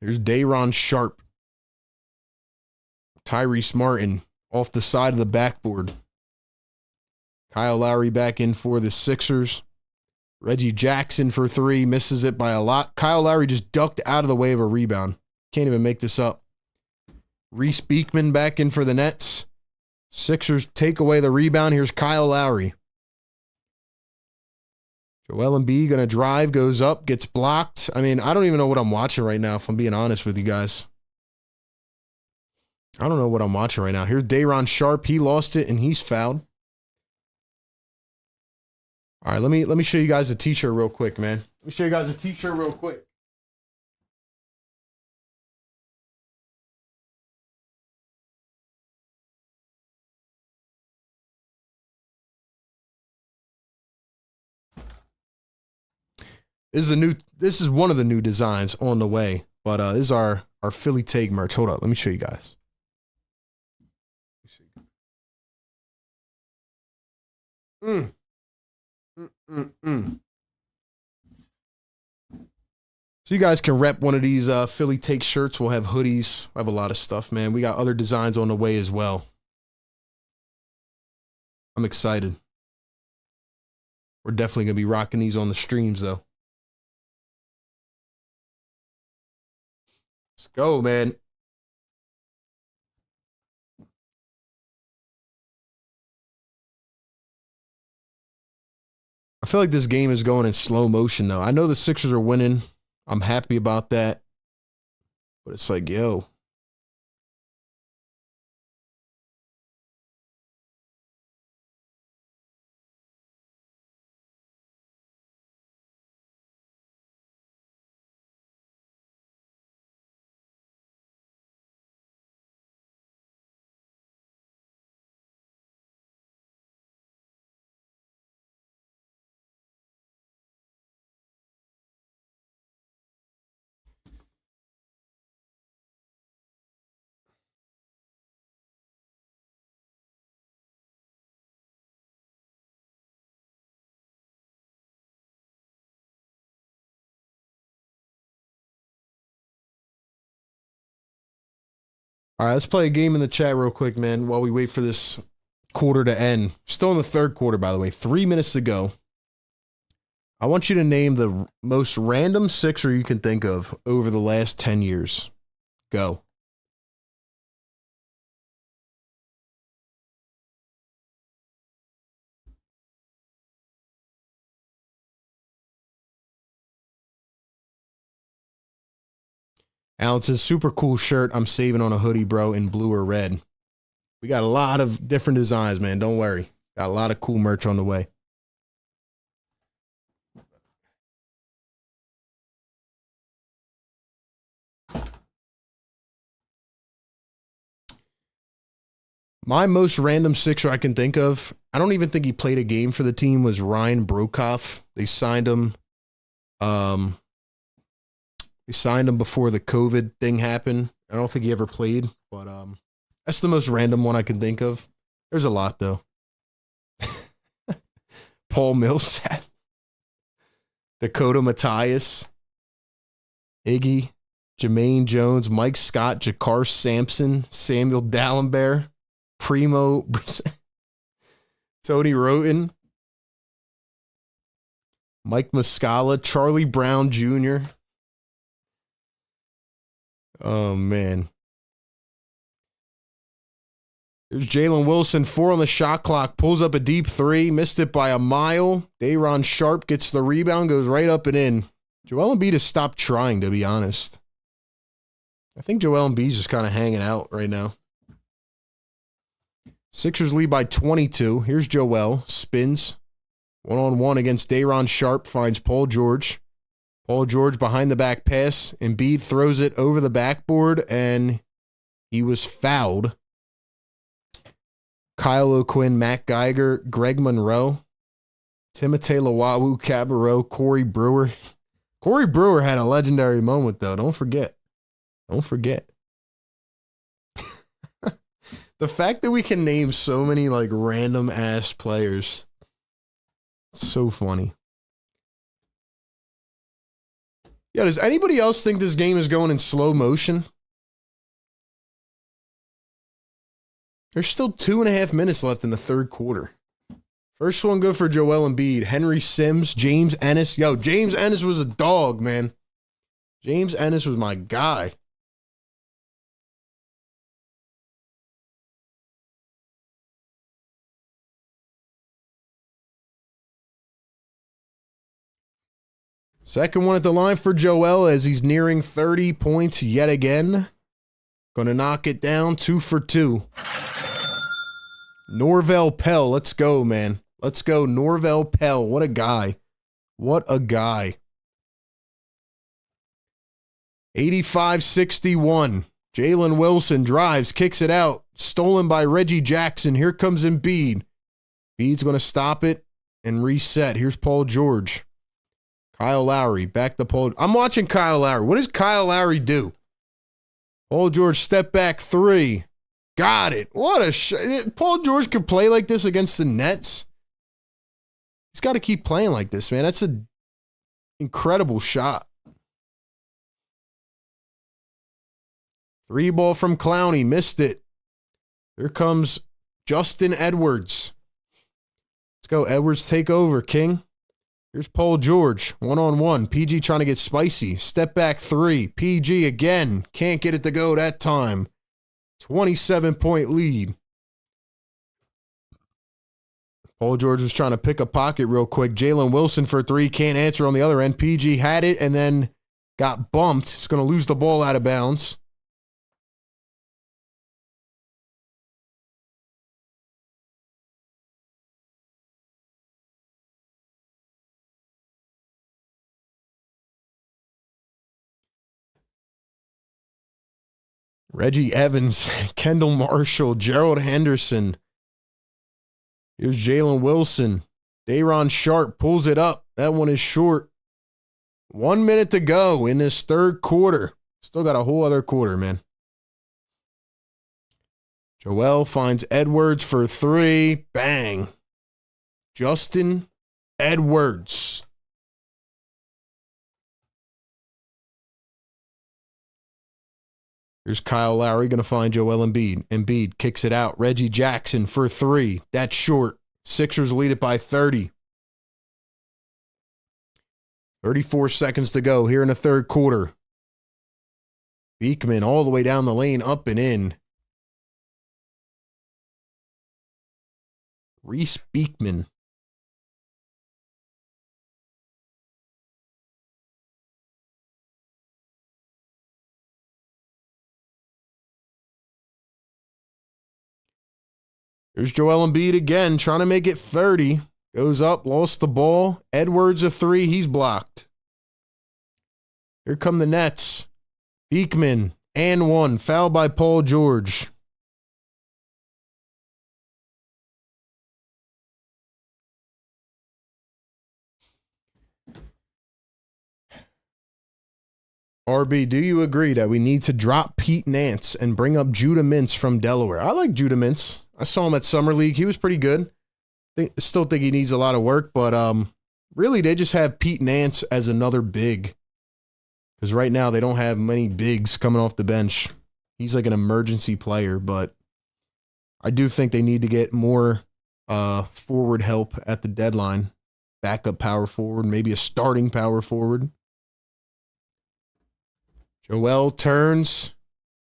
Here's Day'Ron Sharp. Tyrese Martin off the side of the backboard. Kyle Lowry back in for the Sixers. Reggie Jackson for 3, misses it by a lot. Kyle Lowry just ducked out of the way of a rebound. Can't even make this up. Reese Beekman back in for the Nets. Sixers take away the rebound. Here's Kyle Lowry. Joel Embiid going to drive, goes up, gets blocked. I mean, I don't even know what I'm watching right now, if I'm being honest with you guys. I don't know what I'm watching right now. Here's Day'Ron Sharpe. He lost it, and he's fouled. All right, let me show you guys a t-shirt real quick, man. Let me show you guys a t-shirt real quick. This is one of the new designs on the way, but this is our Philly Take merch. Hold up, let me show you guys. So you guys can rep one of these Philly Take shirts. We'll have hoodies. We'll have a lot of stuff, man. We got other designs on the way as well. I'm excited. We're definitely going to be rocking these on the streams, though. Let's go, man. I feel like this game is going in slow motion, though. I know the Sixers are winning. I'm happy about that. But it's like, yo. All right, let's play a game in the chat real quick, man, while we wait for this quarter to end. Still in the third quarter, by the way. 3 minutes to go. I want you to name the most random Sixer you can think of over the last 10 years. Go. Alan says, super cool shirt. I'm saving on a hoodie, bro, in blue or red. We got a lot of different designs, man. Don't worry. Got a lot of cool merch on the way. My most random Sixer I can think of, I don't even think he played a game for the team, was Ryan Broekhoff. They signed him. They signed him before the COVID thing happened. I don't think he ever played, but that's the most random one I can think of. There's a lot, though. Paul Millsap. Dakota Mathias. Iggy. Jermaine Jones. Mike Scott. Jakar Sampson. Samuel Dallenberg. Primo. Tony Roten. Mike Muscala. Charlie Brown Jr. Oh, man. There's Jalen Wilson, 4 on the shot clock, pulls up a deep 3, missed it by a mile. Day'Ron Sharpe gets the rebound, goes right up and in. Joel Embiid has stopped trying, to be honest. I think Joel Embiid's just kind of hanging out right now. Sixers lead by 22. Here's Joel, spins. 1-on-1 against Day'Ron Sharpe, finds Paul George. Paul George behind the back pass. Embiid throws it over the backboard, and he was fouled. Kyle O'Quinn, Matt Geiger, Greg Monroe, Timothé Luwawu Cabarrot, Corey Brewer. Corey Brewer had a legendary moment, though. Don't forget. Don't forget. The fact that we can name so many, like, random-ass players. So funny. Yeah, does anybody else think this game is going in slow motion? There's still 2.5 minutes left in the third quarter. First one good for Joel Embiid. Henry Sims, James Ennis. Yo, James Ennis was a dog, man. James Ennis was my guy. Second one at the line for Joel as he's nearing 30 points yet again. Gonna knock it down 2 for 2. Norvel Pell, let's go, man. Let's go, Norvel Pell. What a guy. What a guy. 85-61. Jalen Wilson drives, kicks it out. Stolen by Reggie Jackson. Here comes Embiid. Embiid's going to stop it and reset. Here's Paul George. Kyle Lowry, back to Paul. I'm watching Kyle Lowry. What does Kyle Lowry do? Paul George, step back 3. Got it. What a Paul George could play like this against the Nets. He's got to keep playing like this, man. That's an incredible shot. 3 ball from Clowney. Missed it. Here comes Justin Edwards. Let's go. Edwards, take over, King. Here's Paul George. 1-on-1. PG trying to get spicy. Step back 3. PG again. Can't get it to go that time. 27-point lead. Paul George was trying to pick a pocket real quick. Jalen Wilson for 3. Can't answer on the other end. PG had it and then got bumped. He's going to lose the ball out of bounds. Reggie Evans, Kendall Marshall, Gerald Henderson. Here's Jalen Wilson. Day'Ron Sharp pulls it up. That one is short. 1 minute to go in this third quarter. Still got a whole other quarter, man. Joel finds Edwards for 3. Bang. Justin Edwards. Here's Kyle Lowry going to find Joel Embiid. Embiid kicks it out. Reggie Jackson for 3. That's short. Sixers lead it by 30. 34 seconds to go here in the third quarter. Beekman all the way down the lane, up and in. Reese Beekman. Here's Joel Embiid again, trying to make it 30. Goes up, lost the ball. Edwards a 3, he's blocked. Here come the Nets. Beekman, and 1. Foul by Paul George. RB, do you agree that we need to drop Pete Nance and bring up Judah Mintz from Delaware? I like Judah Mintz. I saw him at Summer League. He was pretty good. Still think he needs a lot of work, but really they just have Pete Nance as another big. Because right now they don't have many bigs coming off the bench. He's like an emergency player, but I do think they need to get more forward help at the deadline. Backup power forward, maybe a starting power forward. Joel turns,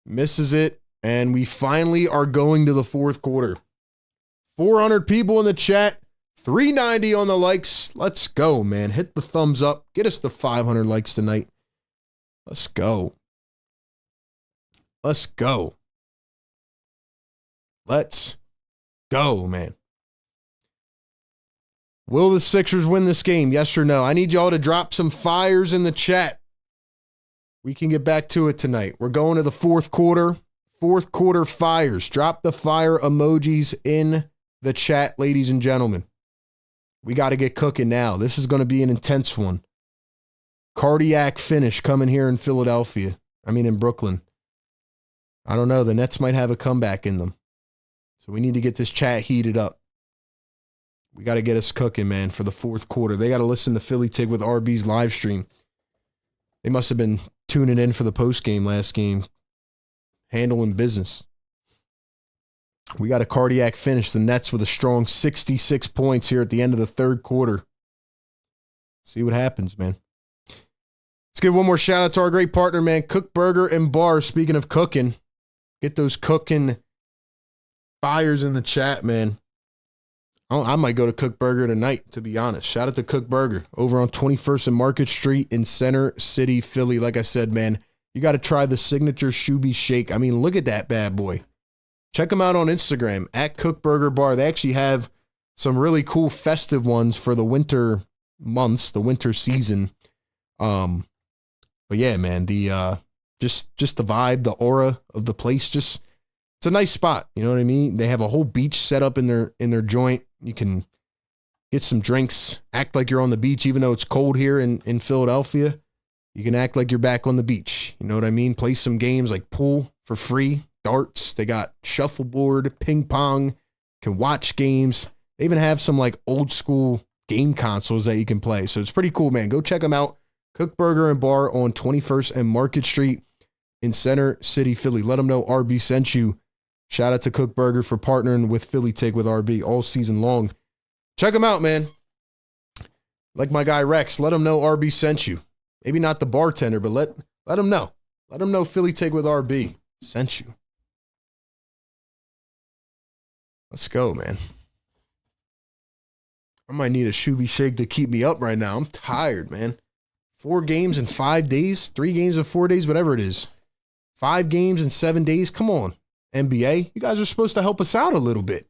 misses it, and we finally are going to the fourth quarter. 400 people in the chat, 390 on the likes. Let's go, man. Hit the thumbs up. Get us to 500 likes tonight. Let's go. Let's go. Let's go, man. Will the Sixers win this game? Yes or no? I need y'all to drop some fires in the chat. We can get back to it tonight. We're going to the fourth quarter. Fourth quarter fires. Drop the fire emojis in the chat, ladies and gentlemen. We got to get cooking now. This is going to be an intense one. Cardiac finish coming here in Philadelphia. In Brooklyn. I don't know. The Nets might have a comeback in them. So we need to get this chat heated up. We got to get us cooking, man, for the fourth quarter. They got to listen to Philly Tig with RB's live stream. They must have been tuning in for the post game last game. Handling business. We got a cardiac finish. The Nets with a strong 66 points here at the end of the third quarter. See what happens, man. Let's give one more shout out to our great partner, man, Kook Burger and Bar. Speaking of cooking, get those cooking fires in the chat, man. I might go to Kook Burger tonight, to be honest. Shout out to Kook Burger over on 21st and Market Street in Center City, Philly. Like I said, man, you got to try the signature Shoobie Shake. I mean, look at that bad boy. Check them out on Instagram at Kook Burger Bar. They actually have some really cool festive ones for the winter months, the winter season. But yeah, man, the just the vibe, the aura of the place, just it's a nice spot. You know what I mean? They have a whole beach set up in their joint. You can get some drinks, act like you're on the beach, even though it's cold here in Philadelphia. You can act like you're back on the beach. You know what I mean? Play some games like pool for free. Darts, they got shuffleboard, ping pong, can watch games. They even have some like old school game consoles that you can play. So it's pretty cool, man. Go check them out. Kook Burger and Bar on 21st and Market Street in Center City, Philly. Let them know RB sent you. Shout out to Kook Burger for partnering with Philly Take with RB all season long. Check them out, man. Like my guy Rex, let them know RB sent you. Maybe not the bartender, but let them know. Let them know Philly Take with RB sent you. Let's go, man. I might need a Shoobie Shake to keep me up right now. I'm tired, man. 4 games in 5 days, 3 games in 4 days, whatever it is. 5 games in 7 days. Come on, NBA. You guys are supposed to help us out a little bit.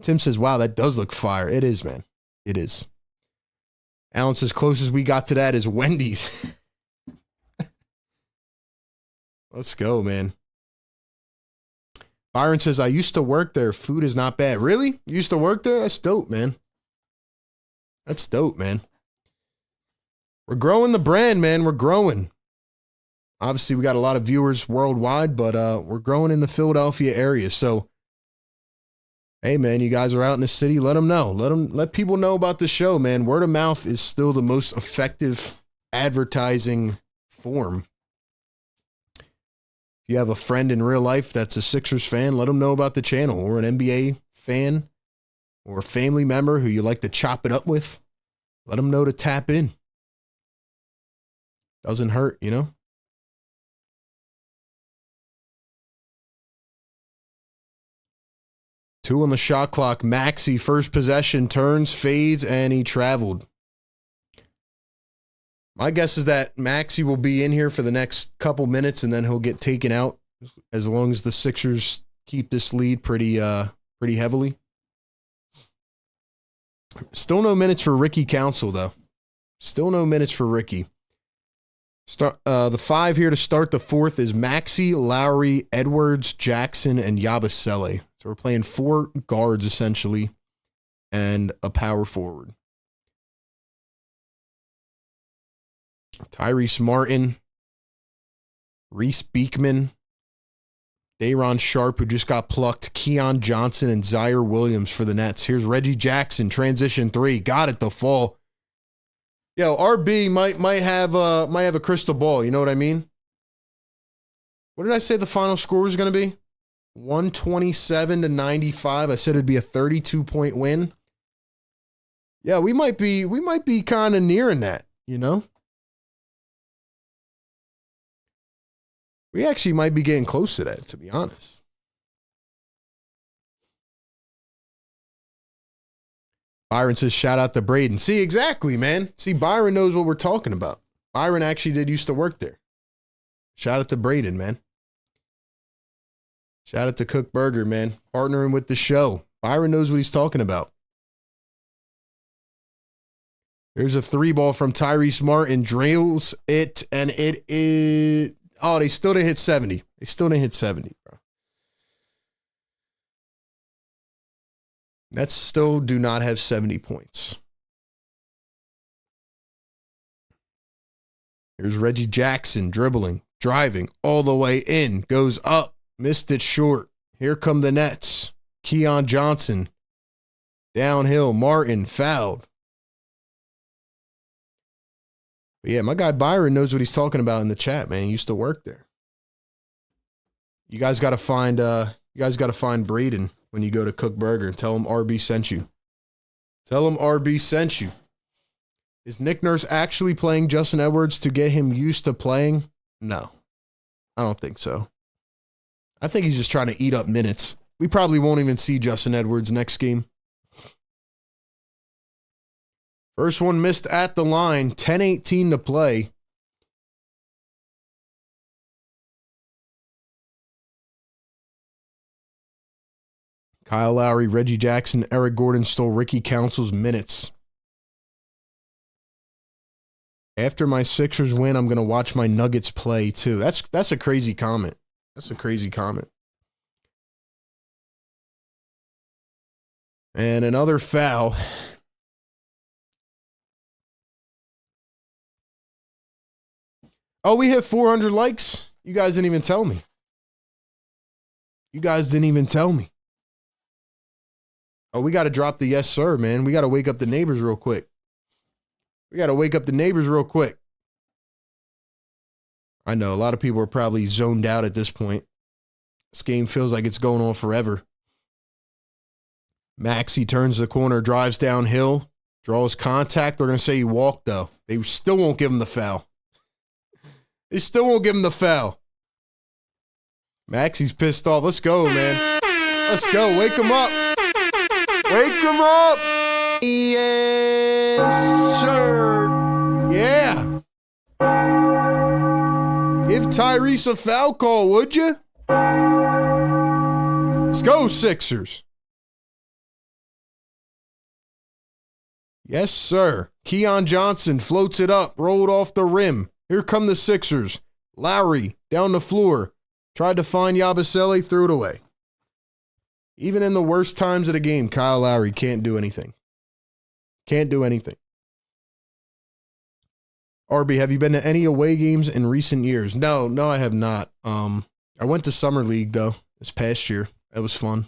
Tim says, wow, that does look fire. It is, man. It is. Alan says, closest we got to that is Wendy's. Let's go, man. Byron says, I used to work there. Food is not bad. Really? You used to work there? That's dope, man. That's dope, man. We're growing the brand, man. We're growing. Obviously, we got a lot of viewers worldwide, but we're growing in the Philadelphia area. So, hey, man, you guys are out in the city. Let them know. Let people know about the show, man. Word of mouth is still the most effective advertising form. You have a friend in real life that's a Sixers fan, let them know about the channel, or an NBA fan or a family member who you like to chop it up with. Let them know to tap in. Doesn't hurt, you know? Two on the shot clock. Maxey, first possession, turns, fades, and he traveled. My guess is that Maxey will be in here for the next couple minutes and then he'll get taken out as long as the Sixers keep this lead pretty heavily. Still no minutes for Ricky Council, though. Still no minutes for Ricky. The 5 here to start the fourth is Maxey, Lowry, Edwards, Jackson, and Yabusele. So we're playing 4 guards, essentially, and a power forward. Tyrese Martin, Reese Beekman, Day'Ron Sharp, who just got plucked, Keon Johnson, and Zaire Williams for the Nets. Here's Reggie Jackson, transition 3, got it to fall. Yo, RB might have a crystal ball. You know what I mean? What did I say the final score was going to be? 127-95. I said it'd be a 32-point win. Yeah, we might be kind of nearing that. You know. We actually might be getting close to that, to be honest. Byron says, shout out to Braden. See, exactly, man. See, Byron knows what we're talking about. Byron actually used to work there. Shout out to Braden, man. Shout out to Kook Burger, man. Partnering with the show. Byron knows what he's talking about. There's a 3-ball from Tyrese Martin. Drills it, and it is... Oh, they still didn't hit 70. They still didn't hit 70, bro. Nets still do not have 70 points. Here's Reggie Jackson dribbling, driving all the way in. Goes up, missed it short. Here come the Nets. Keon Johnson. Downhill, Martin fouled. But yeah, my guy Byron knows what he's talking about in the chat, man. He used to work there. You guys got to find Braden when you go to Kook Burger and tell him RB sent you. Tell him RB sent you. Is Nick Nurse actually playing Justin Edwards to get him used to playing? No, I don't think so. I think he's just trying to eat up minutes. We probably won't even see Justin Edwards next game. First one missed at the line, 10:18 to play. Kyle Lowry, Reggie Jackson, Eric Gordon stole Ricky Council's minutes. After my Sixers win, I'm going to watch my Nuggets play too. That's a crazy comment. That's a crazy comment. And another foul. Oh, we hit 400 likes? You guys didn't even tell me. You guys didn't even tell me. Oh, we got to drop the yes, sir, man. We got to wake up the neighbors real quick. We got to wake up the neighbors real quick. I know a lot of people are probably zoned out at this point. This game feels like it's going on forever. Maxey turns the corner, drives downhill, draws contact. They're going to say he walked, though. They still won't give him the foul. They still won't give him the foul. Maxey's pissed off. Let's go, man. Let's go. Wake him up. Wake him up. Yes, sir. Yeah. Give Tyrese a foul call, would you? Let's go, Sixers. Yes, sir. Keon Johnson floats it up, rolled off the rim. Here come the Sixers. Lowry down the floor. Tried to find Yabusele, threw it away. Even in the worst times of the game, Kyle Lowry can't do anything. Can't do anything. RB, have you been to any away games in recent years? No, I have not. I went to Summer League, though, this past year. That was fun.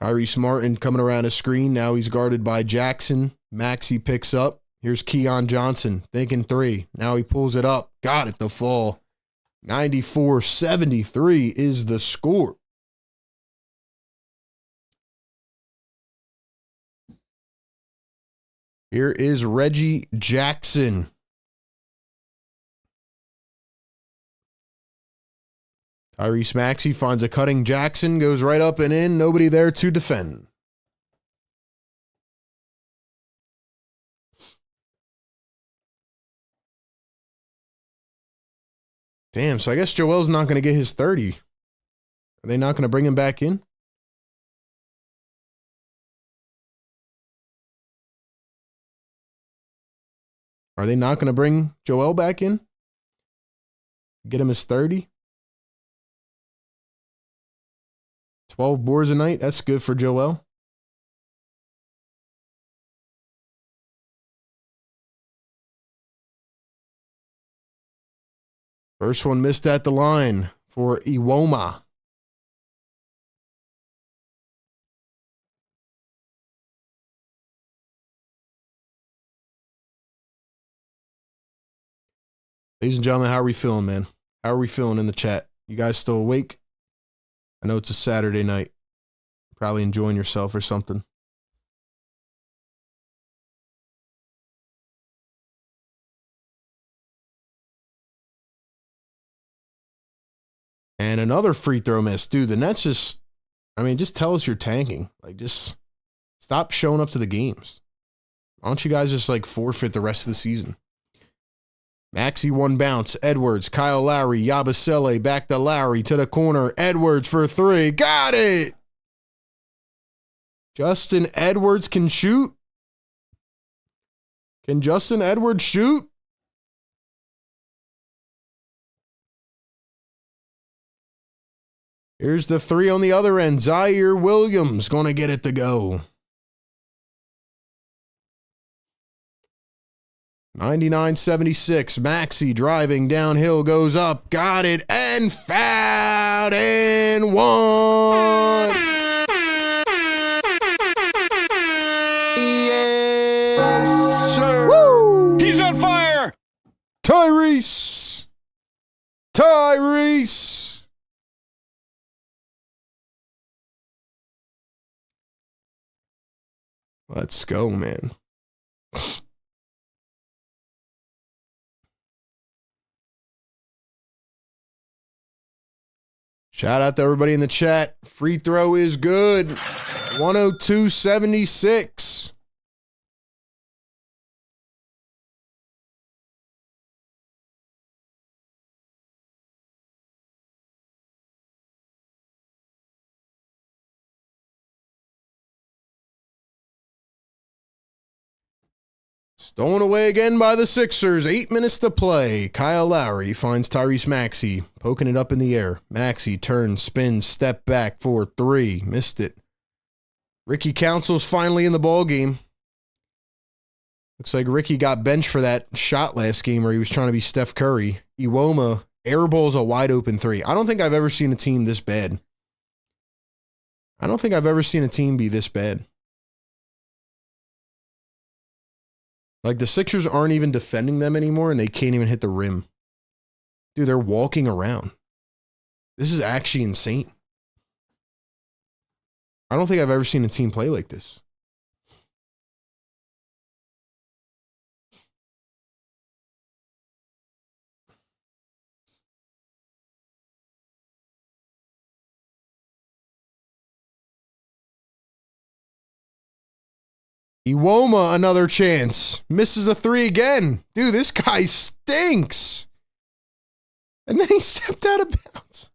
Tyrese Martin coming around the screen. Now he's guarded by Jackson. Maxey picks up. Here's Keon Johnson thinking three. Now he pulls it up. Got it to fall. 94-73 is the score. Here is Reggie Jackson. Tyrese Maxey finds a cutting Jackson, goes right up and in. Nobody there to defend. Damn, so I guess Joel's not going to get his 30. Are they not going to bring him back in? Are they not going to bring Joel back in? Get him his 30? 12 boards a night. That's good for Joel. First one missed at the line for Iwoma. Ladies and gentlemen, how are we feeling, man? How are we feeling in the chat? You guys still awake? I know it's a Saturday night. Probably enjoying yourself or something. And another free throw miss. Dude, the Nets just tell us you're tanking. Like, just stop showing up to the games. Why don't you guys just, forfeit the rest of the season? Maxey one bounce. Edwards, Kyle Lowry, Yabusele, back to Lowry to the corner. Edwards for three. Got it! Justin Edwards can shoot? Can Justin Edwards shoot? Here's the three on the other end. Zaire Williams going to get it to go. 99-76. Maxey driving downhill, goes up, got it, and fouled and one. Yes, sir. Woo! He's on fire. Tyrese. Tyrese. Let's go, man. Shout out to everybody in the chat. Free throw is good. 102.76. Stolen away again by the Sixers. 8 minutes to play. Kyle Lowry finds Tyrese Maxey, poking it up in the air. Maxey turns, spins, step back for 3. Missed it. Ricky Council's finally in the ball game. Looks like Ricky got benched for that shot last game where he was trying to be Steph Curry. Iwoma airballs a wide open 3. I don't think I've ever seen a team this bad. I don't think I've ever seen a team be this bad. Like, the Sixers aren't even defending them anymore, and they can't even hit the rim. Dude, they're walking around. This is actually insane. I don't think I've ever seen a team play like this. Iwoma, another chance. Misses a 3 again. Dude, this guy stinks. And then he stepped out of bounds.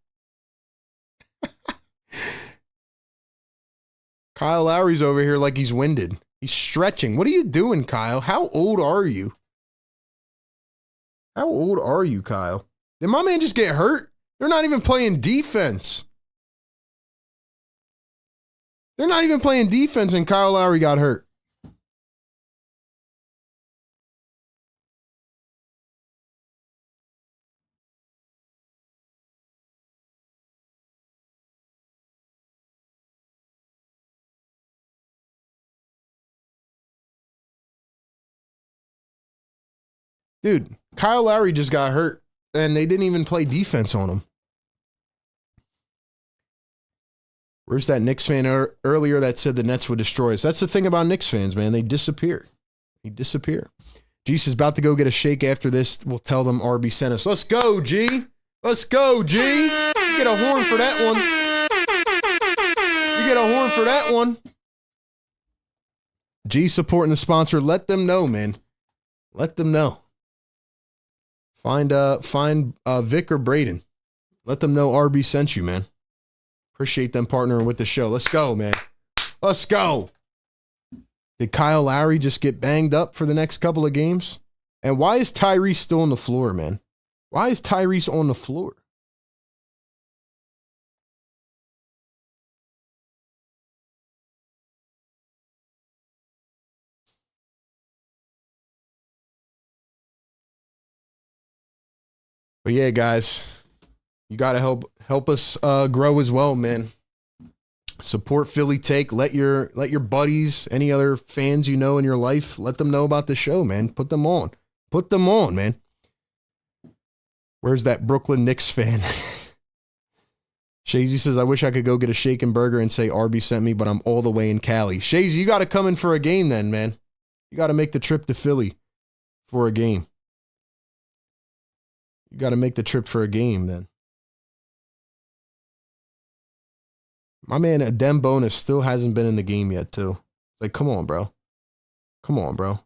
Kyle Lowry's over here like he's winded. He's stretching. What are you doing, Kyle? How old are you? How old are you, Kyle? Did my man just get hurt? They're not even playing defense. They're not even playing defense, and Kyle Lowry got hurt. Dude, Kyle Lowry just got hurt, and they didn't even play defense on him. Where's that Knicks fan earlier that said the Nets would destroy us? That's the thing about Knicks fans, man. They disappear. They disappear. Geese is about to go get a shake after this. We'll tell them RB sent us. Let's go, G. Let's go, G. You get a horn for that one. You get a horn for that one. G supporting the sponsor. Let them know, man. Let them know. Find Vic or Braden. Let them know RB sent you, man. Appreciate them partnering with the show. Let's go, man. Let's go. Did Kyle Lowry just get banged up for the next couple of games? And why is Tyrese still on the floor, man? Why is Tyrese on the floor? But yeah, guys, you got to help us grow as well, man. Support Philly Take. Let your buddies, any other fans you know in your life, let them know about the show, man. Put them on. Put them on, man. Where's that Brooklyn Knicks fan? Shazy says, I wish I could go get a shake and burger and say RB sent me, but I'm all the way in Cali. Shazy, you got to come in for a game then, man. You got to make the trip to Philly for a game. You got to make the trip for a game then. My man, Adem Bonus still hasn't been in the game yet, too. Like, come on, bro. Come on, bro.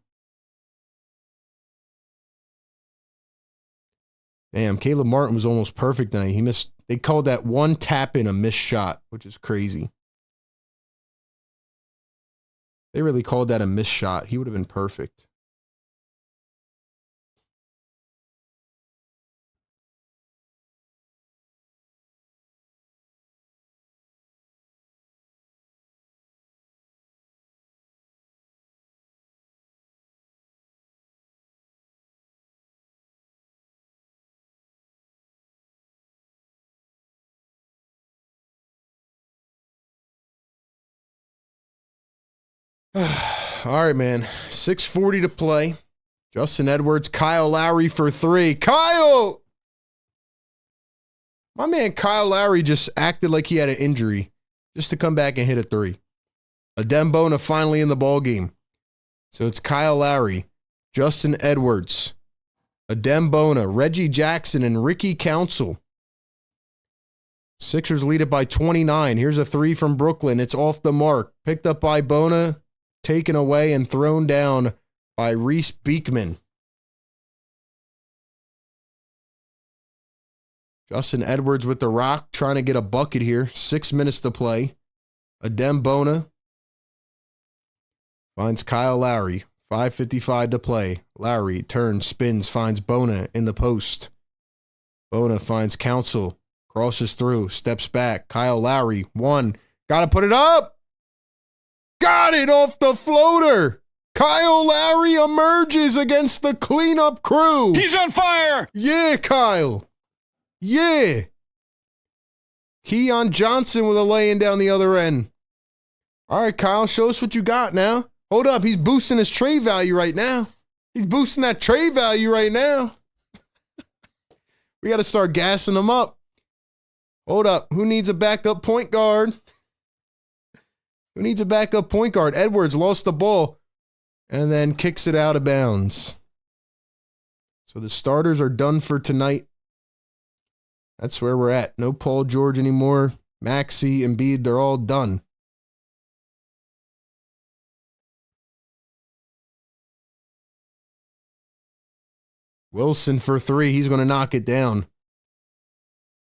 Damn, Caleb Martin was almost perfect tonight. He missed. They called that one tap in a missed shot, which is crazy. They really called that a missed shot. He would have been perfect. All right, man. 6:40 to play. Justin Edwards, Kyle Lowry for 3. Kyle! My man Kyle Lowry just acted like he had an injury just to come back and hit a three. Adembona finally in the ball game. So it's Kyle Lowry, Justin Edwards, Adembona, Reggie Jackson, and Ricky Council. Sixers lead it by 29. Here's a three from Brooklyn. It's off the mark. Picked up by Bona, taken away and thrown down by Reese Beekman. Justin Edwards with the rock, trying to get a bucket here. 6 minutes to play. Adembona finds Kyle Lowry. 5:55 to play. Lowry turns, spins, finds Bona in the post. Bona finds Council. Crosses through, steps back. Kyle Lowry, one. Gotta put it up. Got it off the floater. Kyle Lowry emerges against the cleanup crew. He's on fire. Yeah, Kyle. Yeah. Keon Johnson with a laying down the other end. All right, Kyle, show us what you got now. Hold up, he's boosting his trade value right now. He's boosting that trade value right now. We got to start gassing him up. Hold up, who needs a backup point guard? Who needs a backup point guard? Edwards lost the ball and then kicks it out of bounds. So the starters are done for tonight. That's where we're at. No Paul George anymore. Maxey, Embiid, they're all done. Wilson for three. He's going to knock it down.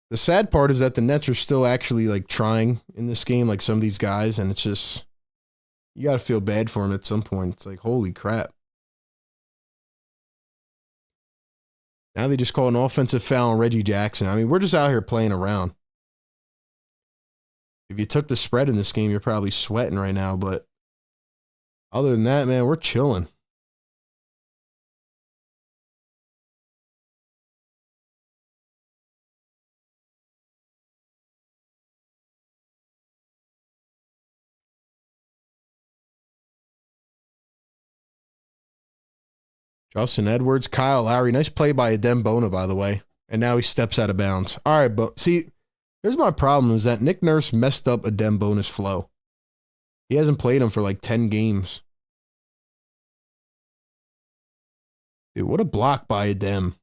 The sad part is that the Nets are still actually like trying in this game, like some of these guys, and it's just, you got to feel bad for them at some point. It's like, holy crap. Now they just call an offensive foul on Reggie Jackson. I mean, we're just out here playing around. If you took the spread in this game, you're probably sweating right now, but other than that, man, we're chilling. Justin Edwards, Kyle Lowry. Nice play by Adembona, by the way. And now he steps out of bounds. All right, but see, here's my problem is that Nick Nurse messed up Adembona's flow. He hasn't played him for like 10 games. Dude, what a block by Adem.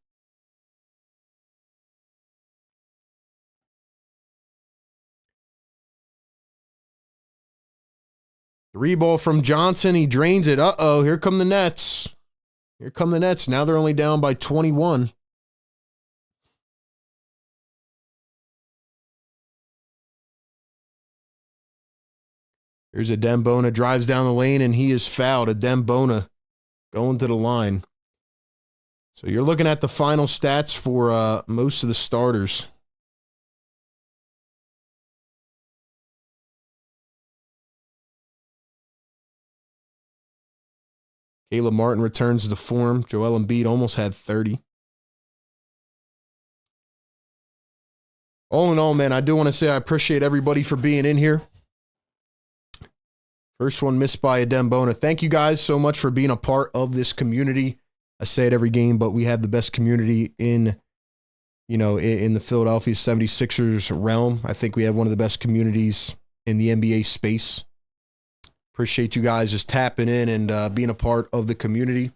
Three ball from Johnson. He drains it. Uh-oh, here come the Nets. Here come the Nets. Now they're only down by 21. Here's Adembona, drives down the lane, and he is fouled. Adembona going to the line. So you're looking at the final stats for most of the starters. Caleb Martin returns to form. Joel Embiid almost had 30. All in all, man, I do want to say I appreciate everybody for being in here. First one missed by Adembona. Thank you guys so much for being a part of this community. I say it every game, but we have the best community in the Philadelphia 76ers realm. I think we have one of the best communities in the NBA space. Appreciate you guys just tapping in and being a part of the community.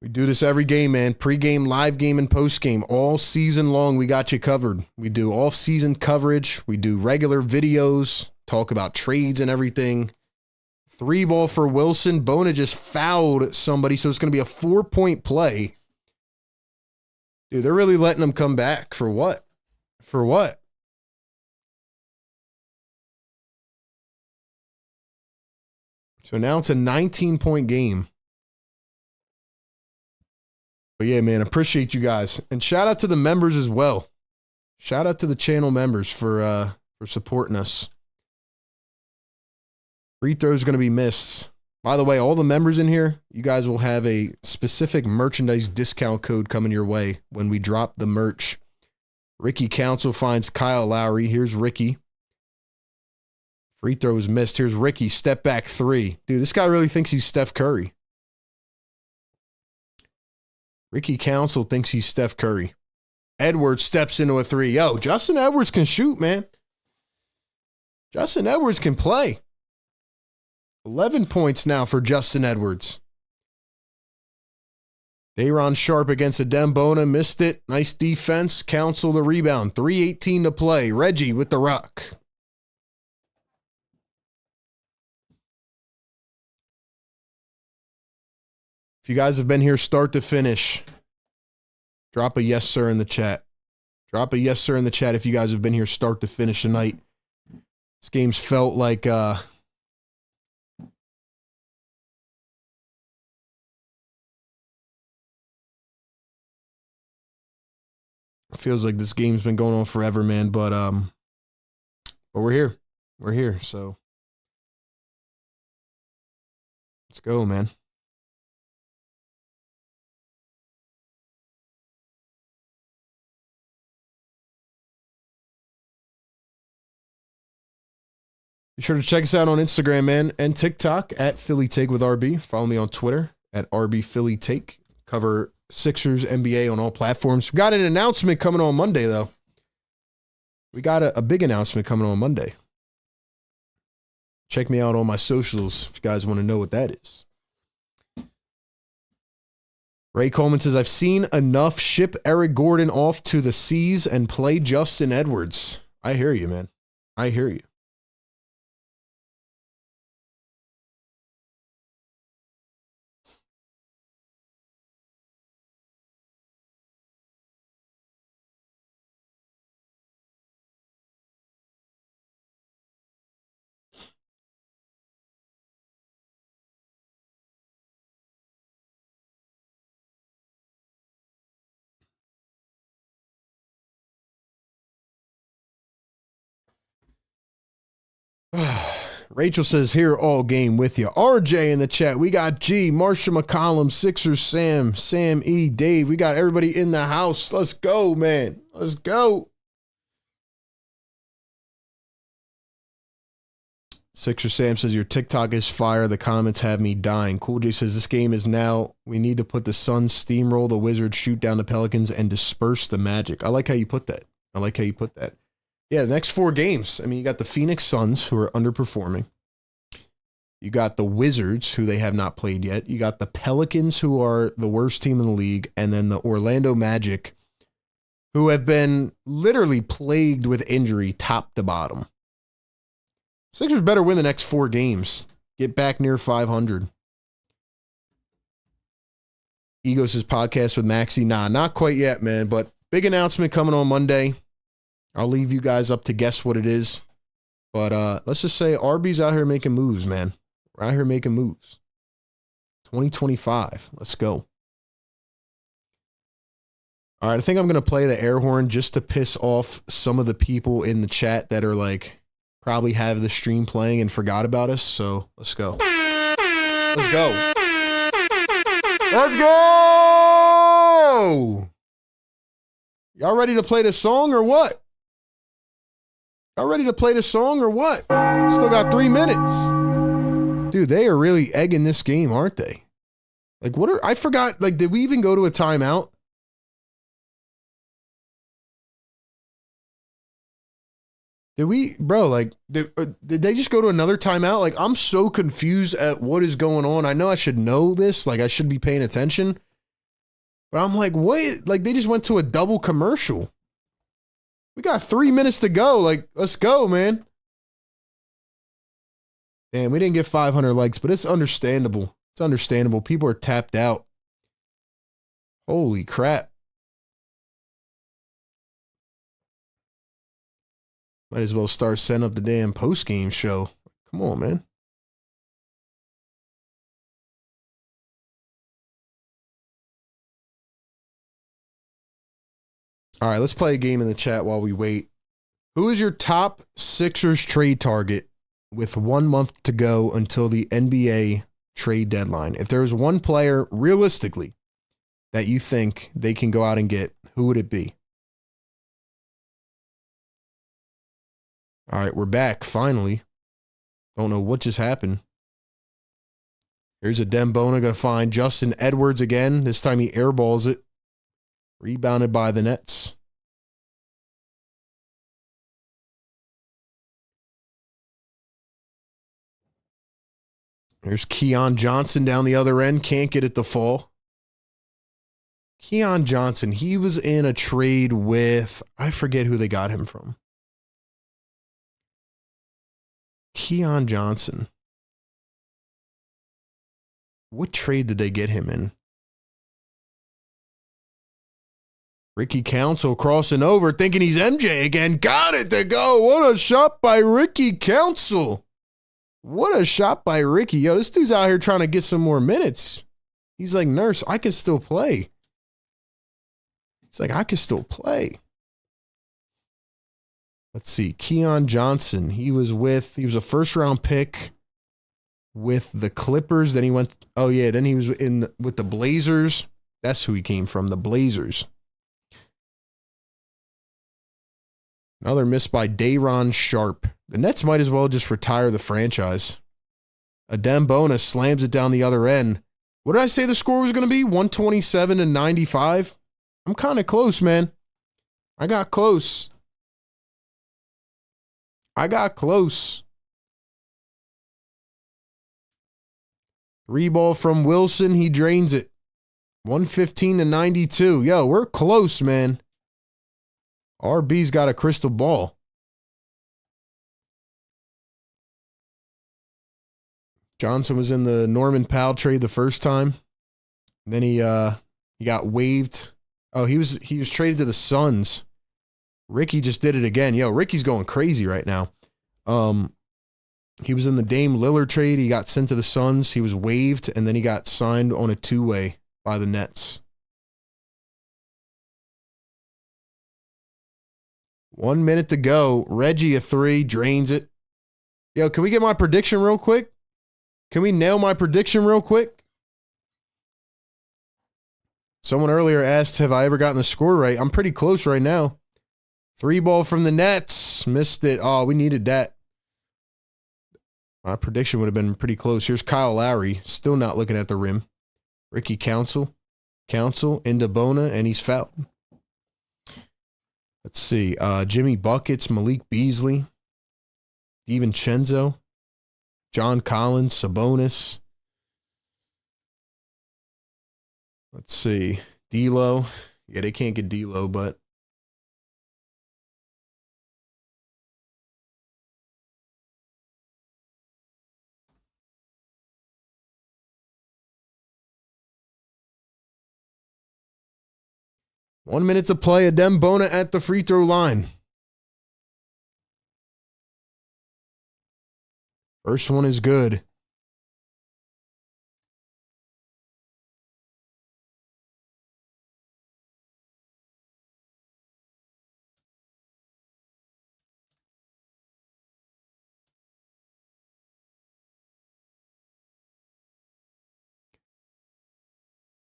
We do this every game, man. Pre-game, live game, and post-game. All season long, we got you covered. We do off-season coverage. We do regular videos, talk about trades and everything. Three ball for Wilson. Bona just fouled somebody, so it's going to be a 4-point play. Dude, they're really letting them come back. For what? For what? So now it's a 19-point game. But yeah, man, appreciate you guys. And shout out to the members as well. Shout out to the channel members for supporting us. Free throw is going to be missed. By the way, all the members in here, you guys will have a specific merchandise discount code coming your way when we drop the merch. Ricky Council finds Kyle Lowry. Here's Ricky. Free throw is missed. Here's Ricky. Step back three. Dude, this guy really thinks he's Steph Curry. Ricky Council thinks he's Steph Curry. Edwards steps into a three. Yo, Justin Edwards can shoot, man. Justin Edwards can play. 11 points now for Justin Edwards. Day'Ron Sharp against Adembona. Missed it. Nice defense. Counsel the rebound. 3:18 to play. Reggie with the rock. If you guys have been here start to finish, drop a yes, sir, in the chat. Drop a yes, sir, in the chat if you guys have been here start to finish tonight. This game's felt like feels like this game's been going on forever, man, but we're here. We're here, so let's go, man. Be sure to check us out on Instagram, man, and TikTok at Philly Take with RB. Follow me on Twitter at RB Philly Take. Cover Sixers NBA on all platforms. We got an announcement coming on Monday, though. We got a big announcement coming on Monday. Check me out on my socials if you guys want to know what that is. Ray Coleman says, I've seen enough. Ship Eric Gordon off to the seas and play Justin Edwards. I hear you, man. I hear you. Rachel says, here all game with you. RJ in the chat. We got G, Marsha McCollum, Sixers, Sam E, Dave. We got everybody in the house. Let's go, man. Let's go. Sixer Sam says, your TikTok is fire. The comments have me dying. Cool J says, this game is now, we need to put the Suns steamroll the Wizards, shoot down the Pelicans, and disperse the Magic. I like how you put that. I like how you put that. Yeah, the next 4 games. I mean, you got the Phoenix Suns, who are underperforming. You got the Wizards, who they have not played yet. You got the Pelicans, who are the worst team in the league. And then the Orlando Magic, who have been literally plagued with injury top to bottom. Sixers better win the next 4 games. Get back near 500. Egos' podcast with Maxie. Nah, not quite yet, man. But big announcement coming on Monday. I'll leave you guys up to guess what it is. But let's just say RB's out here making moves, man. We're out here making moves. 2025. Let's go. All right, I think I'm going to play the air horn just to piss off some of the people in the chat that are like, probably have the stream playing and forgot about us. So let's go. Let's go. Let's go. Y'all ready to play the song or what? Y'all ready to play the song or what? Still got 3 minutes. Dude, they are really egging this game, aren't they? Like, what are, I forgot, like, did we even go to a timeout? Did we, bro, like, did they just go to another timeout? Like, I'm so confused at what is going on. I know I should know this. Like, I should be paying attention. But I'm like, wait, like, they just went to a double commercial. We got 3 minutes to go. Like, let's go, man. Damn, we didn't get 500 likes, but it's understandable. It's understandable. People are tapped out. Holy crap. Might as well start setting up the damn post-game show. Come on, man. All right, let's play a game in the chat while we wait. Who is your top Sixers trade target with 1 month to go until the NBA trade deadline? If there's one player realistically that you think they can go out and get, who would it be? All right, we're back, finally. Don't know what just happened. Here's a Dembona going to find Justin Edwards again. This time he airballs it. Rebounded by the Nets. There's Keon Johnson down the other end. Can't get it to fall. Keon Johnson, he was in a trade with, I forget who they got him from. Keon Johnson. What trade did they get him in? Ricky Council crossing over, thinking he's MJ again. Got it to go. What a shot by Ricky Council. What a shot by Ricky. Yo, this dude's out here trying to get some more minutes. He's like, Nurse, I can still play. He's like, I can still play. Let's see. Keon Johnson. He was a first round pick with the Clippers. Then he went, then he was with the Blazers. That's who he came from, the Blazers. Another miss by Day'Ron Sharpe. The Nets might as well just retire the franchise. Adem Bona slams it down the other end. What did I say the score was going to be? 127-95? I'm kind of close, man. I got close. 3-ball from Wilson. He drains it. 115-92. Yo, we're close, man. RB's got a crystal ball. Johnson was in the Norman Powell trade the first time. And then he got waived. Oh, he was traded to the Suns. Ricky just did it again. Yo, Ricky's going crazy right now. He was in the Dame Lillard trade. He got sent to the Suns. He was waived, and then he got signed on a two-way by the Nets. 1 minute to go. Reggie, a 3, drains it. Yo, can we get my prediction real quick? Can we nail my prediction real quick? Someone earlier asked, have I ever gotten the score right? I'm pretty close right now. 3-ball from the Nets. Missed it. Oh, we needed that. My prediction would have been pretty close. Here's Kyle Lowry. Still not looking at the rim. Ricky Council into Bona, and he's fouled. Let's see. Jimmy Buckets, Malik Beasley, DiVincenzo, John Collins, Sabonis. Let's see. D'Lo. Yeah, they can't get D'Lo, but .1 minute to play. Adem Bona at the free throw line. First one is good.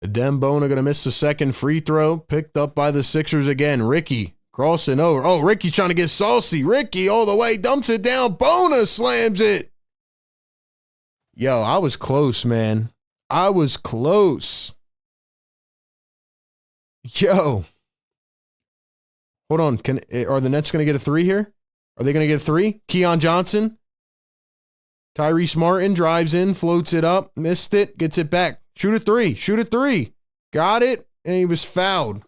Adem Bona going to miss the second free throw. Picked up by the Sixers again. Ricky crossing over. Oh, Ricky's trying to get saucy. Ricky all the way. Dumps it down. Bona slams it. Yo, I was close, man. I was close. Yo. Hold on. Are the Nets going to get a 3 here? Are they going to get a 3? Keon Johnson. Tyrese Martin drives in, floats it up, missed it, gets it back. Shoot a 3. Shoot a 3. Got it, and he was fouled.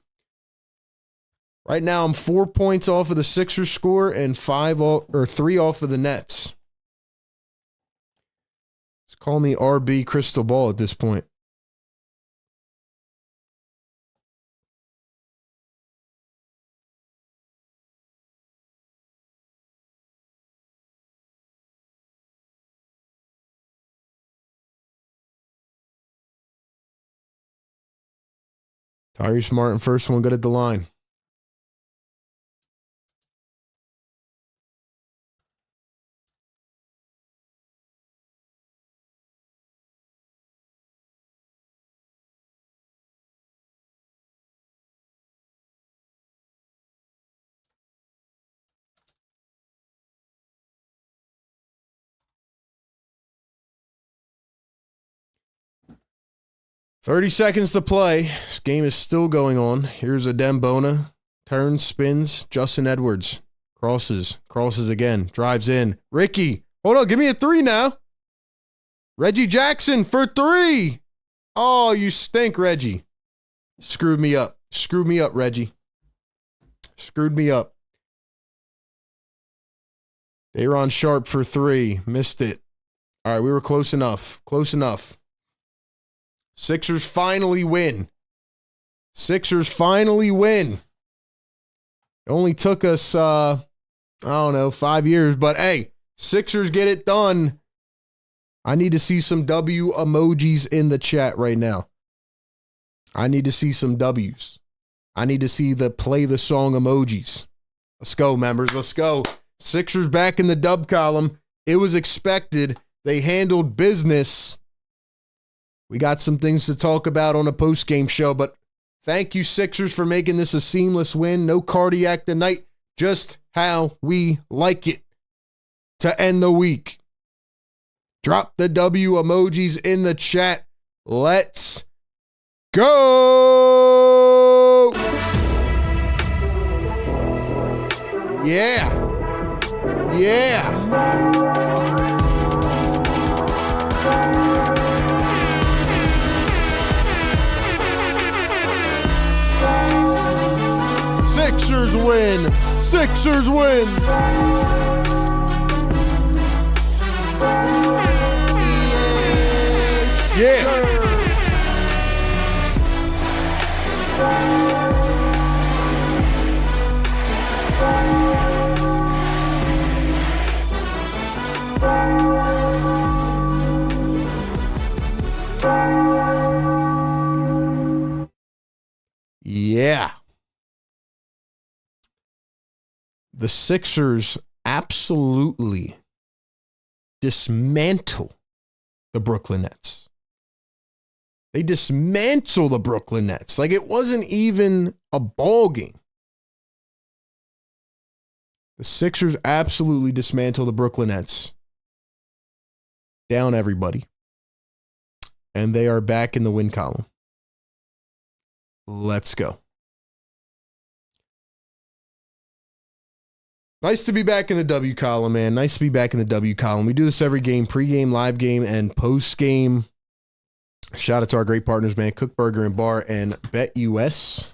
Right now, I'm 4 points off of the Sixers score and 3 off of the Nets. Just call me RB Crystal Ball at this point. Tyrese Martin, first one good at the line. .30 seconds to play. This game is still going on. Here's Adem Bona. Turns, spins. Justin Edwards. Crosses again. Drives in. Ricky. Hold on. Give me a 3 now. Reggie Jackson for 3. Oh, you stink, Reggie. Screwed me up. Screwed me up, Reggie. Screwed me up. Dayron Sharp for 3. Missed it. All right, we were close enough. Close enough. Sixers finally win. Sixers finally win. It only took us, I don't know, 5 years. But, hey, Sixers get it done. I need to see some W emojis in the chat right now. I need to see some W's. I need to see the play the song emojis. Let's go, members. Let's go. Sixers back in the dub column. It was expected. They handled business. We got some things to talk about on a post-game show, but thank you, Sixers, for making this a seamless win. No cardiac tonight. Just how we like it to end the week. Drop the W emojis in the chat. Let's go! Yeah. Yeah. Sixers win. Sixers win. Yeah. Yeah. The Sixers absolutely dismantle the Brooklyn Nets. They dismantle the Brooklyn Nets. Like it wasn't even a ball game. The Sixers absolutely dismantle the Brooklyn Nets. Down everybody. And they are back in the win column. Let's go. Nice to be back in the W column, man. Nice to be back in the W column. We do this every game, pregame, live game, and postgame. Shout out to our great partners, man. Kook Burger and Bar and BetUS.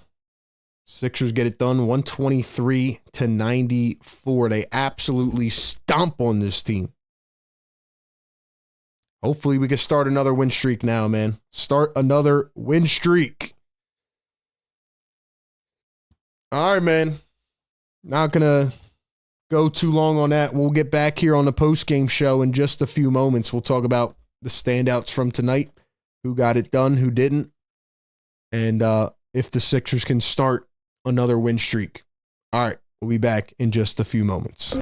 Sixers get it done 123-94. They absolutely stomp on this team. Hopefully we can start another win streak now, man. Start another win streak. All right, man. Not going to go too long on that. We'll get back here on the post-game show in just a few moments. We'll talk about the standouts from tonight, who got it done, who didn't, and if the Sixers can start another win streak. All right, we'll be back in just a few moments.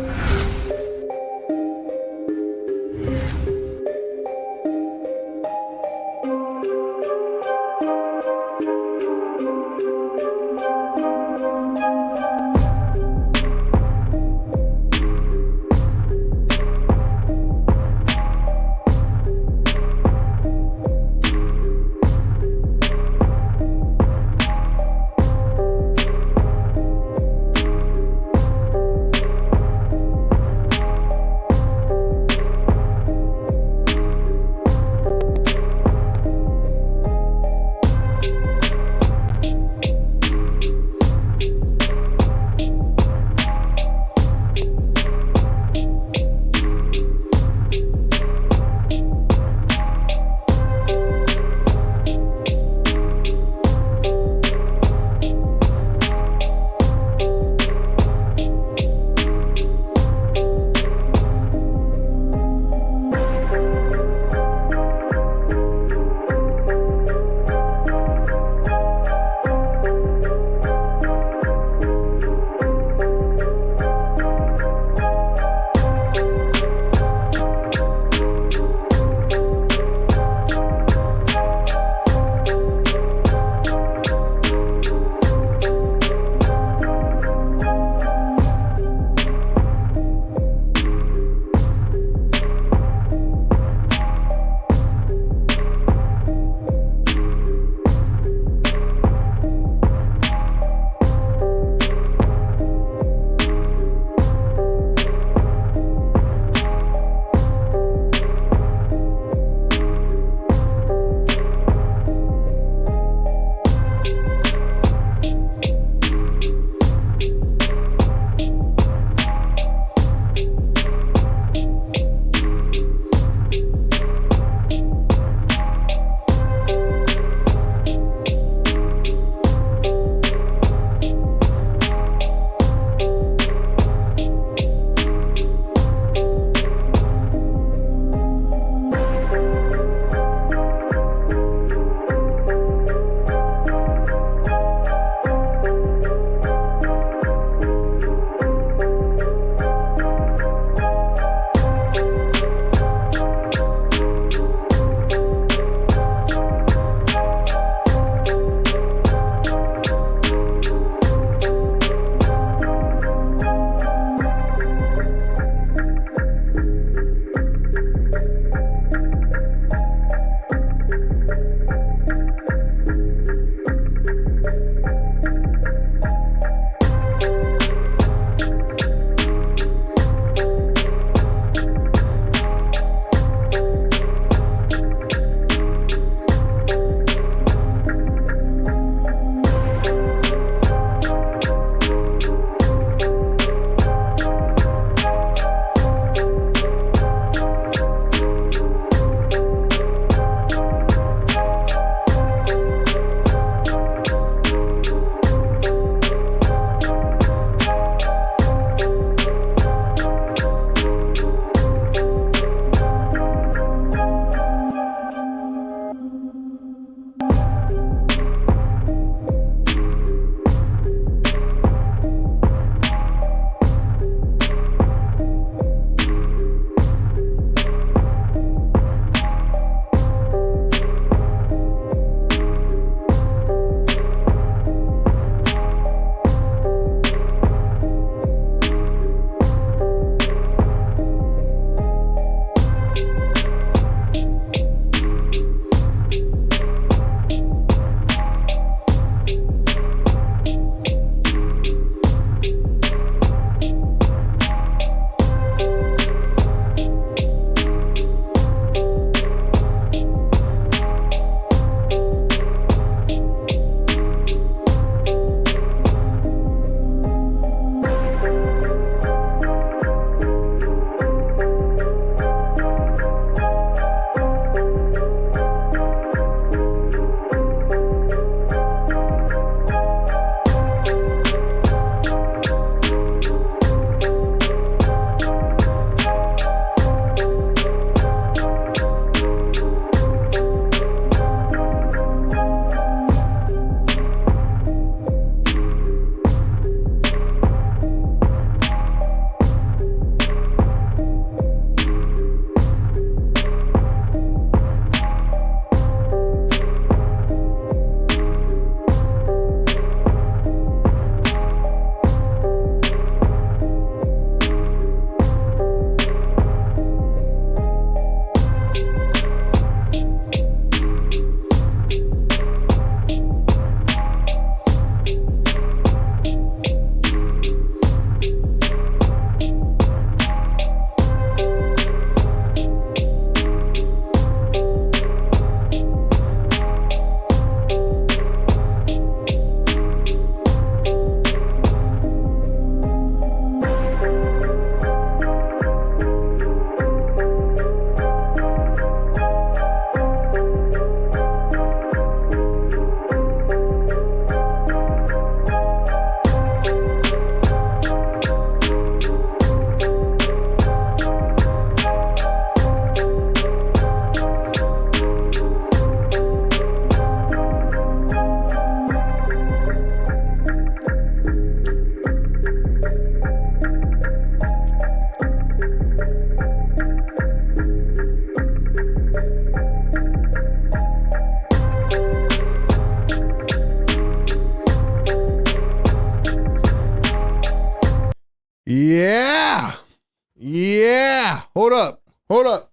Hold up. Hold up.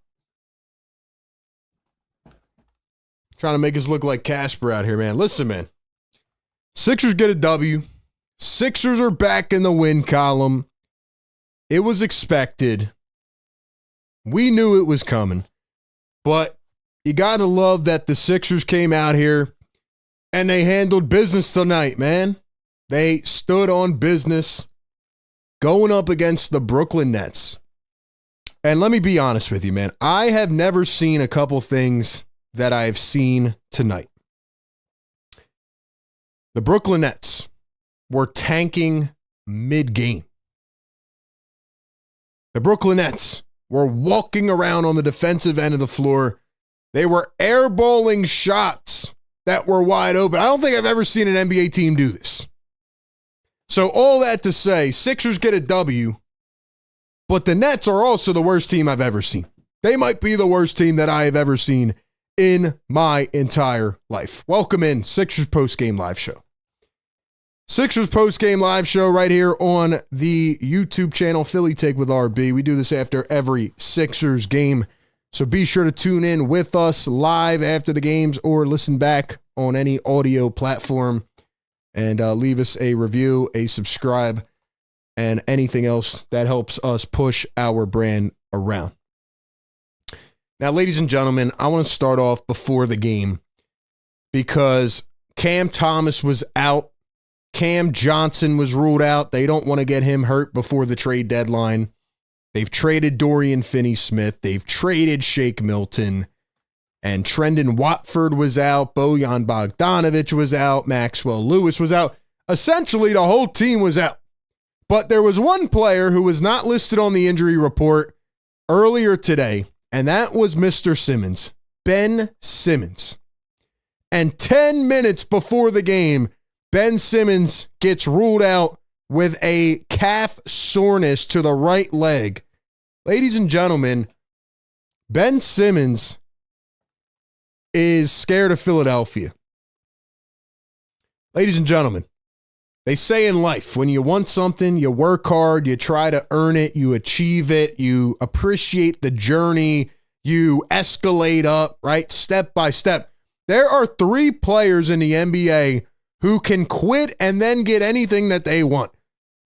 Trying to make us look like Casper out here, man. Listen, man. Sixers get a W. Sixers are back in the win column. It was expected. We knew it was coming. But you got to love that the Sixers came out here and they handled business tonight, man. They stood on business going up against the Brooklyn Nets. And let me be honest with you, man. I have never seen a couple things that I've seen tonight. The Brooklyn Nets were tanking mid-game. The Brooklyn Nets were walking around on the defensive end of the floor. They were airballing shots that were wide open. I don't think I've ever seen an NBA team do this. So all that to say, Sixers get a W, but the Nets are also the worst team I've ever seen. They might be the worst team that I have ever seen in my entire life. Welcome in Sixers Postgame Live Show. Sixers Postgame Live Show right here on the YouTube channel, Philly Take with RB. We do this after every Sixers game, so be sure to tune in with us live after the games or listen back on any audio platform and leave us a review, a subscribe, and anything else that helps us push our brand around. Now, ladies and gentlemen, I want to start off before the game because Cam Thomas was out. Cam Johnson was ruled out. They don't want to get him hurt before the trade deadline. They've traded Dorian Finney-Smith. They've traded Shake Milton. And Trendon Watford was out. Bojan Bogdanovic was out. Maxwell Lewis was out. Essentially, the whole team was out. But there was one player who was not listed on the injury report earlier today, and that was Mr. Simmons, Ben Simmons. And 10 minutes before the game, Ben Simmons gets ruled out with a calf soreness to the right leg. Ladies and gentlemen, Ben Simmons is scared of Philadelphia. Ladies and gentlemen, they say in life, when you want something, you work hard, you try to earn it, you achieve it, you appreciate the journey, you escalate up, right? Step by step. There are 3 players in the NBA who can quit and then get anything that they want.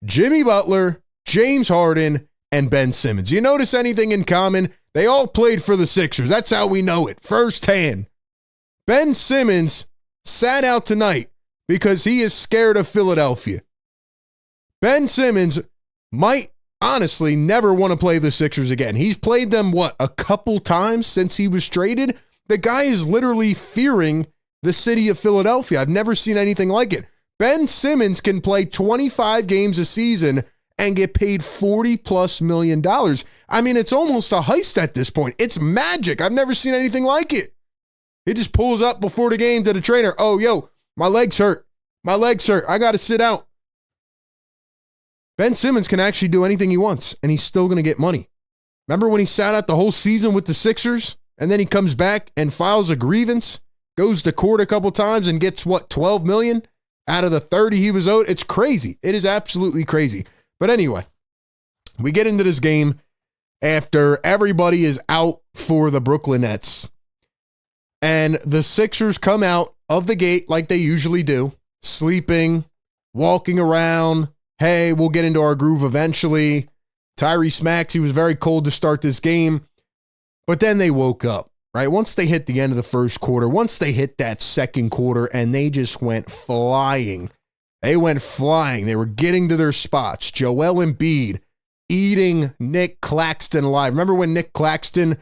Jimmy Butler, James Harden, and Ben Simmons. You notice anything in common? They all played for the Sixers. That's how we know it, firsthand. Ben Simmons sat out tonight because he is scared of Philadelphia. Ben Simmons might honestly never want to play the Sixers again. He's played them, a couple times since he was traded? The guy is literally fearing the city of Philadelphia. I've never seen anything like it. Ben Simmons can play 25 games a season and get paid $40+ million. I mean, it's almost a heist at this point. It's magic. I've never seen anything like it. He just pulls up before the game to the trainer. Oh, yo, my legs hurt. My legs hurt. I got to sit out. Ben Simmons can actually do anything he wants, and he's still going to get money. Remember when he sat out the whole season with the Sixers, and then he comes back and files a grievance, goes to court a couple times, and gets, $12 million out of the 30 he was owed? It's crazy. It is absolutely crazy. But anyway, we get into this game after everybody is out for the Brooklyn Nets. And the Sixers come out of the gate like they usually do, sleeping, walking around. Hey, we'll get into our groove eventually. Tyrese Maxey was very cold to start this game. But then they woke up, right? Once they hit the end of the first quarter, once they hit that second quarter, and they just went flying. They went flying. They were getting to their spots. Joel Embiid eating Nick Claxton alive. Remember when Nick Claxton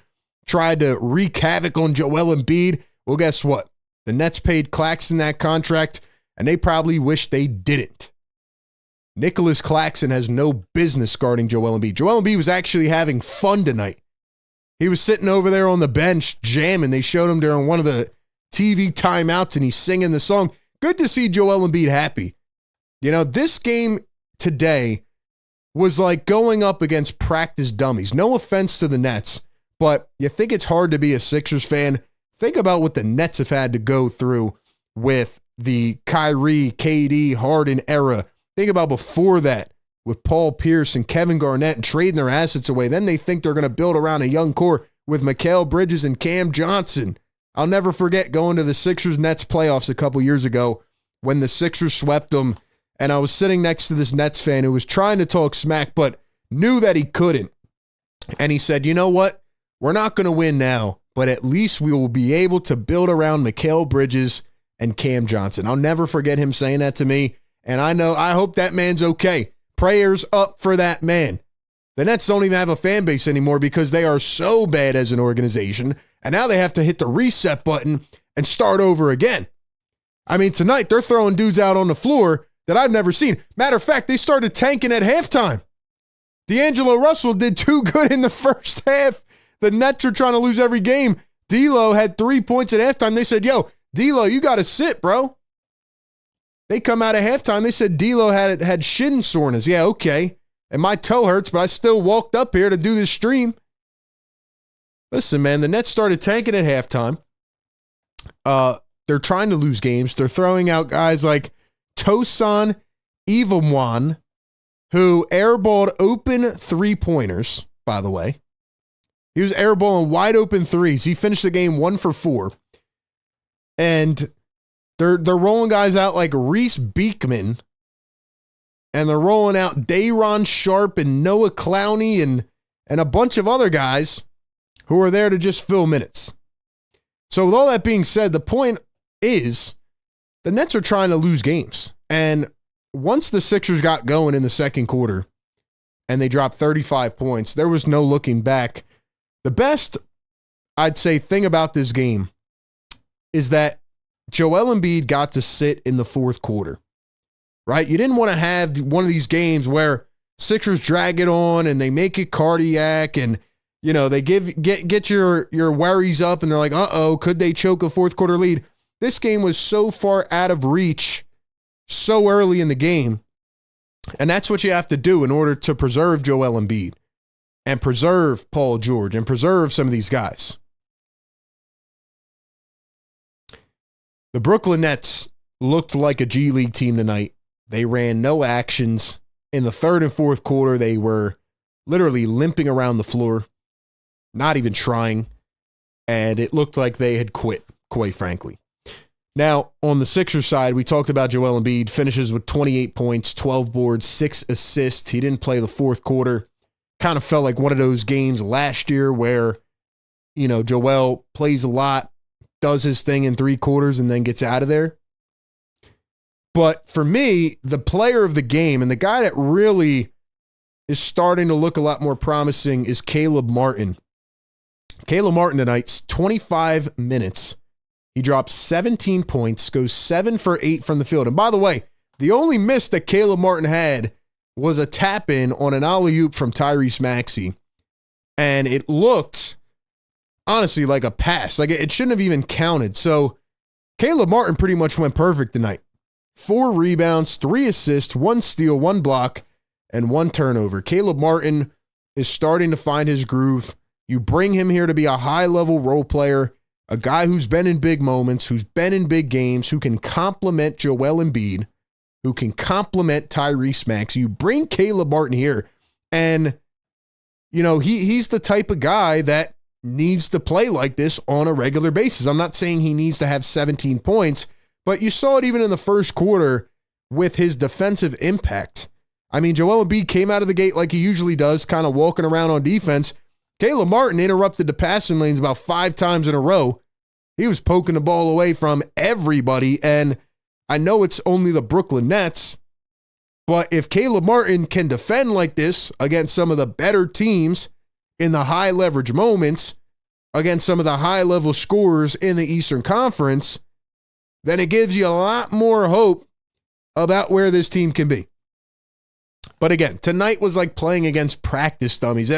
tried to wreak havoc on Joel Embiid? Well, guess what? The Nets paid Claxton that contract, and they probably wish they didn't. Nicholas Claxton has no business guarding Joel Embiid. Joel Embiid was actually having fun tonight. He was sitting over there on the bench jamming. They showed him during one of the TV timeouts, and he's singing the song. Good to see Joel Embiid happy. You know, this game today was like going up against practice dummies. No offense to the Nets, but you think it's hard to be a Sixers fan? Think about what the Nets have had to go through with the Kyrie, KD, Harden era. Think about before that. with Paul Pierce and Kevin Garnett and trading their assets away. Then they think they're going to build around a young core with Mikal Bridges and Cam Johnson. I'll never forget going to the Sixers-Nets playoffs a couple years ago when the Sixers swept them, and I was sitting next to this Nets fan who was trying to talk smack but knew that he couldn't. And he said, you know what? We're not going to win now, but at least we will be able to build around Mikal Bridges and Cam Johnson. I'll never forget him saying that to me, and I hope that man's okay. Prayers up for that man. The Nets don't even have a fan base anymore because they are so bad as an organization, and now they have to hit the reset button and start over again. I mean, tonight they're throwing dudes out on the floor that I've never seen. Matter of fact, they started tanking at halftime. D'Angelo Russell did too good in the first half. The Nets are trying to lose every game. D'Lo had 3 points at halftime. They said, yo, D'Lo, you got to sit, bro. They come out of halftime. They said D'Lo had shin soreness. Yeah, okay. And my toe hurts, but I still walked up here to do this stream. Listen, man, the Nets started tanking at halftime. They're trying to lose games. They're throwing out guys like Tosan Evamwan, who airballed open three-pointers, by the way. He was airballing wide open threes. He finished the game 1 for 4. And they're rolling guys out like Reese Beekman. And they're rolling out Day'Ron Sharp and Noah Clowney and a bunch of other guys who are there to just fill minutes. So with all that being said, the point is the Nets are trying to lose games. And once the Sixers got going in the second quarter and they dropped 35 points, there was no looking back. The best, I'd say, thing about this game is that Joel Embiid got to sit in the fourth quarter, right? You didn't want to have one of these games where Sixers drag it on and they make it cardiac and, you know, they get your worries up and they're like, uh-oh, could they choke a fourth quarter lead? This game was so far out of reach so early in the game, and that's what you have to do in order to preserve Joel Embiid and preserve Paul George and preserve some of these guys. The Brooklyn Nets looked like a G League team tonight. They ran no actions. In the third and fourth quarter, they were literally limping around the floor, not even trying, and it looked like they had quit, quite frankly. Now, on the Sixers side, we talked about Joel Embiid, finishes with 28 points, 12 boards, 6 assists. He didn't play the fourth quarter. Kind of felt like one of those games last year where, you know, Joel plays a lot, does his thing in 3 quarters, and then gets out of there. But for me, the player of the game and the guy that really is starting to look a lot more promising is Caleb Martin. Caleb Martin tonight's 25 minutes. He drops 17 points, goes 7 for 8 from the field. And by the way, the only miss that Caleb Martin had was a tap-in on an alley-oop from Tyrese Maxey. And it looked, honestly, like a pass. Like it shouldn't have even counted. So Caleb Martin pretty much went perfect tonight. 4 rebounds, 3 assists, 1 steal, 1 block, and 1 turnover. Caleb Martin is starting to find his groove. You bring him here to be a high-level role player, a guy who's been in big moments, who's been in big games, who can complement Joel Embiid, who can complement Tyrese Maxey. You bring Caleb Martin here, and, you know, he's the type of guy that needs to play like this on a regular basis. I'm not saying he needs to have 17 points, but you saw it even in the first quarter with his defensive impact. I mean, Joel Embiid came out of the gate like he usually does, kind of walking around on defense. Caleb Martin interrupted the passing lanes about 5 times in a row. He was poking the ball away from everybody, and I know it's only the Brooklyn Nets, but if Caleb Martin can defend like this against some of the better teams in the high leverage moments, against some of the high level scorers in the Eastern Conference, then it gives you a lot more hope about where this team can be. But again, tonight was like playing against practice dummies.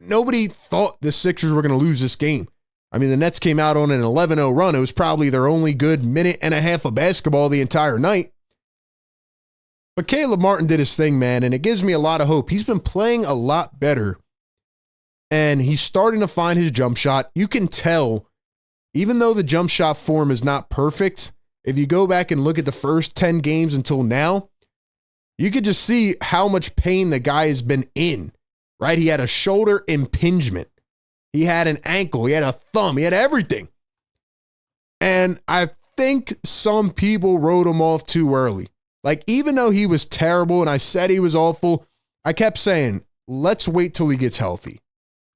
Nobody thought the Sixers were going to lose this game. I mean, the Nets came out on an 11-0 run. It was probably their only good minute and a half of basketball the entire night. But Caleb Martin did his thing, man, and it gives me a lot of hope. He's been playing a lot better, and he's starting to find his jump shot. You can tell, even though the jump shot form is not perfect, if you go back and look at the first 10 games until now, You could just see how much pain the guy has been in, right? He had a shoulder impingement. He had an ankle. He had a thumb. He had everything. And I think some people wrote him off too early. Like, even though he was terrible and I said he was awful, I kept saying, let's wait till he gets healthy.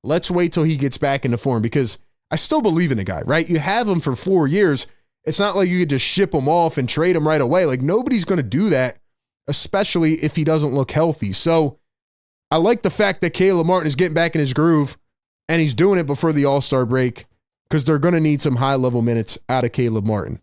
Let's wait till he gets back into form, because I still believe in the guy, right? You have him for 4 years. It's not like you could just ship him off and trade him right away. Like, nobody's going to do that, especially if he doesn't look healthy. So I like the fact that Caleb Martin is getting back in his groove, and he's doing it before the All-Star break, because they're going to need some high-level minutes out of Caleb Martin.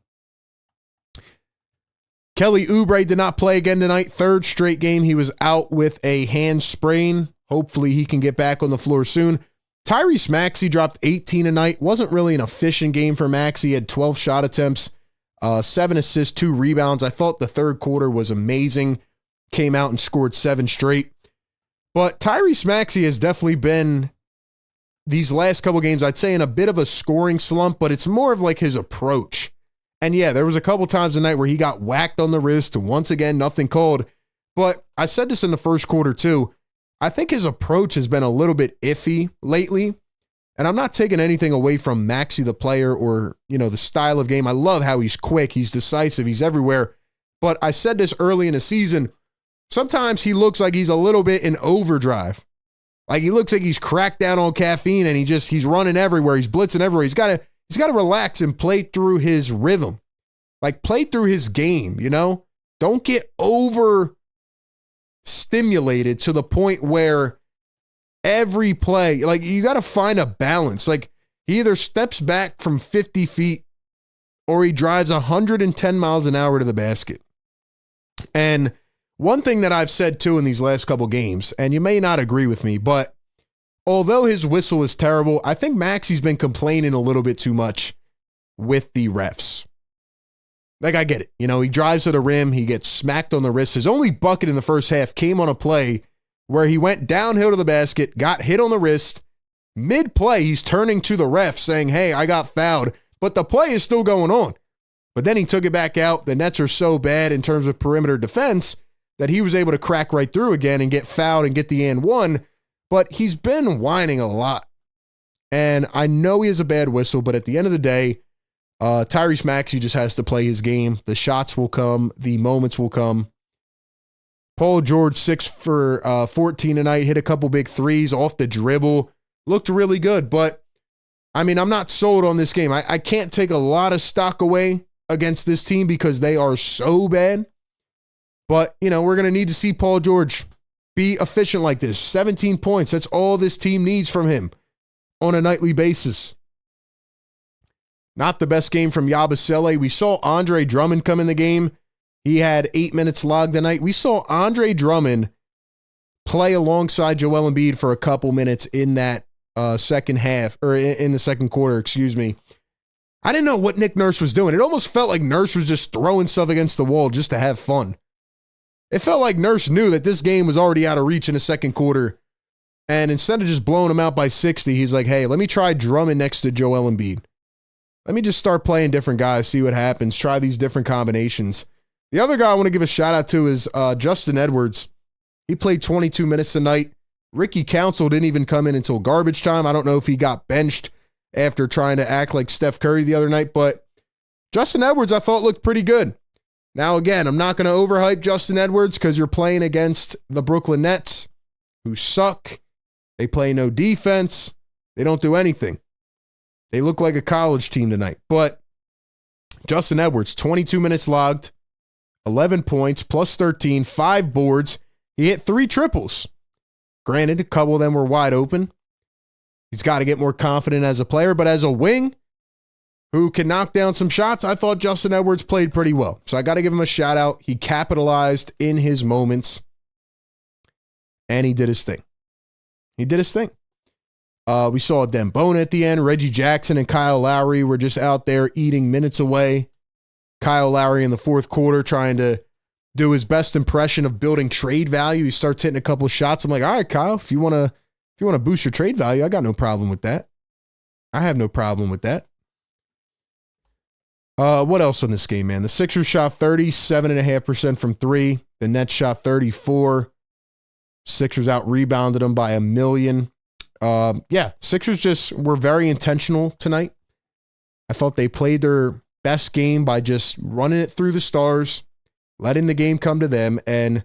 Kelly Oubre did not play again tonight. Third straight game he was out with a hand sprain. Hopefully he can get back on the floor soon. Tyrese Maxey dropped 18 tonight. Wasn't really an efficient game for Maxey. He had 12 shot attempts, 7 assists, 2 rebounds. I thought the third quarter was amazing. Came out and scored 7 straight. But Tyrese Maxey has definitely been, these last couple games, I'd say in a bit of a scoring slump, but it's more of like his approach. And yeah, there was a couple times tonight where he got whacked on the wrist, and once again, nothing called. But I said this in the first quarter too. I think his approach has been a little bit iffy lately. And I'm not taking anything away from Maxey, the player, or, the style of game. I love how he's quick, he's decisive, he's everywhere. But I said this early in the season, sometimes he looks like he's a little bit in overdrive. Like, he looks like he's cracked down on caffeine, and he's running everywhere. He's blitzing everywhere. He's got to relax and play through his rhythm. Like, play through his game, Don't get over stimulated to the point where every play, like, you got to find a balance. Like, he either steps back from 50 feet or he drives 110 miles an hour to the basket. And one thing that I've said too in these last couple games, and you may not agree with me, but although his whistle is terrible, I think Maxey's been complaining a little bit too much with the refs. Like, I get it. He drives to the rim. He gets smacked on the wrist. His only bucket in the first half came on a play where he went downhill to the basket, got hit on the wrist. Mid-play, he's turning to the ref saying, hey, I got fouled. But the play is still going on. But then he took it back out. The Nets are so bad in terms of perimeter defense that he was able to crack right through again and get fouled and get the and one. But he's been whining a lot. And I know he has a bad whistle, but at the end of the day, Tyrese Maxey just has to play his game. The shots will come. The moments will come. Paul George, 6 for 14 tonight, hit a couple big threes off the dribble. Looked really good, but, I'm not sold on this game. I can't take a lot of stock away against this team because they are so bad. But, we're going to need to see Paul George be efficient like this. 17 points. That's all this team needs from him on a nightly basis. Not the best game from Yabusele. We saw Andre Drummond come in the game. He had 8 minutes logged tonight. We saw Andre Drummond play alongside Joel Embiid for a couple minutes in that second half, or in the second quarter, excuse me. I didn't know what Nick Nurse was doing. It almost felt like Nurse was just throwing stuff against the wall just to have fun. It felt like Nurse knew that this game was already out of reach in the second quarter. And instead of just blowing him out by 60, he's like, hey, let me try Drummond next to Joel Embiid. Let me just start playing different guys, see what happens, try these different combinations. The other guy I want to give a shout out to is Justin Edwards. He played 22 minutes tonight. Ricky Council didn't even come in until garbage time. I don't know if he got benched after trying to act like Steph Curry the other night, but Justin Edwards I thought looked pretty good. Now, again, I'm not going to overhype Justin Edwards because you're playing against the Brooklyn Nets, who suck. They play no defense. They don't do anything. They look like a college team tonight. But Justin Edwards, 22 minutes logged, 11 points, plus 13, 5 boards. He hit 3 triples. Granted, a couple of them were wide open. He's got to get more confident as a player, but as a wing who can knock down some shots, I thought Justin Edwards played pretty well. So I got to give him a shout out. He capitalized in his moments, and he did his thing. He did his thing. We saw Dembona at the end. Reggie Jackson and Kyle Lowry were just out there eating minutes away. Kyle Lowry in the fourth quarter trying to do his best impression of building trade value. He starts hitting a couple of shots. I'm like, all right, Kyle, if you want to boost your trade value, I got no problem with that. I have no problem with that. What else in this game, man? The Sixers shot 37.5% from 3. The Nets shot 34. Sixers out-rebounded them by 1,000,000. Sixers just were very intentional tonight. I thought they played their best game by just running it through the stars, letting the game come to them, and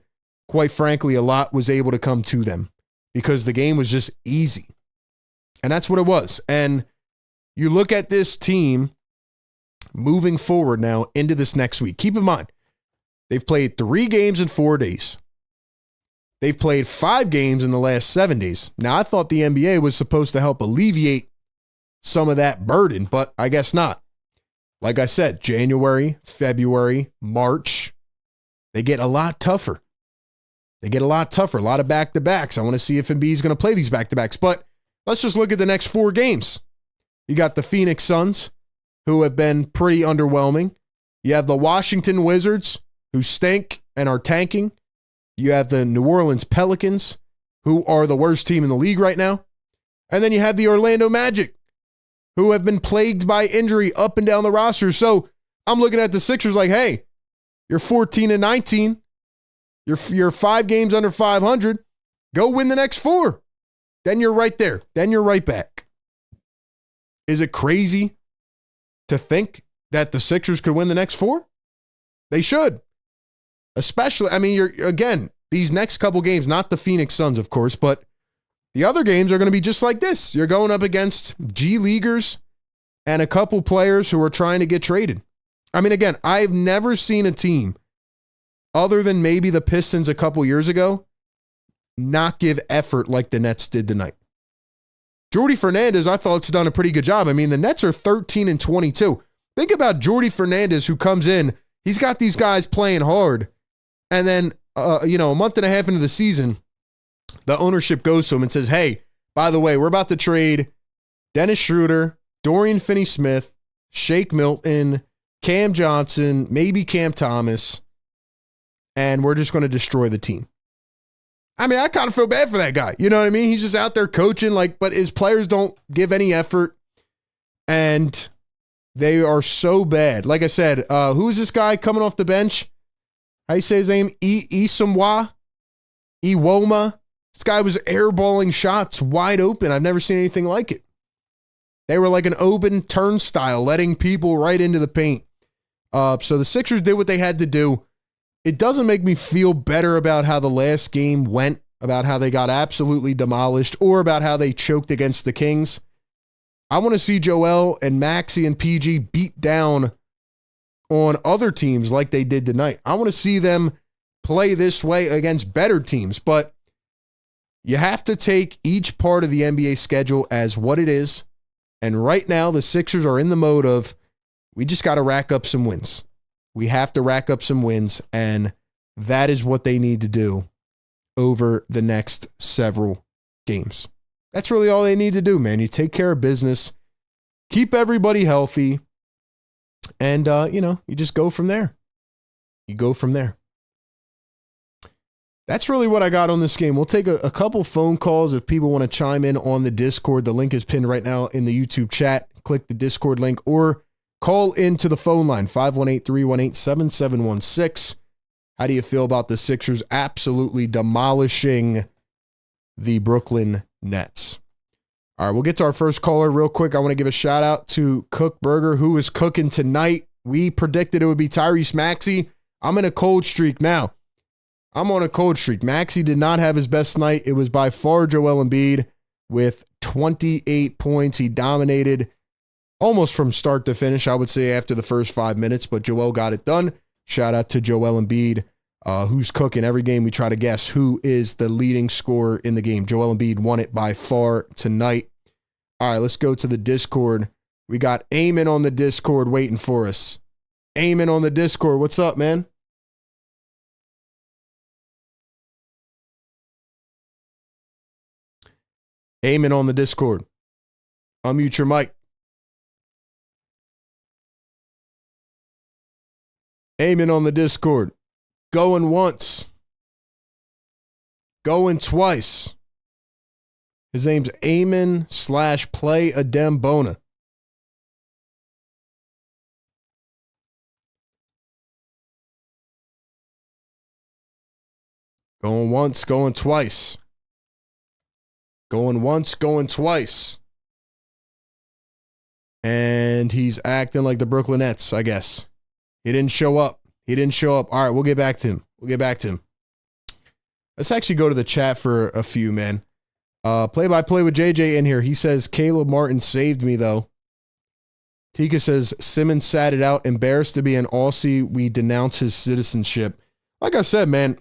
quite frankly, a lot was able to come to them because the game was just easy. And that's what it was. And you look at this team moving forward now into this next week. Keep in mind, they've played 3 games in 4 days. They've played 5 games in the last 7 days. Now, I thought the NBA was supposed to help alleviate some of that burden, but I guess not. Like I said, January, February, March, they get a lot tougher. A lot of back-to-backs. I want to see if Embiid's going to play these back-to-backs. But let's just look at the next 4 games. You got the Phoenix Suns, who have been pretty underwhelming. You have the Washington Wizards, who stink and are tanking. You have the New Orleans Pelicans, who are the worst team in the league right now. And then you have the Orlando Magic, who have been plagued by injury up and down the roster. So I'm looking at the Sixers like, hey, you're 14-19. You're 5 games under 500. Go win the next 4. Then you're right there. Then you're right back. Is it crazy to think that the Sixers could win the next 4? They should. Especially, I mean, these next couple games, not the Phoenix Suns, of course, but the other games are going to be just like this. You're going up against G Leaguers and a couple players who are trying to get traded. I mean, again, I've never seen a team other than maybe the Pistons a couple years ago not give effort like the Nets did tonight. Jordy Fernandez, I thought, has done a pretty good job. I mean, the Nets are 13-22. Think about Jordy Fernandez, who comes in. He's got these guys playing hard. And then, a month and a half into the season, the ownership goes to him and says, hey, by the way, we're about to trade Dennis Schroeder, Dorian Finney-Smith, Shake Milton, Cam Johnson, maybe Cam Thomas, and we're just going to destroy the team. I mean, I kind of feel bad for that guy. You know what I mean? He's just out there coaching, but his players don't give any effort, and they are so bad. Like I said, who is this guy coming off the bench? How you say his name? Iwoma. This guy was airballing shots wide open. I've never seen anything like it. They were like an open turnstile, letting people right into the paint. So the Sixers did what they had to do. It doesn't make me feel better about how the last game went, about how they got absolutely demolished, or about how they choked against the Kings. I want to see Joel and Maxey and PG beat down on other teams like they did tonight. I want to see them play this way against better teams, but you have to take each part of the NBA schedule as what it is. And right now, the Sixers are in the mode of, we just got to rack up some wins. We have to rack up some wins, and that is what they need to do over the next several games. That's really all they need to do, man. You take care of business, keep everybody healthy, and, you just go from there. You go from there. That's really what I got on this game. We'll take a couple phone calls if people want to chime in on the Discord. The link is pinned right now in the YouTube chat. Click the Discord link or call into the phone line, 518-318-7716. How do you feel about the Sixers absolutely demolishing the Brooklyn Nets? All right, we'll get to our first caller real quick. I want to give a shout out to Kook Burger, who is cooking tonight. We predicted it would be Tyrese Maxey. I'm in a cold streak now. I'm on a cold streak. Maxey did not have his best night. It was by far Joel Embiid with 28 points. He dominated almost from start to finish, I would say, after the first 5 minutes, but Joel got it done. Shout out to Joel Embiid, who's cooking. Every game we try to guess who is the leading scorer in the game. Joel Embiid won it by far tonight. All right, let's go to the Discord. We got Eamon on the Discord waiting for us. Eamon on the Discord. What's up, man? Eamon on the Discord. Unmute your mic. Eamon on the Discord. Going once. Going twice. His name's Eamon/Play Adembona. Going once, going twice. Going once, going twice. And he's acting like the Brooklyn Nets, I guess. He didn't show up. He didn't show up. All right, we'll get back to him. We'll get back to him. Let's actually go to the chat for a few, man. Play-by-play with JJ in here. He says, Caleb Martin saved me, though. Tika says, Simmons sat it out. Embarrassed to be an Aussie. We denounce his citizenship. Like I said, man,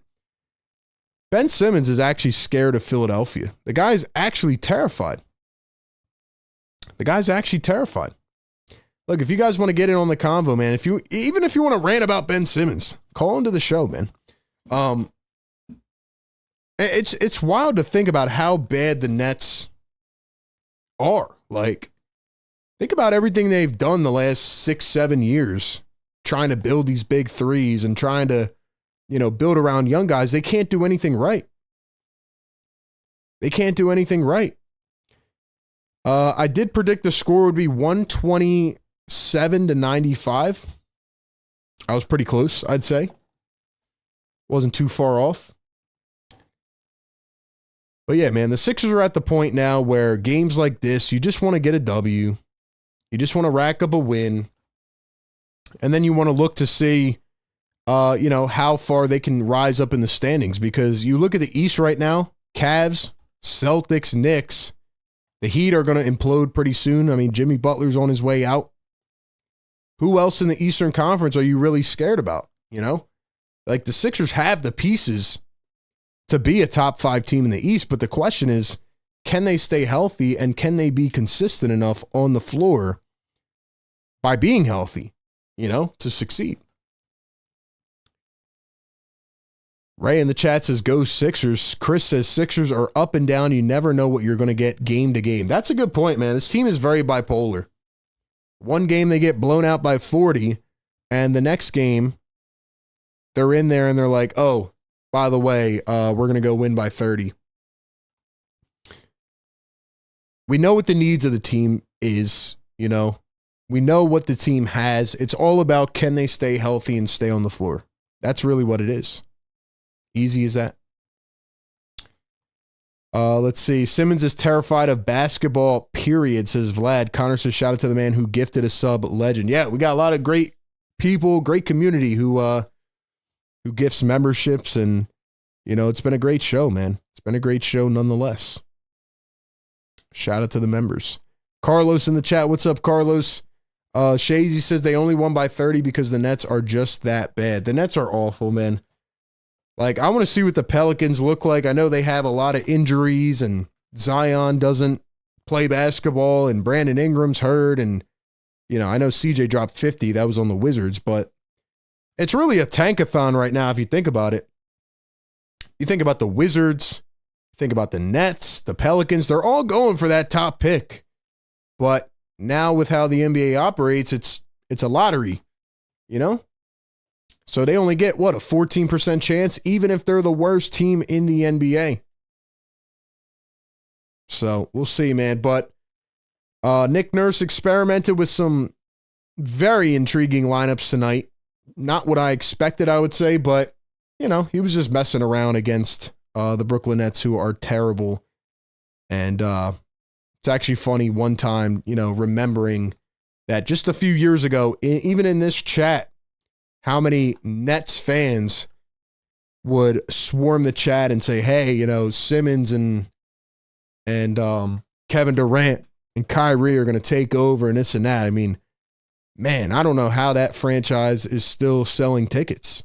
Ben Simmons is actually scared of Philadelphia. The guy's actually terrified. The guy's actually terrified. Look, if you guys want to get in on the convo, man, even if you want to rant about Ben Simmons, call into the show, man. It's wild to think about how bad the Nets are. Like, think about everything they've done the last 6-7 years, trying to build these big threes and trying to, build around young guys. They can't do anything right. They can't do anything right. I did predict the score would be 127-95. I was pretty close, I'd say. Wasn't too far off. But yeah, man, the Sixers are at the point now where games like this, you just want to get a W. You just want to rack up a win. And then you want to look to see, how far they can rise up in the standings. Because you look at the East right now, Cavs, Celtics, Knicks, the Heat are going to implode pretty soon. I mean, Jimmy Butler's on his way out. Who else in the Eastern Conference are you really scared about? Like the Sixers have the pieces to be a top 5 team in the East, but the question is, can they stay healthy and can they be consistent enough on the floor by being healthy, to succeed? Ray in the chat says, go Sixers. Chris says, Sixers are up and down. You never know what you're going to get game to game. That's a good point, man. This team is very bipolar. One game they get blown out by 40, and the next game they're in there and they're like, oh, by the way, we're going to go win by 30. We know what the needs of the team is, We know what the team has. It's all about, can they stay healthy and stay on the floor? That's really what it is. Easy as that. Let's see. Simmons is terrified of basketball, period, says Vlad. Connor says, shout out to the man who gifted a sub, legend. Yeah, we got a lot of great people, great community who gifts memberships, and, it's been a great show, man. It's been a great show nonetheless. Shout out to the members. Carlos in the chat. What's up, Carlos? Shazy says they only won by 30 because the Nets are just that bad. The Nets are awful, man. Like, I want to see what the Pelicans look like. I know they have a lot of injuries, and Zion doesn't play basketball, and Brandon Ingram's hurt, and, I know CJ dropped 50. That was on the Wizards, but it's really a tankathon right now if you think about it. You think about the Wizards, think about the Nets, the Pelicans. They're all going for that top pick. But now with how the NBA operates, it's a lottery, So they only get, a 14% chance, even if they're the worst team in the NBA. So we'll see, man. But Nick Nurse experimented with some very intriguing lineups tonight. Not what I expected, I would say, but, he was just messing around against the Brooklyn Nets, who are terrible. And it's actually funny one time, remembering that just a few years ago, even in this chat, how many Nets fans would swarm the chat and say, hey, Simmons and Kevin Durant and Kyrie are going to take over and this and that. I mean, man, I don't know how that franchise is still selling tickets.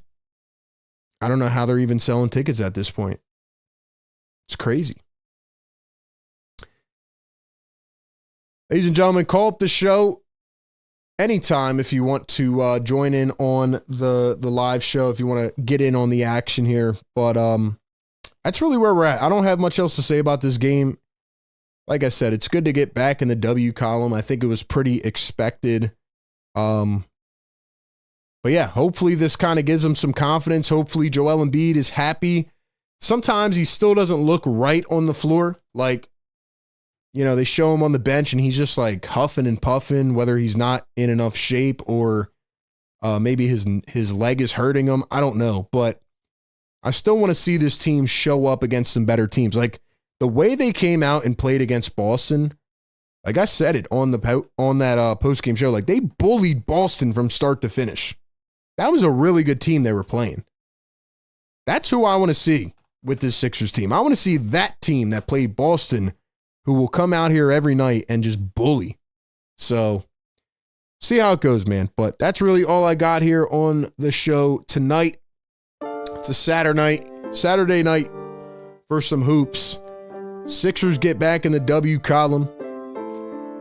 I don't know how they're even selling tickets at this point. It's crazy. Ladies and gentlemen, call up the show anytime if you want to join in on the live show, if you want to get in on the action here. But that's really where we're at. I don't have much else to say about this game. Like I said, it's good to get back in the W column. I think it was pretty expected. But yeah, hopefully this kind of gives him some confidence. Hopefully Joel Embiid is happy. Sometimes he still doesn't look right on the floor. Like, they show him on the bench and he's just like huffing and puffing, whether he's not in enough shape or maybe his leg is hurting him. I don't know. But I still want to see this team show up against some better teams. Like the way they came out and played against Boston, like I said it on that postgame show, like they bullied Boston from start to finish. That was a really good team they were playing. That's who I want to see with this Sixers team. I want to see that team that played Boston who will come out here every night and just bully. So see how it goes, man. But that's really all I got here on the show tonight. It's a Saturday night for some hoops. Sixers get back in the W column.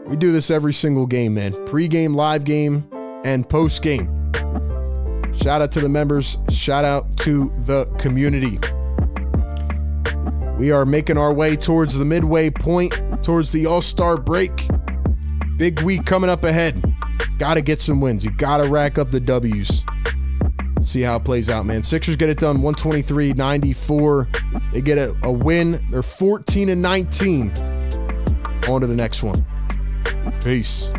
We do this every single game, man. Pre-game, live game, and post-game. Shout out to the members. Shout out to the community. We are making our way towards the midway point, towards the All-Star break. Big week coming up ahead. Got to get some wins. You got to rack up the W's. See how it plays out, man. Sixers get it done 123-94. They get a win. They're 14-19. On to the next one. Peace.